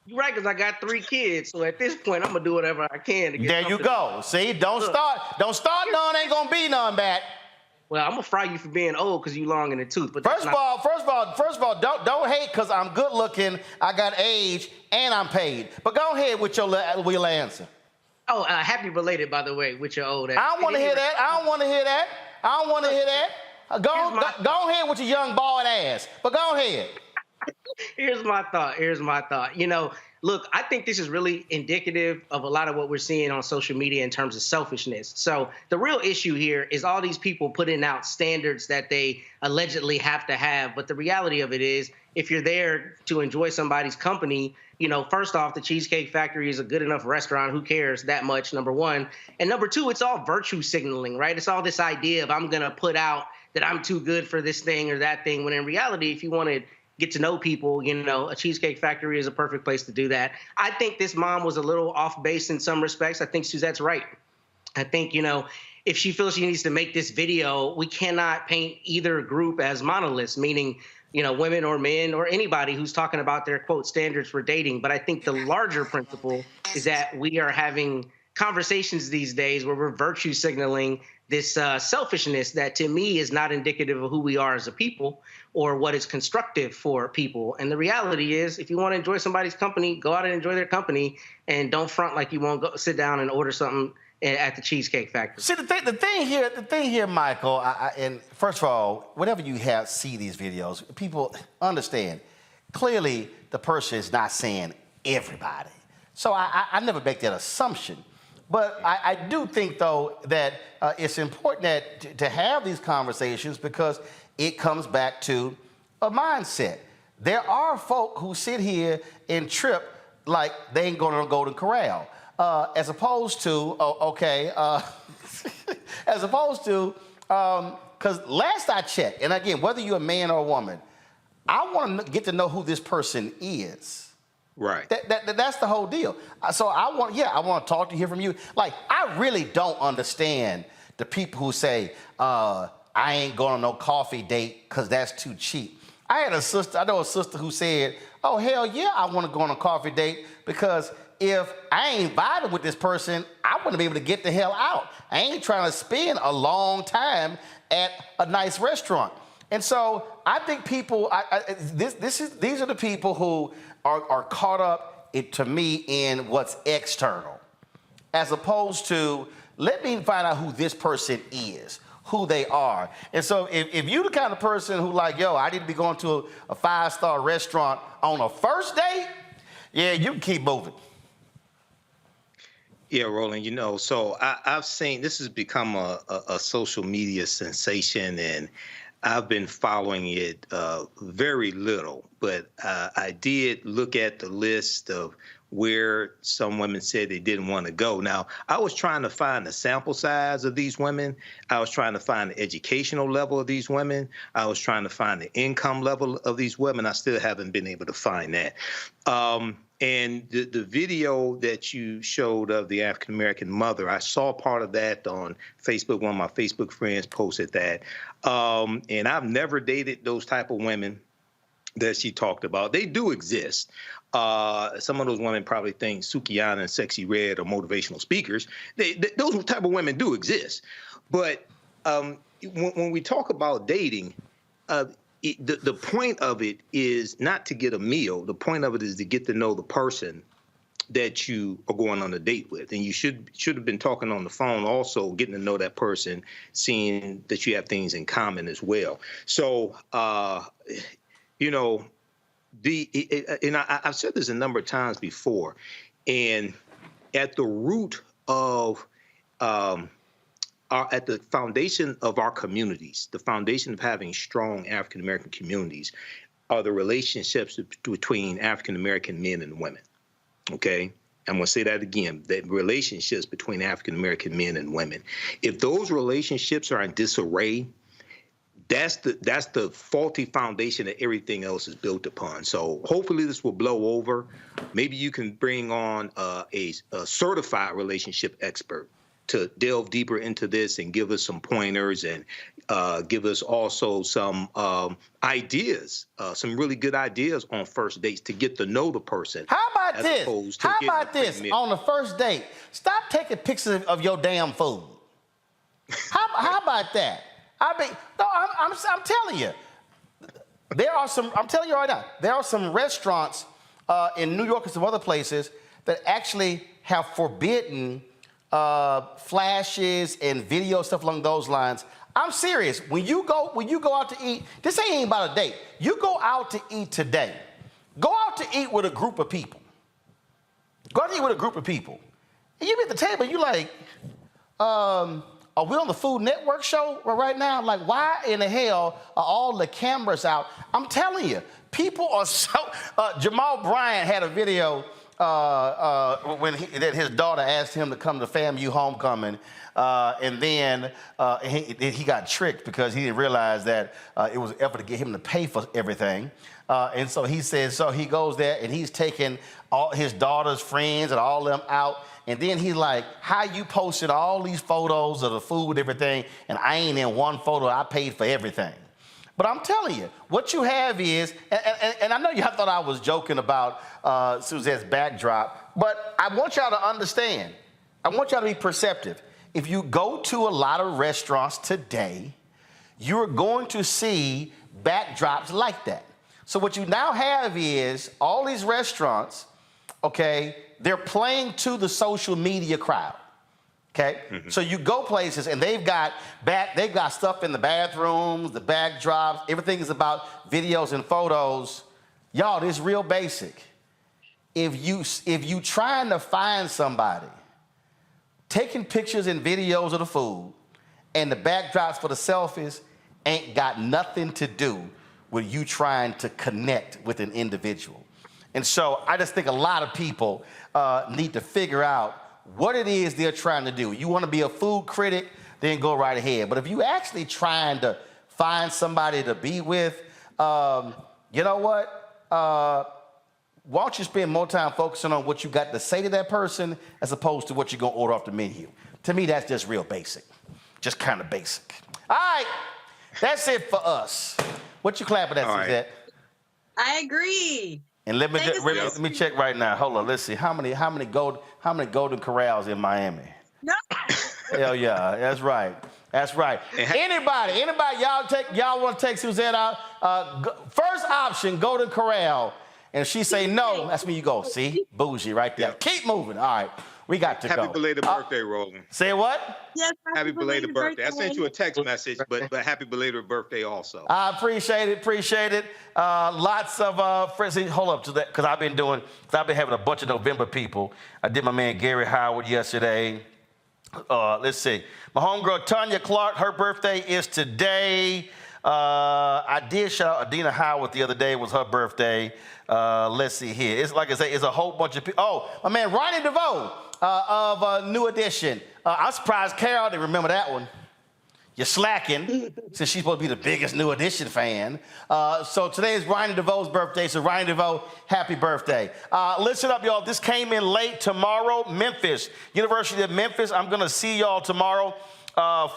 You're right, because I got 3 kids. So at this point, I'm going to do whatever I can to get There you go. See, don't start. None ain't going to be none, Matt. Well, I'm going to fry you for being old because you long in the tooth. But first of all, don't hate because I'm good looking, I got age, and I'm paid. But go ahead with your answer. Oh, happy belated, by the way, with your old ass. I don't want to hear that. Go ahead with your young bald ass. But go ahead. Here's my thought. Look, I think this is really indicative of a lot of what we're seeing on social media in terms of selfishness. So the real issue here is all these people putting out standards that they allegedly have to have. But the reality of it is, if you're there to enjoy somebody's company, first off, the Cheesecake Factory is a good enough restaurant. Who cares that much, number one? And number two, it's all virtue signaling, right? It's all this idea of I'm going to put out that I'm too good for this thing or that thing, when in reality, if you want to get to know people, a Cheesecake Factory is a perfect place to do that. I think this mom was a little off base in some respects. I think Suzette's right. I think, if she feels she needs to make this video, we cannot paint either group as monoliths, meaning, women or men or anybody who's talking about their, quote, standards for dating. But I think the larger principle is that we are having conversations these days where we're virtue signaling this selfishness that, to me, is not indicative of who we are as a people or what is constructive for people. And the reality is, if you want to enjoy somebody's company, go out and enjoy their company, and don't front like you won't go sit down and order something at the Cheesecake Factory. See, the thing here, Michael, and first of all, whenever you see these videos, people understand, clearly the person is not saying everybody. So I never make that assumption. But I do think, though, that it's important to have these conversations because it comes back to a mindset. There are folk who sit here and trip like they ain't going to the Golden Corral, as opposed to, because last I checked, and again, whether you're a man or a woman, I want to get to know who this person is. Right. That's the whole deal. So I want to talk to hear from you. Like, I really don't understand the people who say, I ain't going on no coffee date because that's too cheap. I know a sister who said, oh, hell yeah, I want to go on a coffee date because if I ain't vibing with this person, I want to be able to get the hell out. I ain't trying to spend a long time at a nice restaurant. And so I think people, these are the people who are caught up, to me, in what's external, as opposed to, let me find out who this person is, who they are. And so if you're the kind of person who like, yo, I need to be going to a 5-star restaurant on a first date, yeah, you can keep moving. Yeah, Roland, so I've seen, this has become a social media sensation, and I've been following it very little, but I did look at the list of where some women said they didn't want to go. Now, I was trying to find the sample size of these women. I was trying to find the educational level of these women. I was trying to find the income level of these women. I still haven't been able to find that. And the video that you showed of the African-American mother, I saw part of that on Facebook. One of my Facebook friends posted that. And I've never dated those type of women that she talked about. They do exist. Some of those women probably think Sukihana and Sexy Red are motivational speakers. Those type of women do exist. But when we talk about dating, the point of it is not to get a meal. The point of it is to get to know the person that you are going on a date with. And you should have been talking on the phone also, getting to know that person, seeing that you have things in common as well. So, and I've said this a number of times before, and at the root of at the foundation of our communities, the foundation of having strong African-American communities, are the relationships between African-American men and women, okay? I'm going to say that again, that relationships between African-American men and women. If those relationships are in disarray, that's the faulty foundation that everything else is built upon. So hopefully this will blow over. Maybe you can bring on a certified relationship expert to delve deeper into this and give us some pointers and give us also some ideas, some really good ideas on first dates to get to know the person. How about this? How about this on the first date? Stop taking pictures of your damn food. How about that? I mean, no, I'm telling you, there are some. I'm telling you right now, there are some restaurants in New York and some other places that actually have forbidden flashes and video stuff along those lines. I'm serious. When you go out to eat, this ain't about a date. You go out to eat today. Go out to eat with a group of people. Go out to eat with a group of people. And you be at the table, you like, are we on the Food Network show right now? Like, why in the hell are all the cameras out? I'm telling you, people are so. Jamal Bryant had a video when his daughter asked him to come to FAMU homecoming, and then he got tricked because he didn't realize that it was an effort to get him to pay for everything. And so he says, so he goes there and he's taking all his daughter's friends and all them out. And then he's like, how you posted all these photos of the food and everything, and I ain't in one photo, I paid for everything. But I'm telling you, what you have is, and I know you thought I was joking about Suzette's backdrop, but I want y'all to understand. I want y'all to be perceptive. If you go to a lot of restaurants today, you're going to see backdrops like that. So what you now have is all these restaurants, okay, they're playing to the social media crowd. Okay, so you go places and they've got stuff in the bathrooms, the backdrops, everything is about videos and photos. Y'all, this is real basic. If you trying to find somebody taking pictures and videos of the food and the backdrops for the selfies ain't got nothing to do with you trying to connect with an individual. And so I just think a lot of people need to figure out what it is they're trying to do. You want to be a food critic, then go right ahead. But if you actually trying to find somebody to be with, you know what? Why don't you spend more time focusing on what you got to say to that person as opposed to what you're going to order off the menu? To me, that's just real basic. Just kind of basic. All right. That's it for us. What you clapping at, Suzette? I agree. And let me check right now. Hold on. Let's see how many Golden Corrals in Miami. No. Hell yeah, that's right. That's right. Anybody, y'all want to take Suzette out? First option, Golden Corral. And if she say no, that's when you go. See? Bougie right there. Keep moving. All right. We got to go. Happy belated birthday, Roland. Say what? Yes, happy belated birthday. I sent you a text message, but happy belated birthday also. I appreciate it. Lots of friends. Hold up to that, because I've been having a bunch of November people. I did my man Gary Howard yesterday. Let's see. My homegirl Tanya Clark, her birthday is today. I did shout out Adina Howard the other day. It was her birthday. Let's see here. It's like I say, it's a whole bunch of people. Oh, my man Ronnie DeVoe of New Edition. I'm surprised Carol didn't remember that one. You're slacking, since she's supposed to be the biggest New Edition fan. So today is Ronnie DeVoe's birthday. So Ronnie DeVoe, happy birthday. Listen up, y'all. This came in late tomorrow. Memphis, University of Memphis. I'm going to see y'all tomorrow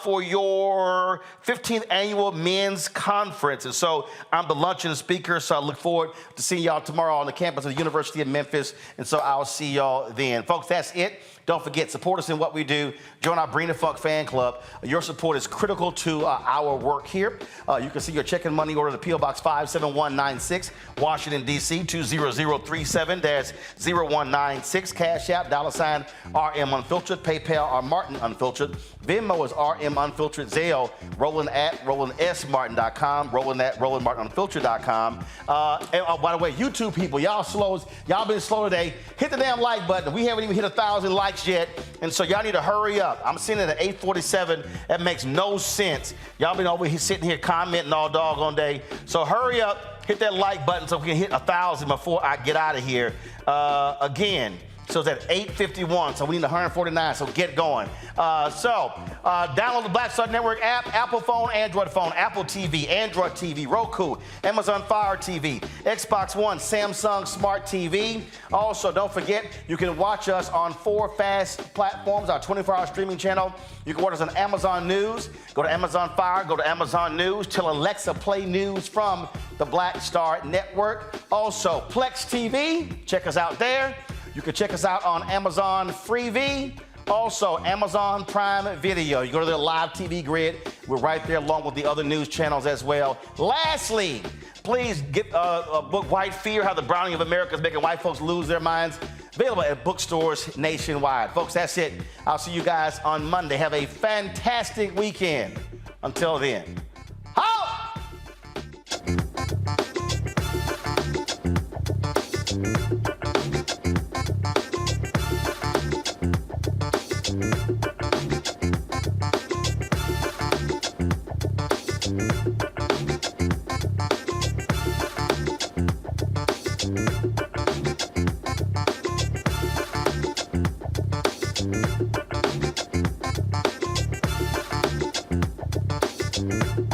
for your 15th annual men's conference. And so I'm the luncheon speaker, so I look forward to seeing y'all tomorrow on the campus of the University of Memphis. And so I'll see y'all then. Folks, that's it. Don't forget, support us in what we do. Join our Bring the Funk fan club. Your support is critical to our work here. You can see your check and money order to P.O. Box 57196, Washington, D.C., 20037-0196. Cash App, $RM Unfiltered. PayPal, R Martin Unfiltered. Venmo is RM Unfiltered. Zelle, Roland at RolandSMartin.com. Roland at RolandMartinUnfiltered.com. And by the way, YouTube people, y'all been slow today. Hit the damn like button. We haven't even hit 1,000 likes yet, and so y'all need to hurry up. I'm sitting at 8:47. That makes no sense. Y'all been over here sitting here commenting all doggone day. So hurry up, hit that like button so we can hit 1,000 before I get out of here. Again. So it's at 8:51, so we need 149, so get going. Download the Black Star Network app, Apple phone, Apple TV, Android TV, Roku, Amazon Fire TV, Xbox One, Samsung Smart TV. Also, don't forget, you can watch us on 4 fast platforms, our 24-hour streaming channel. You can watch us on Amazon News. Go to Amazon Fire, go to Amazon News. Tell Alexa play news from the Black Star Network. Also, Plex TV, check us out there. You can check us out on Amazon Freevee. Also, Amazon Prime Video. You go to their live TV grid. We're right there along with the other news channels as well. Lastly, please get a book, White Fear, How the Browning of America is Making White Folks Lose Their Minds. Available at bookstores nationwide. Folks, that's it. I'll see you guys on Monday. Have a fantastic weekend. Until then. Ho! Thank you.